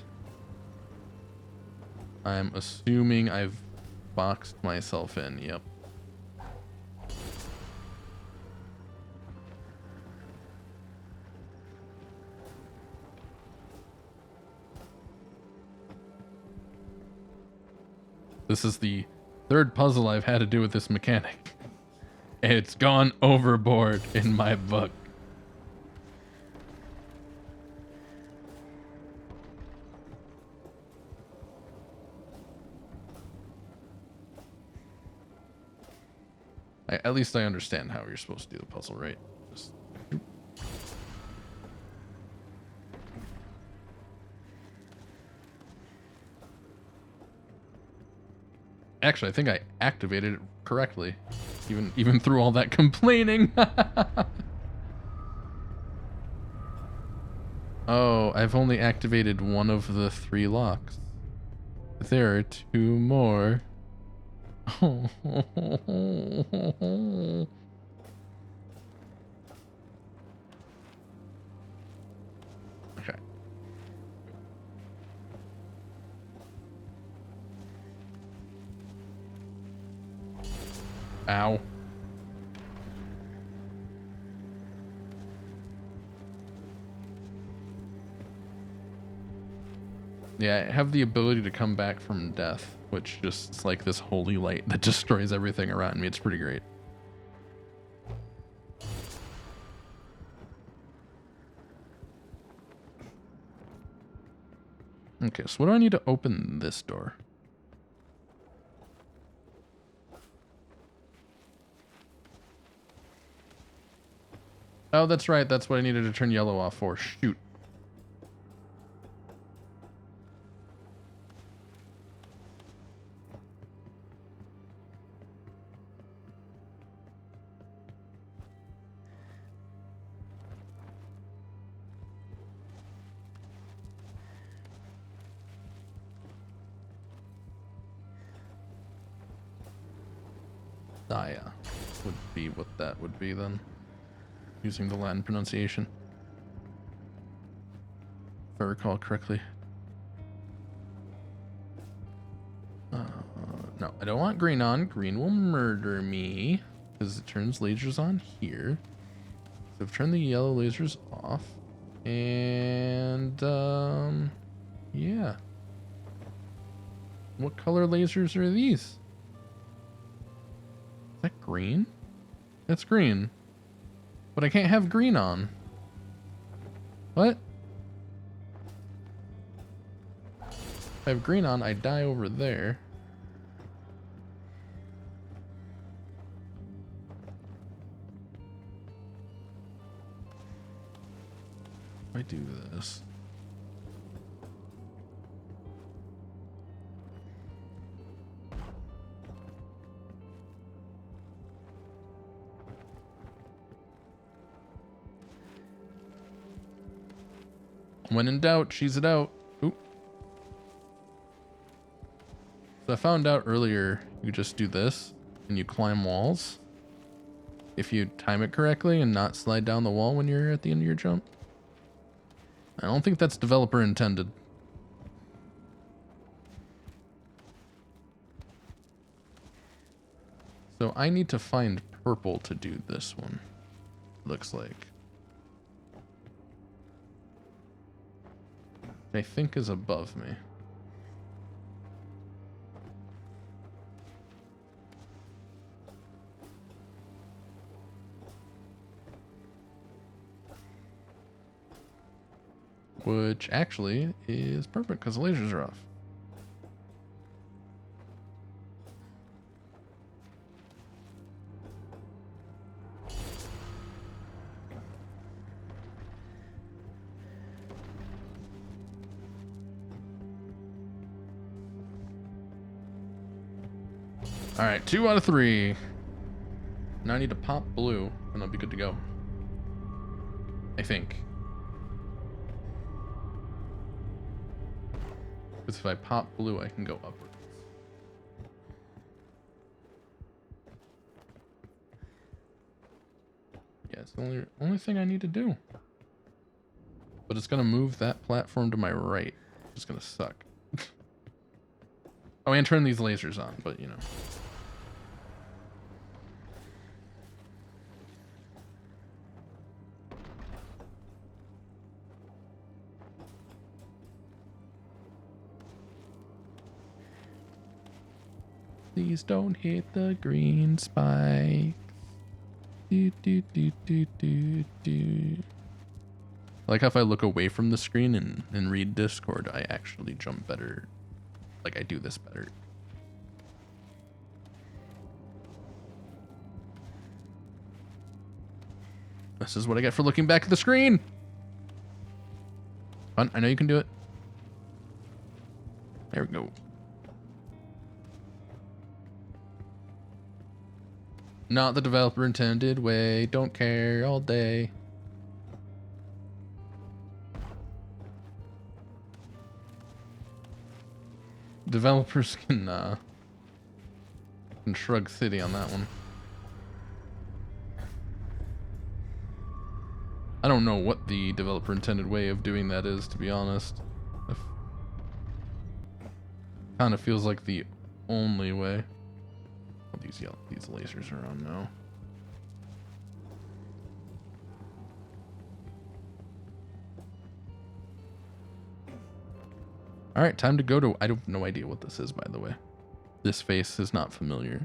I'm assuming I've boxed myself in. Yep. This is the third puzzle I've had to do with this mechanic. It's gone overboard in my book. At least I understand how you're supposed to do the puzzle, right? Just... Actually, I think I activated it correctly, even through all that complaining. Oh, I've only activated one of the 3 locks. There are 2 more. Okay. Ow. Yeah, I have the ability to come back from death, which just is like this holy light that destroys everything around me. It's pretty great. Okay, so what do I need to open this door? Oh, that's right. That's what I needed to turn yellow off for. Shoot. Ah, yeah. Would be what that would be then. Using the Latin pronunciation. If I recall correctly. No, I don't want green on. Green will murder me. Because it turns lasers on here. So I've turned the yellow lasers off. And, yeah. What color lasers are these? Is that green? That's green. But I can't have green on. What? If I have green on, I die over there. If I do this. When in doubt, cheese it out. Oop. So I found out earlier, you just do this, and you climb walls. If you time it correctly and not slide down the wall when you're at the end of your jump. I don't think that's developer intended. So I need to find purple to do this one. Looks like. I think is above me. Which actually is perfect because the lasers are off. All right, 2 out of 3. Now I need to pop blue, and I'll be good to go. I think. Because if I pop blue, I can go upwards. Yeah, it's the only thing I need to do. But it's gonna move that platform to my right. It's gonna suck. Oh, and turn these lasers on, but you know. Please don't hit the green spike. Do, do, do, do, do, do. I like how if I look away from the screen and read Discord, I actually jump better. Like I do this better. This is what I get for looking back at the screen. Fun, I know you can do it. There we go. Not the developer intended way. Don't care all day. Developers can shrug city on that one. I don't know what the developer intended way of doing that is, to be honest. Kind of feels like the only way. Oh, these lasers are on now. All right, time to go to. I have no idea what this is, by the way. This face is not familiar.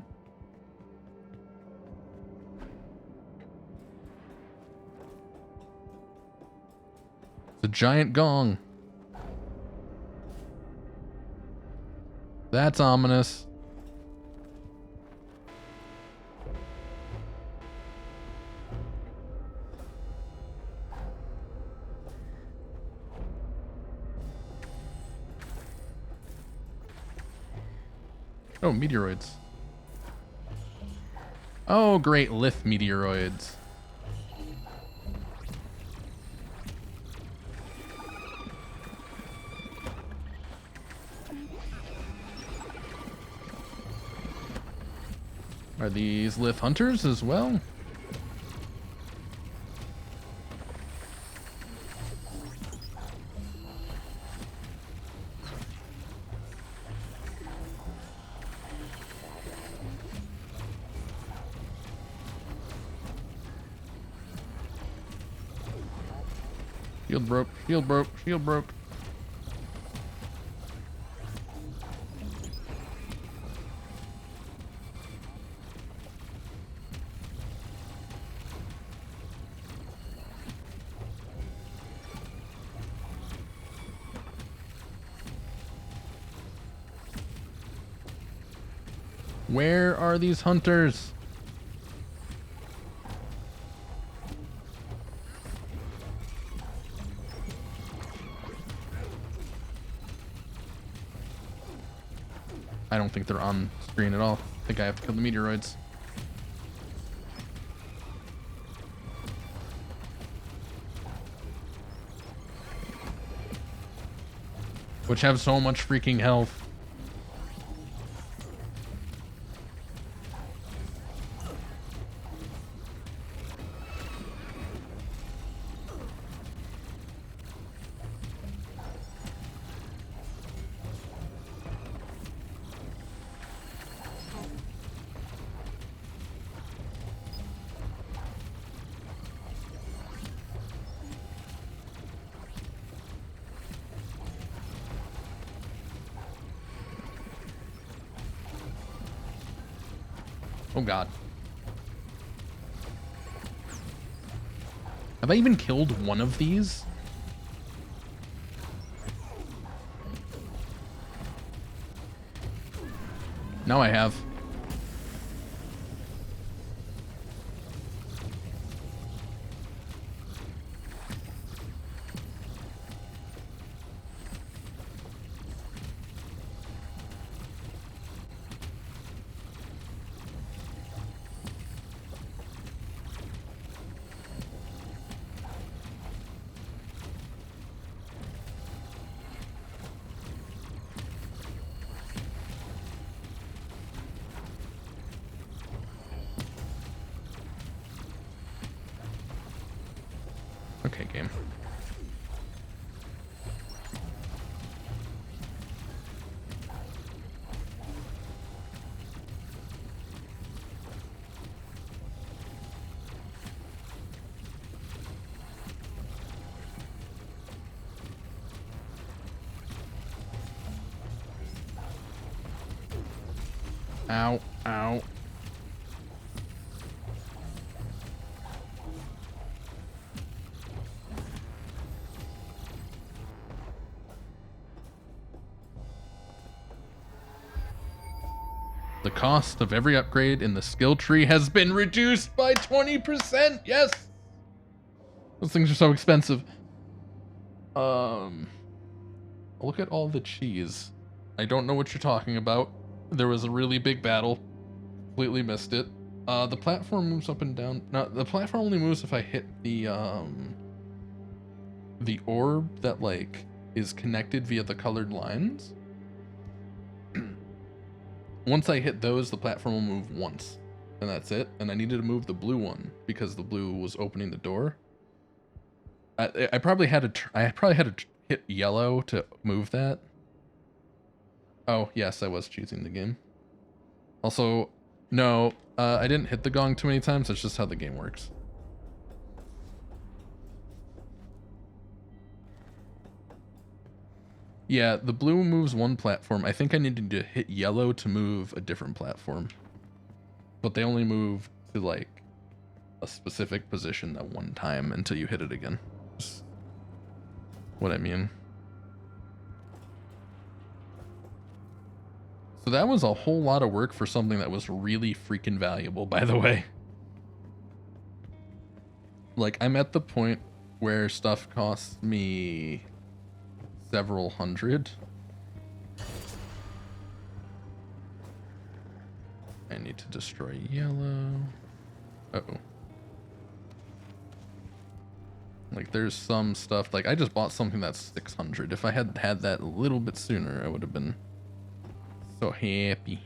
It's a giant gong. That's ominous. Oh, meteoroids. Oh, great, lith meteoroids. Are these lith hunters as well? Shield broke, shield broke, shield broke. Where are these hunters? I don't think they're on screen at all. I think I have to kill the meteoroids. Which have so much freaking health. Oh god. Have I even killed one of these? Now I have. Okay, game. Ow, ow. The cost of every upgrade in the skill tree has been reduced by 20%. Yes. Those things are so expensive. Look at all the cheese. I don't know what you're talking about. There was a really big battle. Completely missed it. The platform moves up and down. No, the platform only moves if I hit the orb that like is connected via the colored lines. Once I hit those, the platform will move once, and that's it. And I needed to move the blue one because the blue was opening the door. I probably had to hit yellow to move that. Oh yes, I was choosing the game. Also, no, I didn't hit the gong too many times. That's just how the game works. Yeah, the blue moves one platform. I think I needed to hit yellow to move a different platform. But they only move to like a specific position at one time until you hit it again. That's what I mean. So that was a whole lot of work for something that was really freaking valuable, by the way. Like, I'm at the point where stuff costs me several hundred. I need to destroy yellow. Uh-oh. Like, there's some stuff, like, I just bought something that's 600. If I had had that a little bit sooner, I would have been so happy.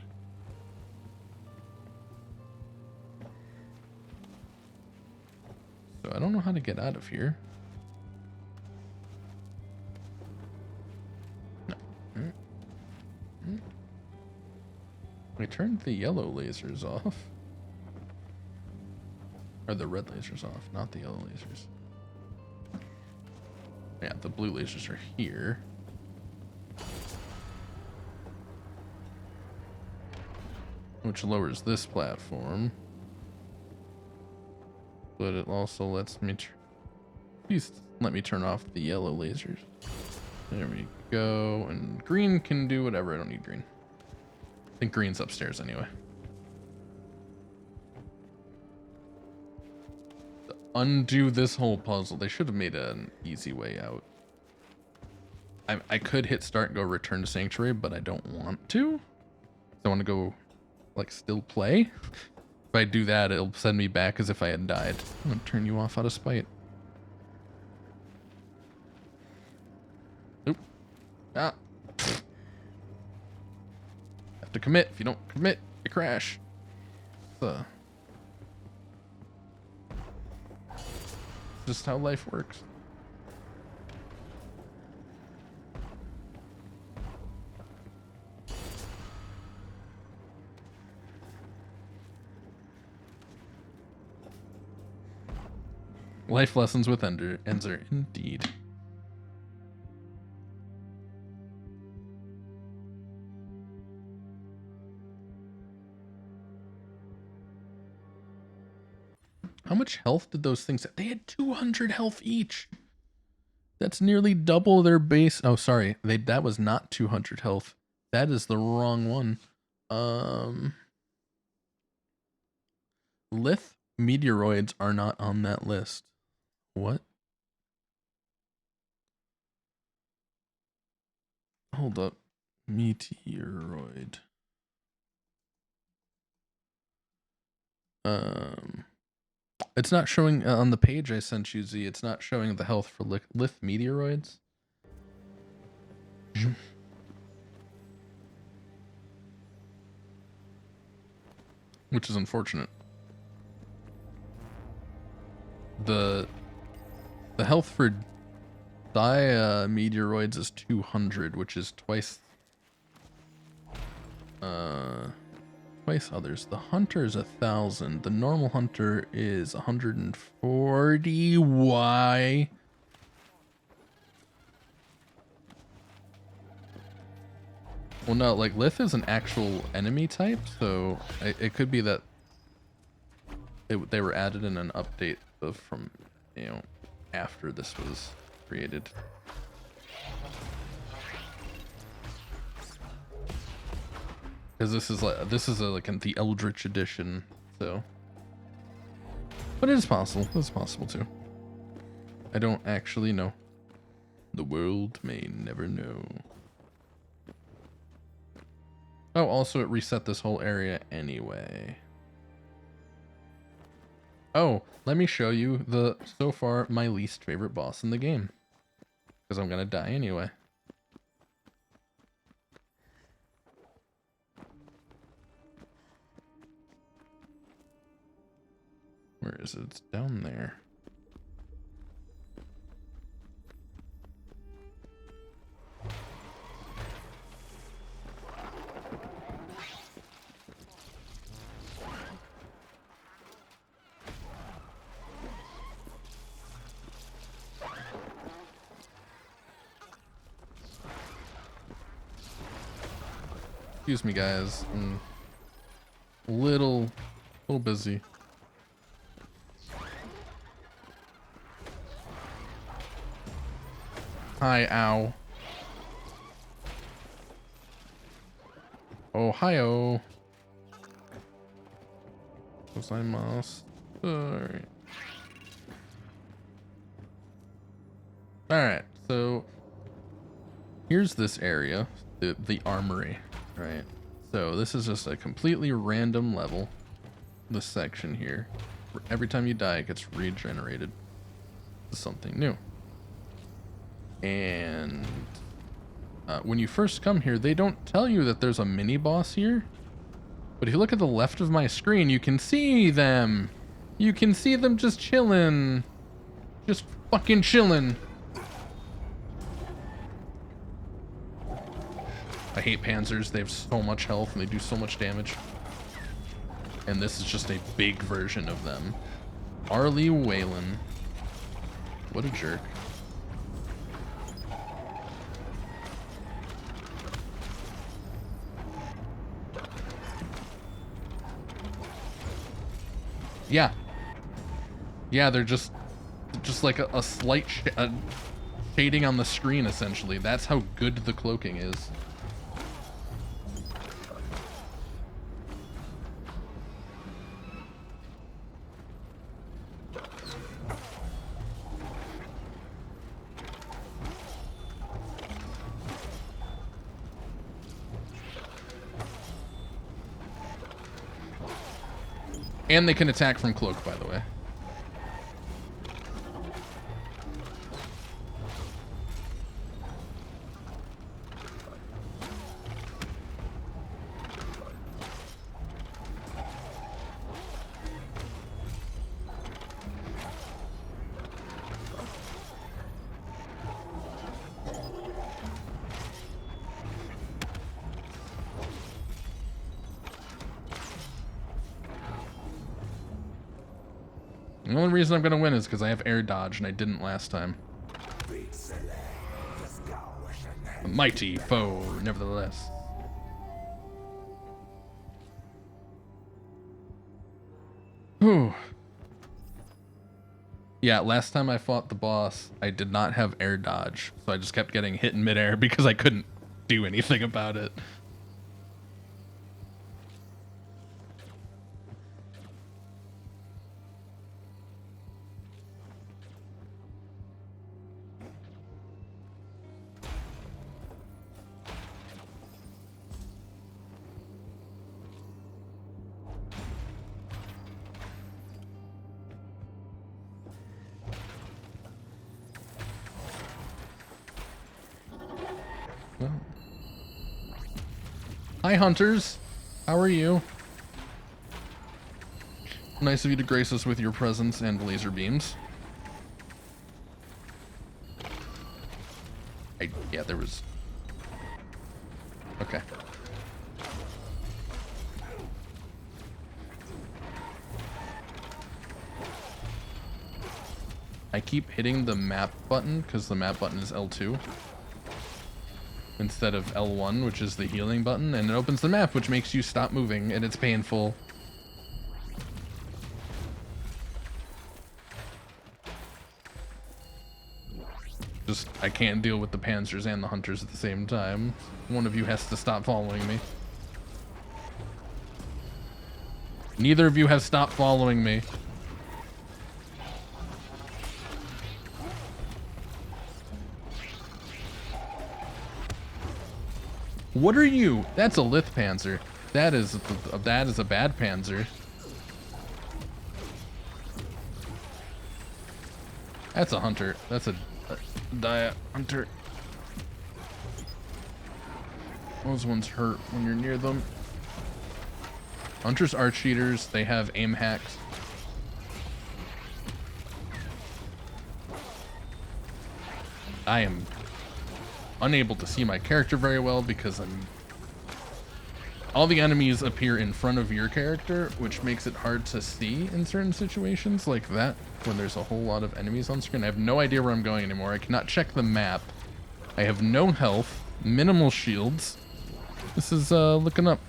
So I don't know how to get out of here. No. I turned the yellow lasers off. Or the red lasers off, not the yellow lasers. Yeah, the blue lasers are here. Which lowers this platform. But it also lets me... Please let me turn off the yellow lasers. There we go. And green can do whatever. I don't need green. I think green's upstairs anyway. Undo this whole puzzle. They should have made an easy way out. I could hit start and go return to sanctuary, but I don't want to. I want to go like still play. If I do that, it'll send me back as if I had died. I'm gonna turn you off out of spite. Oop. Ah. Have to commit. If you don't commit, you crash. Just how life works. Life lessons with Enzer, indeed. How much health did those things have? They had 200 health each. That's nearly double their base. Oh, sorry. That was not 200 health. That is the wrong one. Lith meteoroids are not on that list. What? Hold up. Meteoroid. It's not showing on the page I sent you, Z. It's not showing the health for Lith meteoroids. Which is unfortunate. The health for meteoroids is 200, which is twice others. The hunter is 1,000. The normal hunter is 140. Why? Well, no, like Lith is an actual enemy type, so it could be that they were added in an update from, you know, after this was created. Because this is like the Eldritch edition, so. But it is possible. It's possible too. I don't actually know. The world may never know. Oh, also it reset this whole area anyway. Oh, let me show you so far my least favorite boss in the game. Because I'm gonna die anyway. Where is it? It's down there. Excuse me, guys. I'm a little busy. Hi, ow. Ohio. Gozaimasu. Alright. Alright, so here's this area, the armory, right? So this is just a completely random level, this section here. Every time you die, it gets regenerated to something new. And when you first come here, they don't tell you that there's a mini boss here. But if you look at the left of my screen, you can see them. You can see them just chilling. Just fucking chilling. I hate panzers. They have so much health and they do so much damage. And this is just a big version of them. Arlie Whalen. What a jerk. Yeah. Yeah, they're just like a slight shading on the screen, essentially. That's how good the cloaking is. And they can attack from cloak, by the way. The only reason I'm going to win is because I have air dodge, and I didn't last time. A mighty foe, nevertheless. Whew. Yeah, last time I fought the boss, I did not have air dodge, so I just kept getting hit in midair because I couldn't do anything about it. Hi, hunters. How are you? Nice of you to grace us with your presence and laser beams. there was... Okay. I keep hitting the map button because the map button is L2 instead of L1, which is the healing button, and it opens the map, which makes you stop moving, and it's painful. Just, I can't deal with the panzers and the hunters at the same time. One of you has to stop following me. Neither of you have stopped following me. What are you? That's a Lith Panzer. That is a bad Panzer. That's a hunter. That's a Dia hunter. Those ones hurt when you're near them. Hunters are cheaters. They have aim hacks. I am unable to see my character very well because all the enemies appear in front of your character, which makes it hard to see in certain situations like that when there's a whole lot of enemies on screen. I have no idea where I'm going anymore. I cannot check the map. I have no health, minimal shields. This is looking up.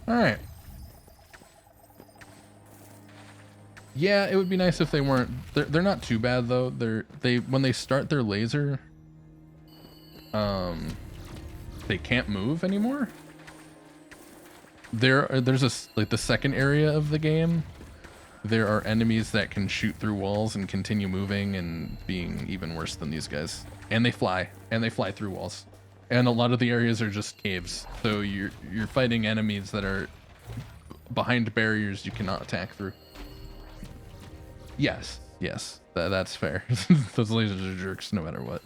All right. Yeah, it would be nice if they weren't. They're not too bad though. When they start their laser, they can't move anymore. There's like the second area of the game. There are enemies that can shoot through walls and continue moving and being even worse than these guys. And they fly through walls. And a lot of the areas are just caves. So you're fighting enemies that are behind barriers you cannot attack through. Yes, that's fair. Those lasers are jerks no matter what.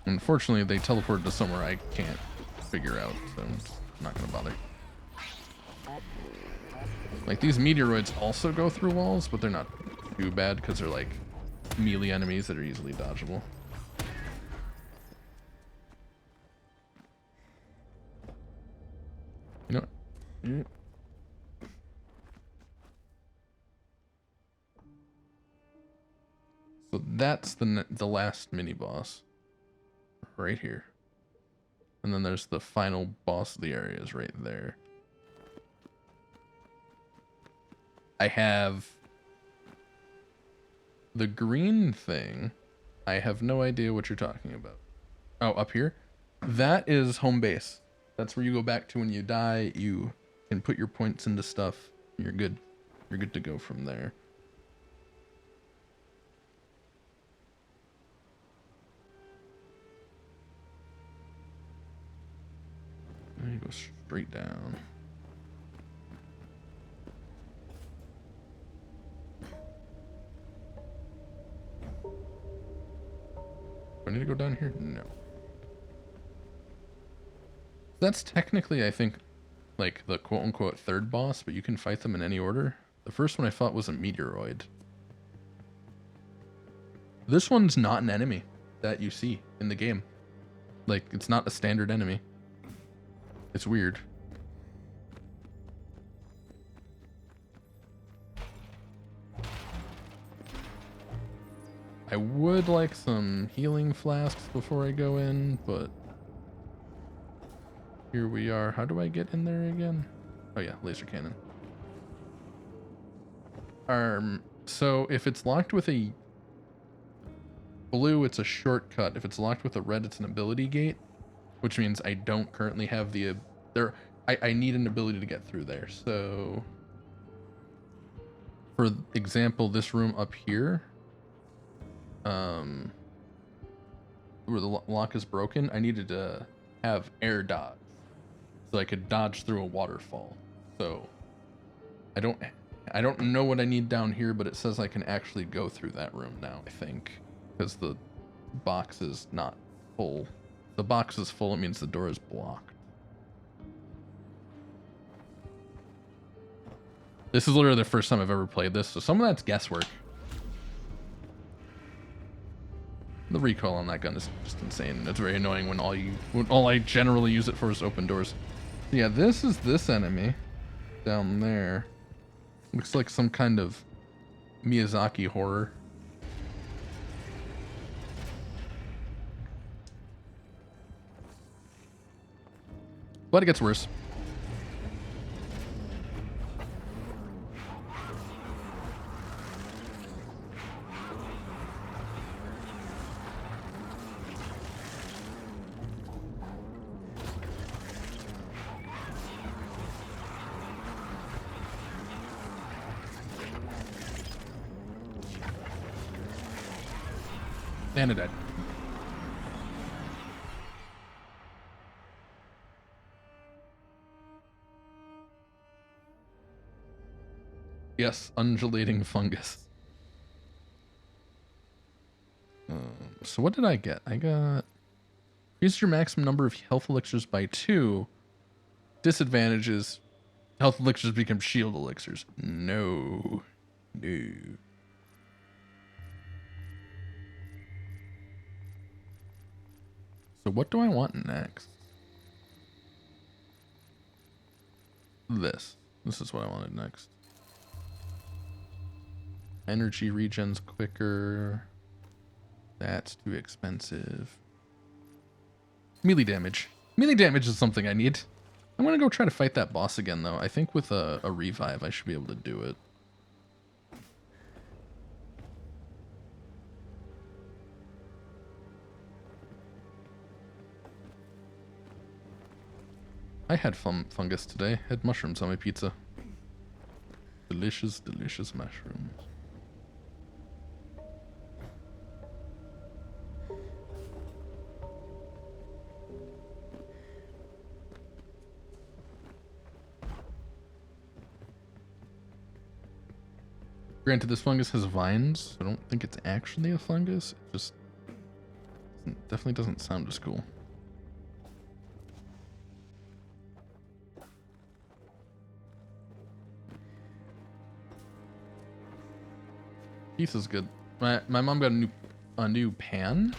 Unfortunately, they teleported to somewhere I can't figure out, so I'm not gonna bother. Like, these meteoroids also go through walls, but they're not too bad because they're like melee enemies that are easily dodgeable. You know what? Yeah. So that's the last mini boss right here. And then there's the final boss of the areas right there. I have the green thing. I have no idea what you're talking about. Oh, up here? That is home base. That's where you go back to when you die. You can put your points into stuff. You're good. You're good to go from there. And you go straight down. Do I need to go down here? No. That's technically, I think, like the quote-unquote third boss, but you can fight them in any order. The first one I fought was a meteoroid. This one's not an enemy that you see in the game. Like, it's not a standard enemy. It's weird. I would like some healing flasks before I go in, but here we are. How do I get in there again? Oh yeah, laser cannon. So if it's locked with a blue, it's a shortcut. If it's locked with a red, it's an ability gate, which means I don't currently have the I need an ability to get through there. So for example, this room up here, where the lock is broken, I needed to have air dodge so I could dodge through a waterfall. So I don't I don't know what I need down here, but it says I can actually go through that room now, I think. Because the box is not full. If the box is full, it means the door is blocked. This is literally the first time I've ever played this, so some of that's guesswork. The recoil on that gun is just insane. It's very annoying when all I generally use it for is open doors. Yeah, this is this enemy down there. Looks like some kind of Miyazaki horror. But it gets worse. And it died. Yes, undulating fungus. So what did I get? I got... Increase your maximum number of health elixirs by 2. Disadvantages. Health elixirs become shield elixirs. No. No. So what do I want next? This. This is what I wanted next. Energy regens quicker. That's too expensive. Melee damage. Melee damage is something I need. I'm gonna go try to fight that boss again, though. I think with a revive, I should be able to do it. I had fungus today. I had mushrooms on my pizza. Delicious, delicious mushrooms. Granted, this fungus has vines, so I don't think it's actually a fungus. It just definitely doesn't sound as cool. Pizza's good. My mom got a new pan.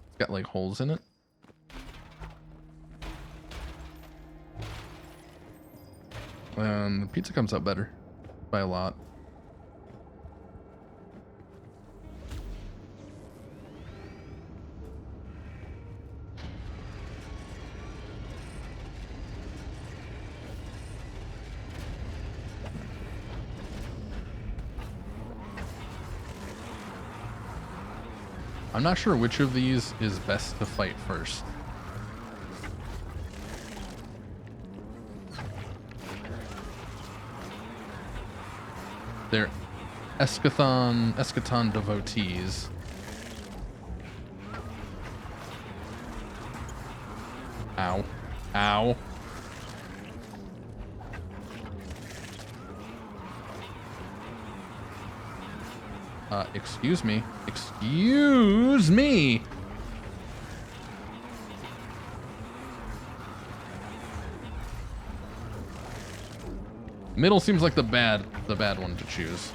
It's got like holes in it. And the pizza comes out better by a lot. I'm not sure which of these is best to fight first. They're Eschaton devotees. Ow. Ow. Excuse me. Excuse me! Middle seems like the bad one to choose.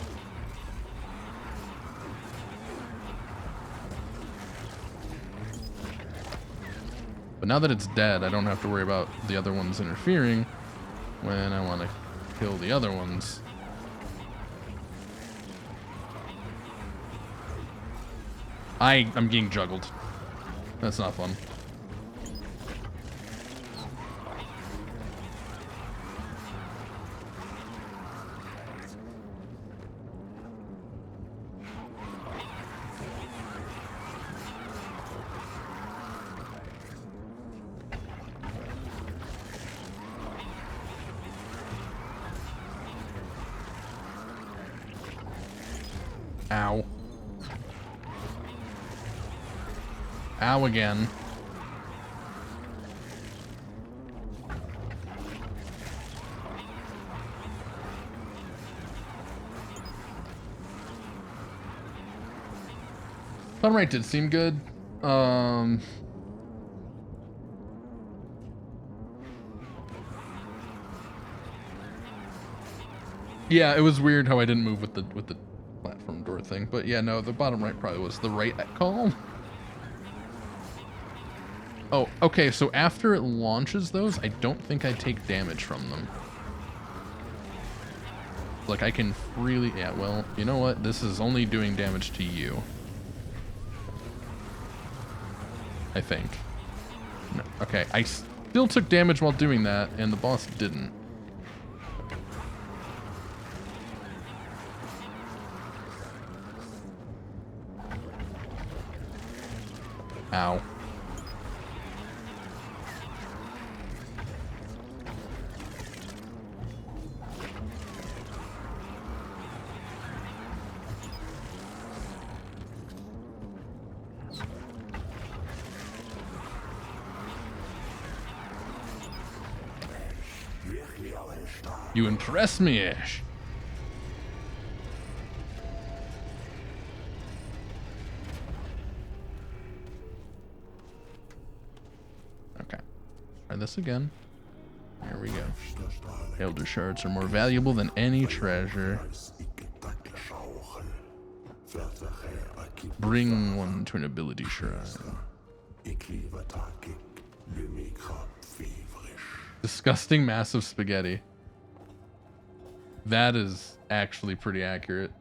But now that it's dead, I don't have to worry about the other ones interfering when I want to kill the other ones. I'm getting juggled. That's not fun. Ow. Ow again. Bottom right did seem good. Yeah, it was weird how I didn't move with the platform door thing, but yeah, no, the bottom right probably was the right call. Oh, okay, so after it launches those, I don't think I take damage from them. Like, I can freely... Yeah, well, you know what? This is only doing damage to you. I think. No, okay, I still took damage while doing that, and the boss didn't. Ow. You impress me, Ash. Okay. Try this again. Here we go. Elder shards are more valuable than any treasure. Bring one to an ability shrine. Disgusting massive spaghetti. That is actually pretty accurate.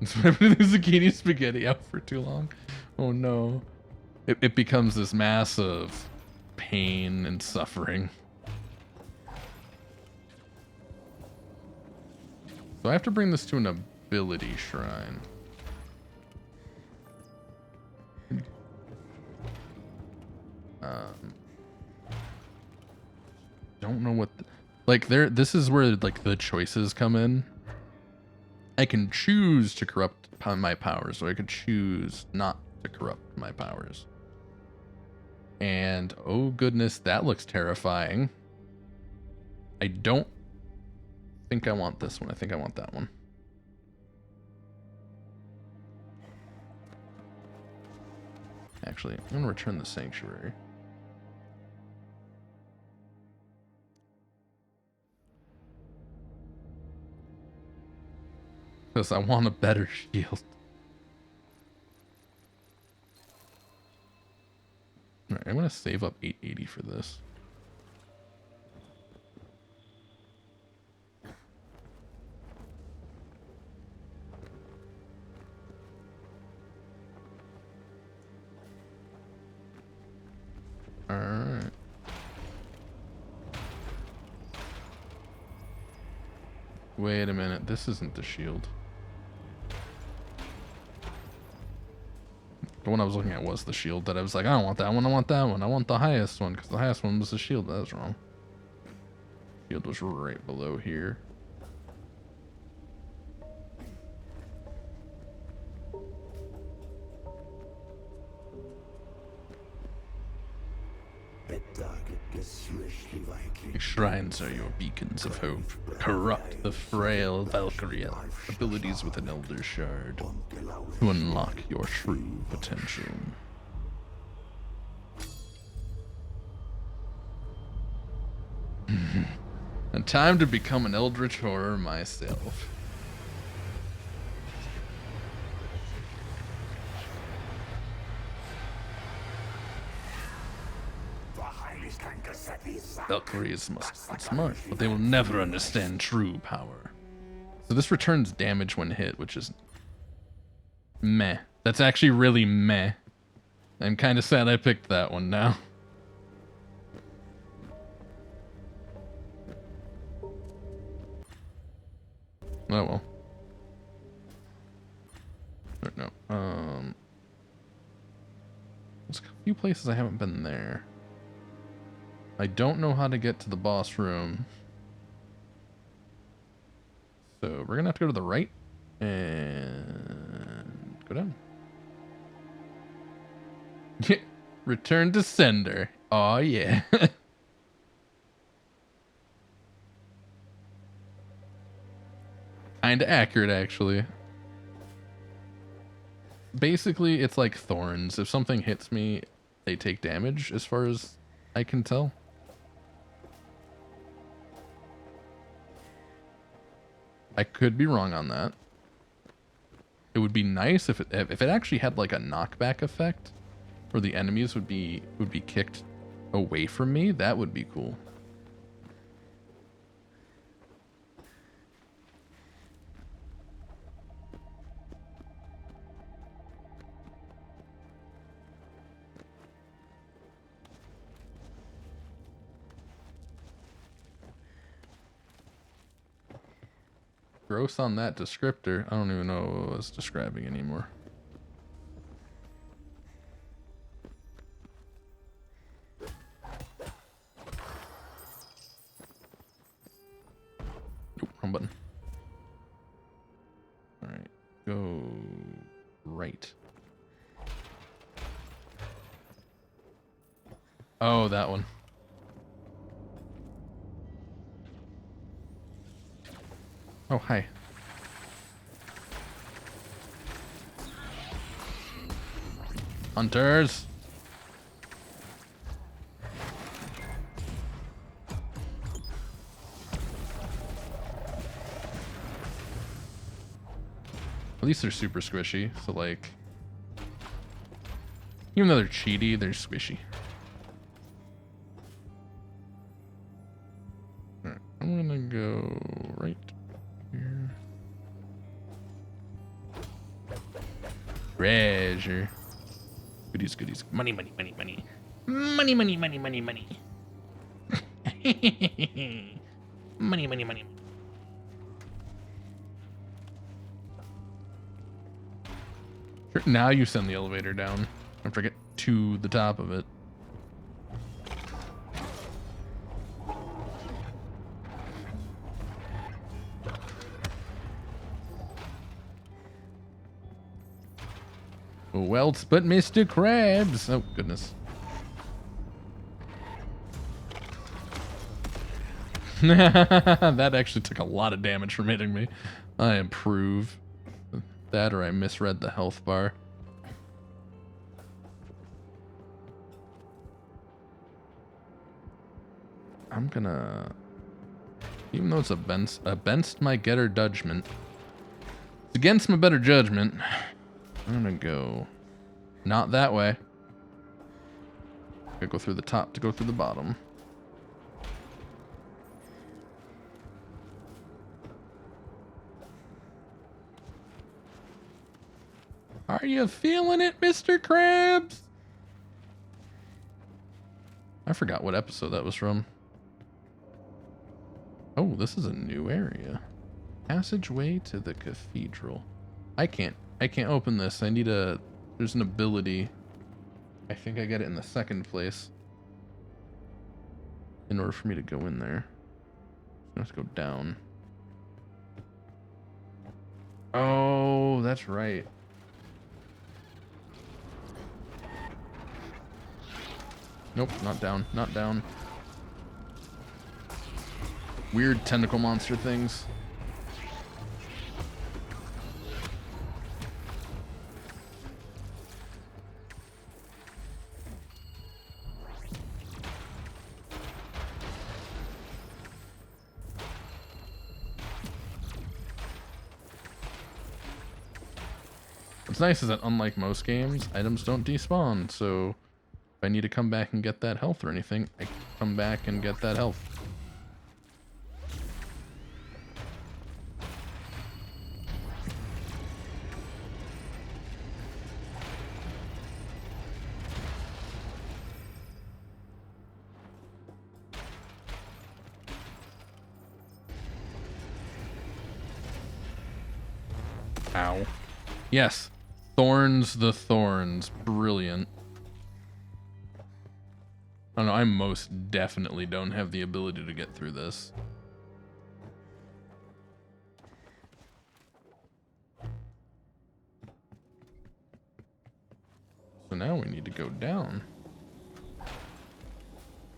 So I've been zucchini spaghetti out for too long. Oh no. It becomes this massive pain and suffering. So I have to bring this to an ability shrine. Don't know what like this is where like the choices come in. I can choose to corrupt my powers, or I could choose not to corrupt my powers. And oh goodness, that looks terrifying. I don't think I want this one. I think I want that one. Actually, I'm gonna return the sanctuary. Because I want a better shield. Alright, I'm gonna save up 880 for this. Alright. Wait a minute, this isn't the shield. The one I was looking at was the shield that I was like, I don't want that one, I want that one. I want the highest one, because the highest one was the shield. That was wrong. Shield was right below here. The shrines are your beacons of hope. Corrupt the frail Valkyrie abilities with an Elder Shard to unlock your true potential. And time to become an Eldritch horror myself. Valkyries must be smart, but they will never understand true power. So this returns damage when hit, which is meh. That's actually really meh. I'm kind of sad I picked that one now. Oh well. No. There's a few places I haven't been there. I don't know how to get to the boss room. So we're gonna have to go to the right and go down. Return to sender. Oh yeah. Kinda accurate actually. Basically, it's like thorns. If something hits me, they take damage, as far as I can tell. I could be wrong on that. It would be nice if it actually had like a knockback effect, where the enemies would be kicked away from me. That would be cool. Gross on that descriptor. I don't even know what I was describing anymore. Nope, wrong button. Alright, go right. Oh, that one. Oh, hi. Hunters! At least they're super squishy, so like... Even though they're cheaty, they're squishy. Alright, I'm gonna go right here. Treasure. Goodies, goodies. Money, money, money, money. Money, money, money, money, money. Money, money, money. Sure, now you send the elevator down after I get to the top of it. Well, but Mr. Krabs. Oh, goodness. That actually took a lot of damage from hitting me. I improve. That or I misread the health bar. I'm gonna... Even though it's against my better judgment. It's against my better judgment. I'm gonna go... Not that way. Gotta go through the top to go through the bottom. Are you feeling it, Mr. Krabs? I forgot what episode that was from. Oh, this is a new area. Passageway to the cathedral. I can't open this. I need a... There's an ability. I think I get it in the second place. In order for me to go in there. I have to go down. Oh, that's right. Nope, not down, not down. Weird tentacle monster things. What's nice is that unlike most games, items don't despawn, so if I need to come back and get that health or anything, I can come back and get that health. Ow. Yes. Thorns the thorns. Brilliant. I don't know, I most definitely don't have the ability to get through this. So now we need to go down.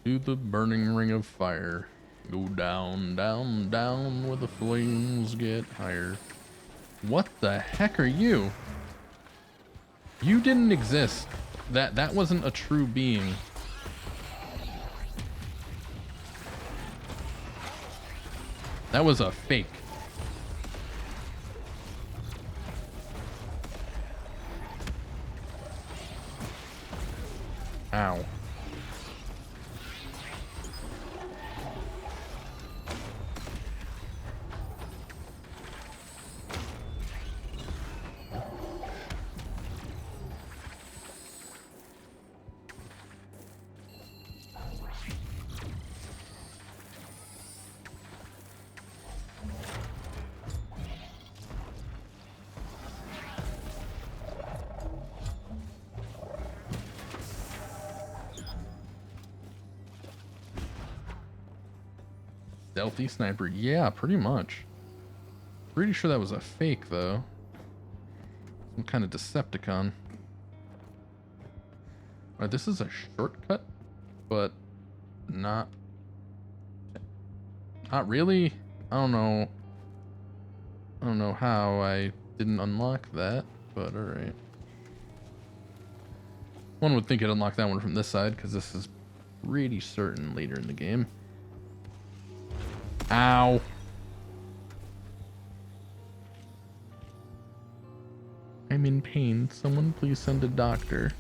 To the burning ring of fire. Go down, down, down where the flames get higher. What the heck are you? You didn't exist. That wasn't a true being. That was a fake. Ow. Stealthy sniper. Yeah, pretty much. Pretty sure that was a fake, though. Some kind of Decepticon. Alright, this is a shortcut, but not really. I don't know how I didn't unlock that, but alright. One would think it'd unlock that one from this side, because this is pretty certain later in the game. Ow. I'm in pain. Someone please send a doctor.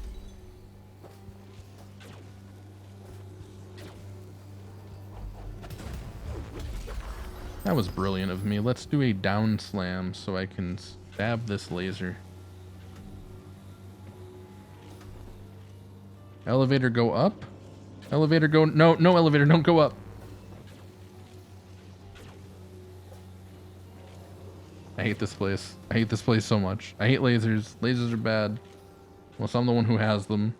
That was brilliant of me. Let's do a down slam so I can stab this laser. Elevator go up? Elevator go... No, no elevator, don't go up. I hate this place. I hate this place so much. I hate lasers. Lasers are bad. Well, so I'm the one who has them.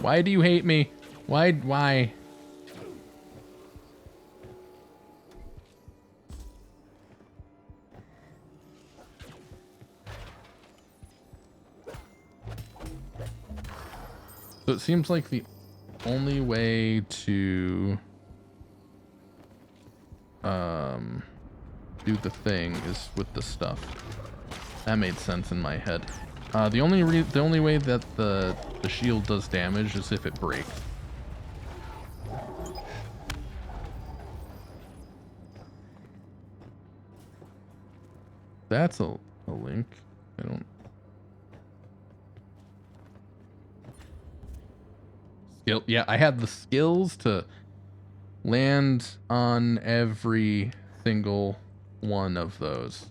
Why do you hate me? Why? So it seems like the only way to do the thing is with the stuff. That made sense in my head. The only way that the shield does damage is if it breaks. That's a link. I don't. Skill. Yeah, I had the skills to land on every single one of those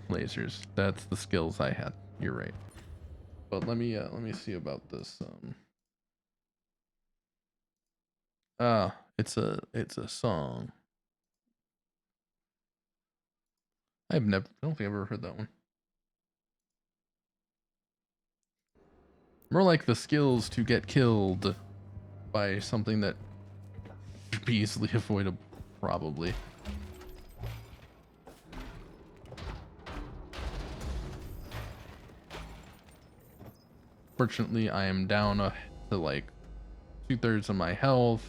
lasers. That's the skills I had. You're right. But let me see about this. It's a song. I don't think I've ever heard that one. More like the skills to get killed by something that should be easily avoidable, probably. Fortunately, I am down to like 2/3 of my health.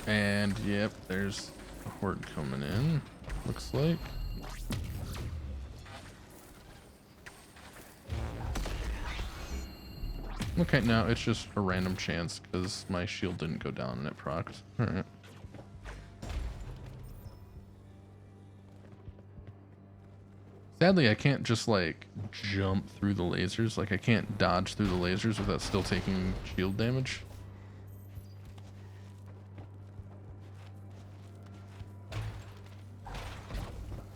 And yep, there's a horde coming in, looks like. Okay, now it's just a random chance because my shield didn't go down and it procced. Alright. Sadly, I can't just like jump through the lasers. Like I can't dodge through the lasers without still taking shield damage.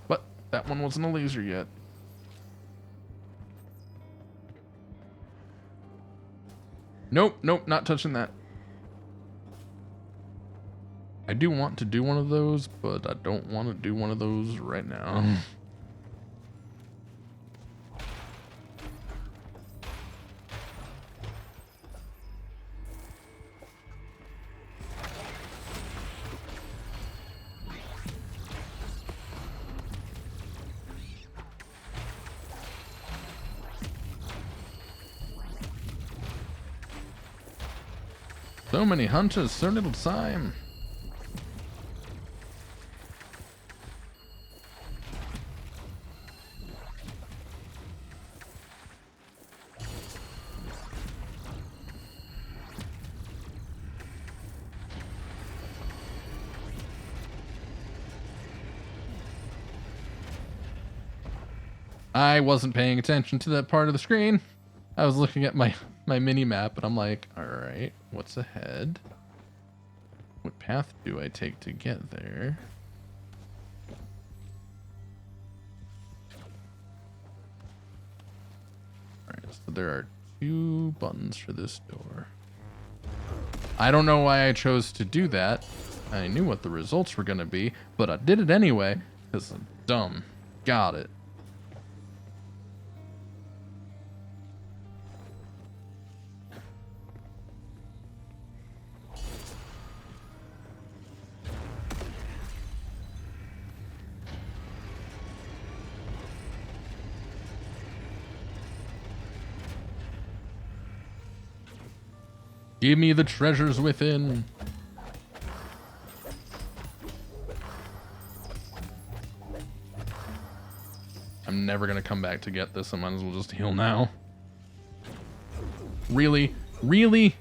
But that one wasn't a laser yet. Nope, not touching that. I do want to do one of those, but I don't want to do one of those right now. So many hunters, so little time. I wasn't paying attention to that part of the screen. I was looking at my mini map, and I'm like, all right, what's ahead? What path do I take to get there? All right, so there are 2 buttons for this door. I don't know why I chose to do that. I knew what the results were going to be, but I did it anyway because I'm dumb. Got it. Give me the treasures within. I'm never gonna come back to get this. I might as well just heal now. Really? Really?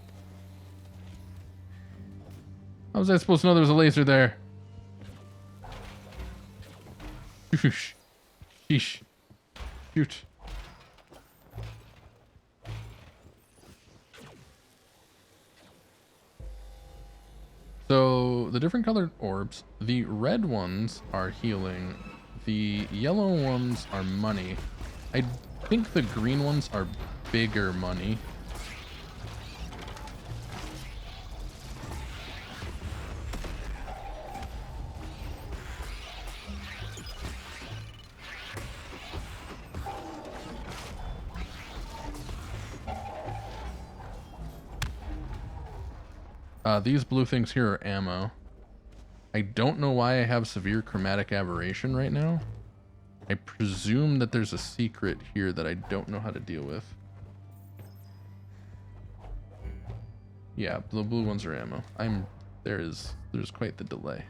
How was I supposed to know there was a laser there? Sheesh. Sheesh. Shoot. So the different colored orbs, the red ones are healing, the yellow ones are money. I think the green ones are bigger money. These blue things here are ammo. I don't know why I have severe chromatic aberration right now. I presume that there's a secret here that I don't know how to deal with. Yeah, the blue ones are ammo. There's quite the delay.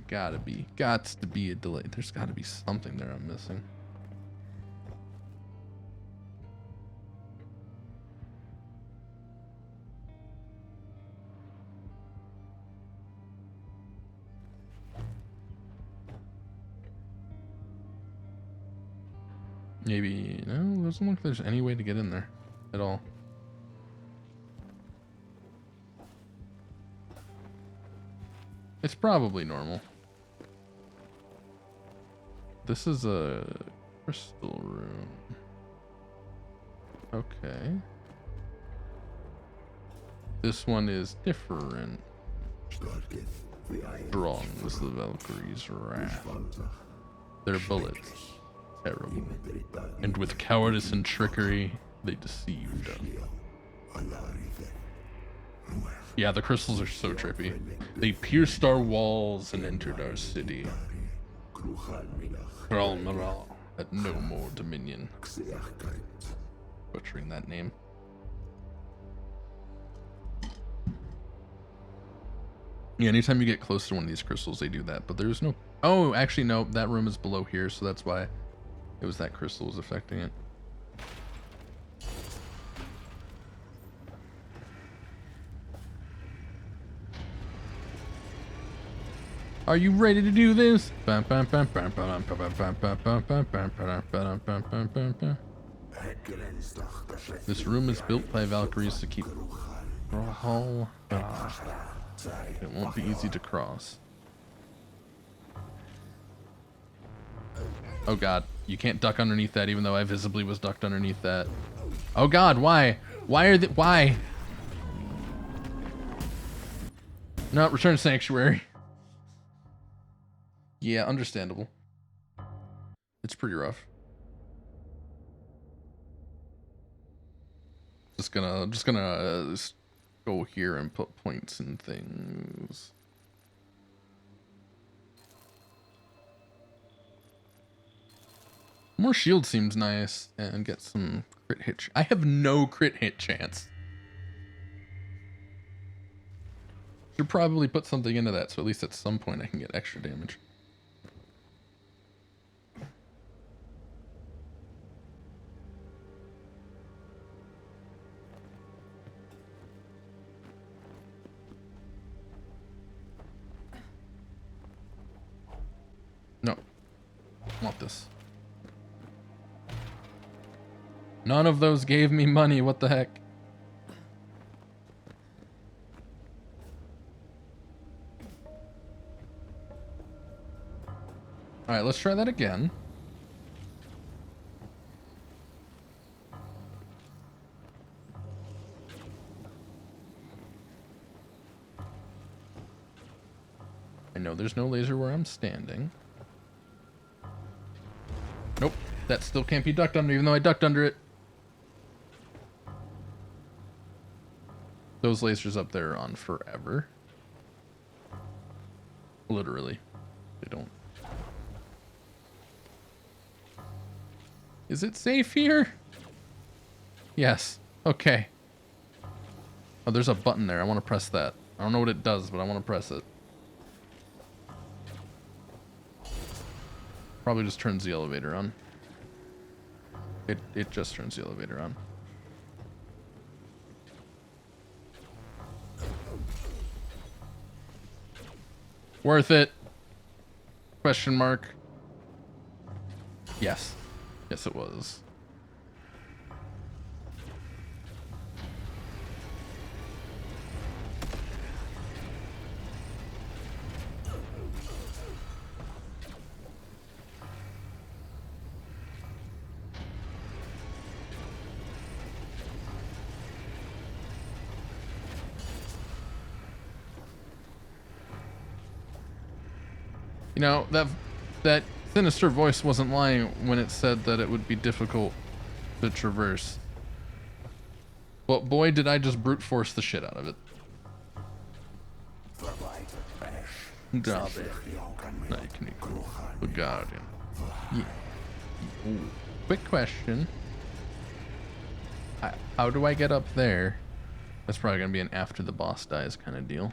There gots to be a delay. There's gotta be something there I'm missing. Maybe, no, doesn't look like there's any way to get in there at all. It's probably normal. This is a crystal room. Okay. This one is different. Strong was the Valkyrie's wrath. Their bullets, terrible. And with cowardice and trickery, they deceived us. Yeah, the crystals are so trippy. They pierced our walls and entered our city. Kralmaral had no more dominion. Butchering that name. Yeah, anytime you get close to one of these crystals, they do that. But there's no... Oh, actually, no. That room is below here, so that's why it was that crystal was affecting it. Are you ready to do this? This room is built by Valkyries to keep... Oh, God. It won't be easy to cross. Oh, God. You can't duck underneath that, even though I visibly was ducked underneath that. Oh, God. Why? Why? No, return sanctuary. Yeah, understandable. It's pretty rough. Just gonna go here and put points in things. More shield seems nice, and get some crit hit. I have no crit hit chance. Should probably put something into that, so at least at some point I can get extra damage. No. I want this. None of those gave me money, what the heck? Alright, let's try that again. I know there's no laser where I'm standing. Nope, that still can't be ducked under, even though I ducked under it. Those lasers up there are on forever. Literally. They don't. Is it safe here? Yes. Okay. Oh, there's a button there. I want to press that. I don't know what it does, but I want to press it. Probably just turns the elevator on. It just turns the elevator on. Worth it? Question mark. Yes. Yes, it was. You know, that sinister voice wasn't lying when it said that it would be difficult to traverse. But boy, did I just brute force the shit out of it. The Guardian. Yeah. Ooh. Quick question. How do I get up there? That's probably going to be an after the boss dies kind of deal.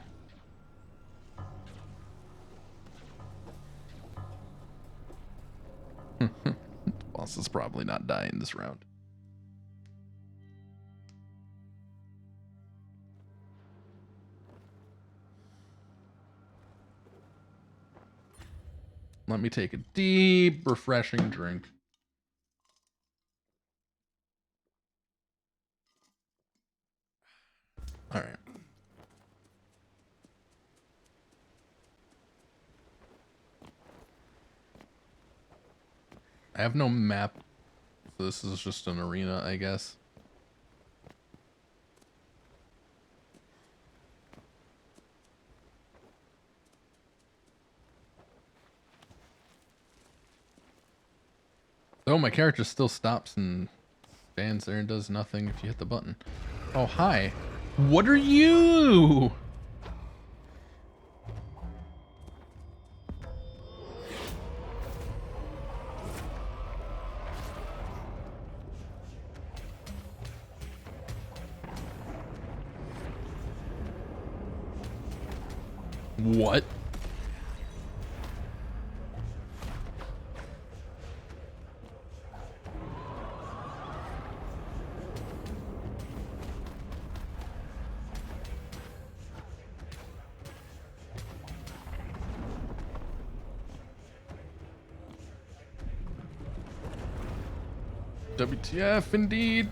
The boss is probably not dying this round. Let me take a deep, refreshing drink. All right. I have no map, so this is just an arena, I guess. Oh, my character still stops and stands there and does nothing if you hit the button. Oh, hi. What are you? What? WTF, indeed.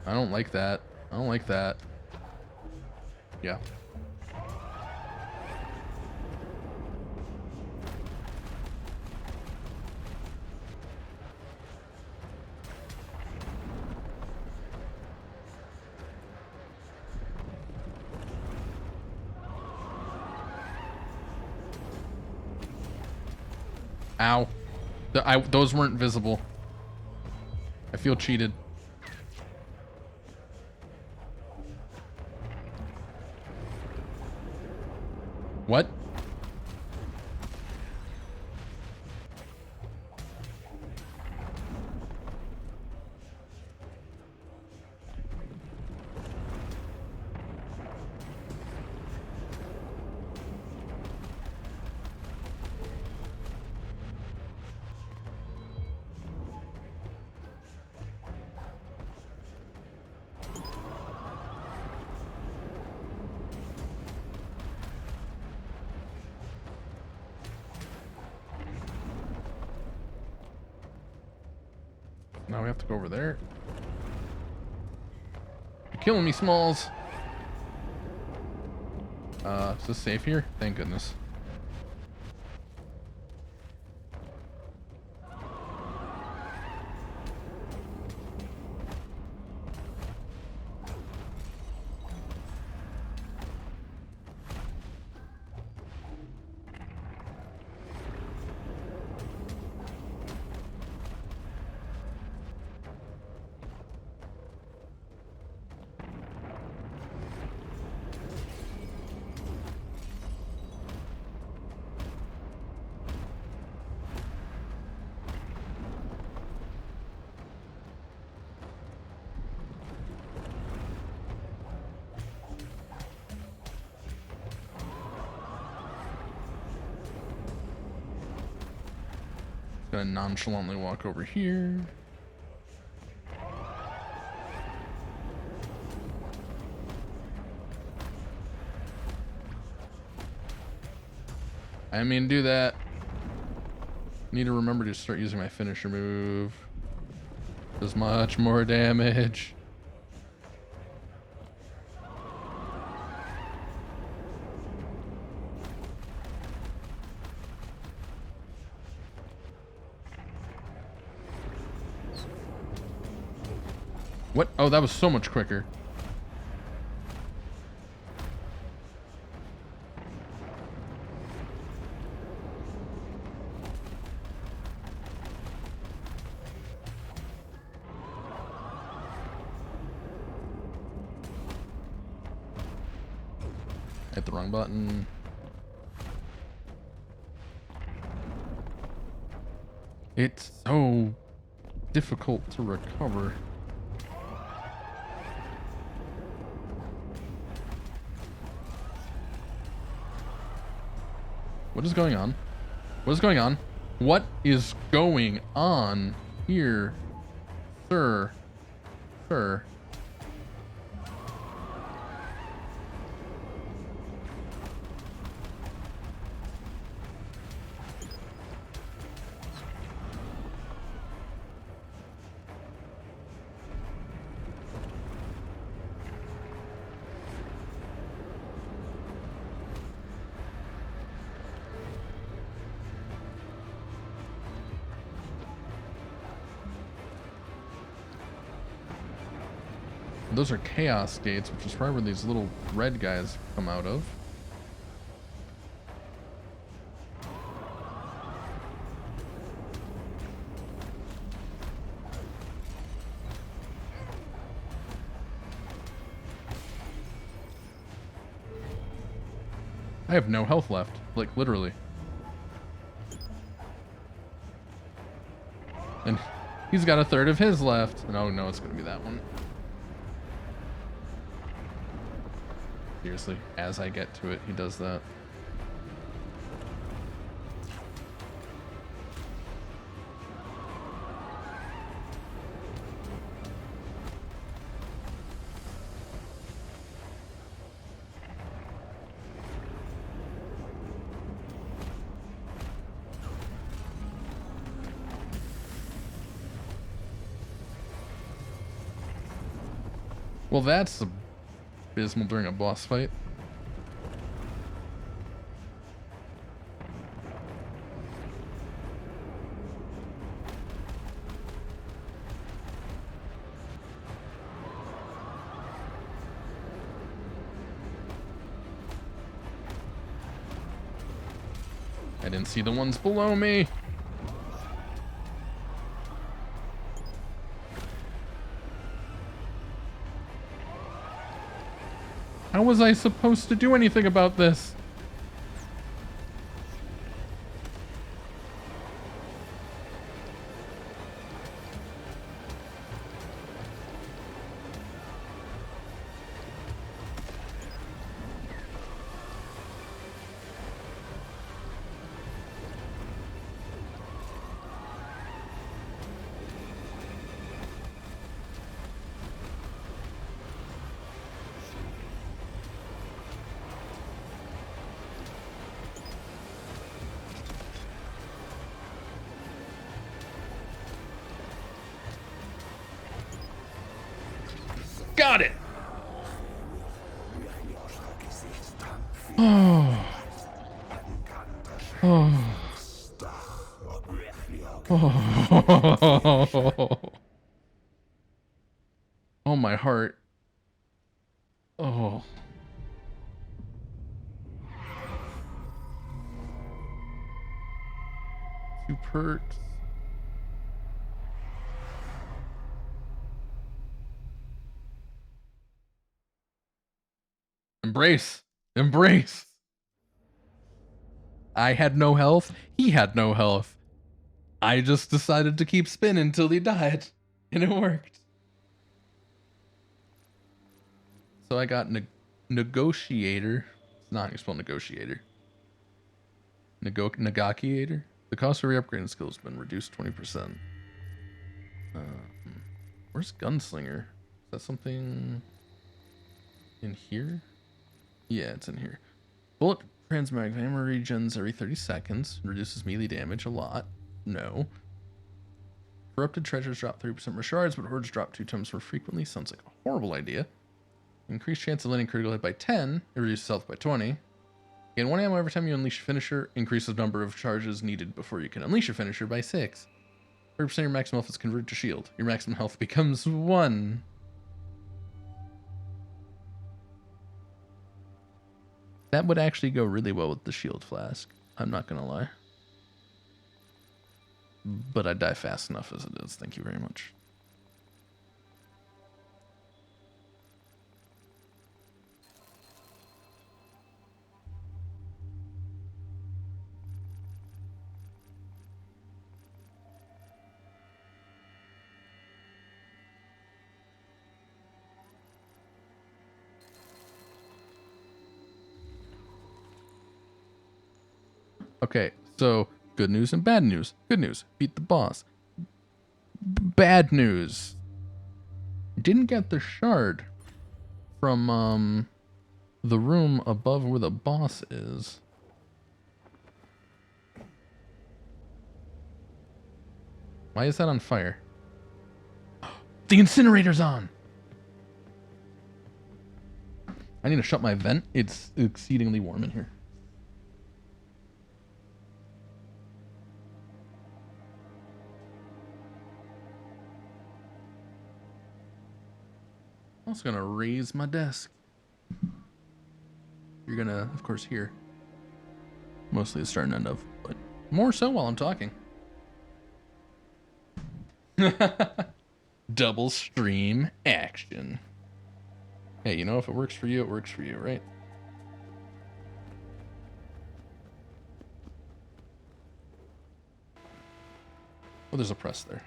I don't like that. I don't like that. Yeah. Ow. Those weren't visible. I feel cheated. What? now we have to go over there. You're killing me, Smalls. Is this safe here? Thank goodness. Gonna nonchalantly walk over here. I mean, do that. Need to remember to start using my finisher move. Does much more damage. What? Oh, that was so much quicker. Hit the wrong button. It's so difficult to recover. What is going on? What is going on? What is going on here, sir? Sir. Those are chaos gates, which is probably where these little red guys come out of. I have no health left, like literally. And he's got a third of his left. And oh no, it's gonna be that one. Seriously, as I get to it, he does that. Well, that's abysmal during a boss fight. I didn't see the ones below me. How was I supposed to do anything about this? Oh. Oh. Oh. Oh, my heart. Oh. 2 perks. Embrace. Embrace. I had no health. He had no health. I just decided to keep spinning until he died. And it worked. So I got negotiator. It's not how you spell negotiator. Negotiator. The cost for re-upgrading skills has been reduced 20%. Where's gunslinger? Is that something in here? Yeah, it's in here. Bullet transmag hammer regens every 30 seconds. Reduces melee damage a lot. No. Corrupted treasures drop 30% more shards, but hordes drop 2 times more frequently. Sounds like a horrible idea. Increased chance of landing critical hit by 10. It reduces health by 20. Gain 1 ammo every time you unleash a finisher. Increases the number of charges needed before you can unleash a finisher by 6. 30% of your maximum health is converted to shield. Your maximum health becomes 1. That would actually go really well with the shield flask. I'm not gonna lie. But I die fast enough as it is. Thank you very much. Okay, so good news and bad news. Good news, beat the boss. Bad news, didn't get the shard from the room above where the boss is. Why is that on fire? The incinerator's on! I need to shut my vent. It's exceedingly warm in here. I'm also gonna raise my desk. You're gonna, of course, hear mostly the start and end of, but more so while I'm talking. Double stream action. Hey, you know, if it works for you, it works for you, right? Oh, there's a press there.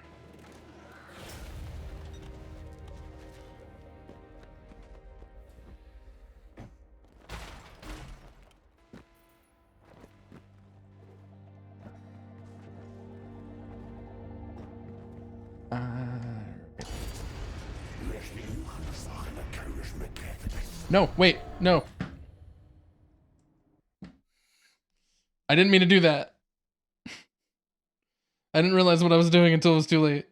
No, wait, no. I didn't mean to do that. I didn't realize what I was doing until it was too late.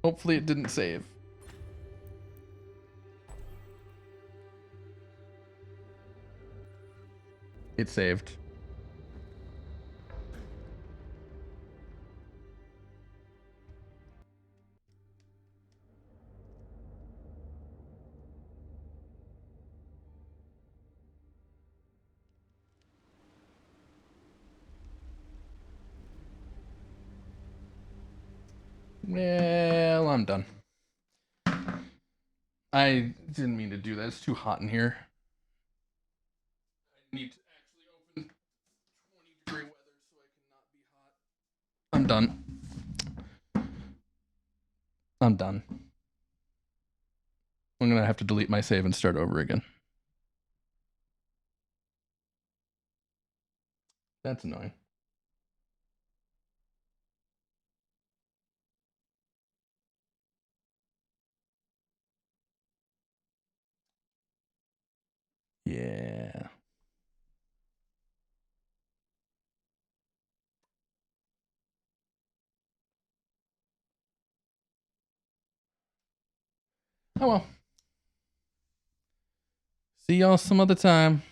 Hopefully it didn't save. It saved. Well, I'm done. I didn't mean to do that. It's too hot in here. I need to actually open 20-degree weather so I cannot be hot. I'm done. I'm done. I'm gonna have to delete my save and start over again. That's annoying. Yeah. Oh well. See y'all some other time.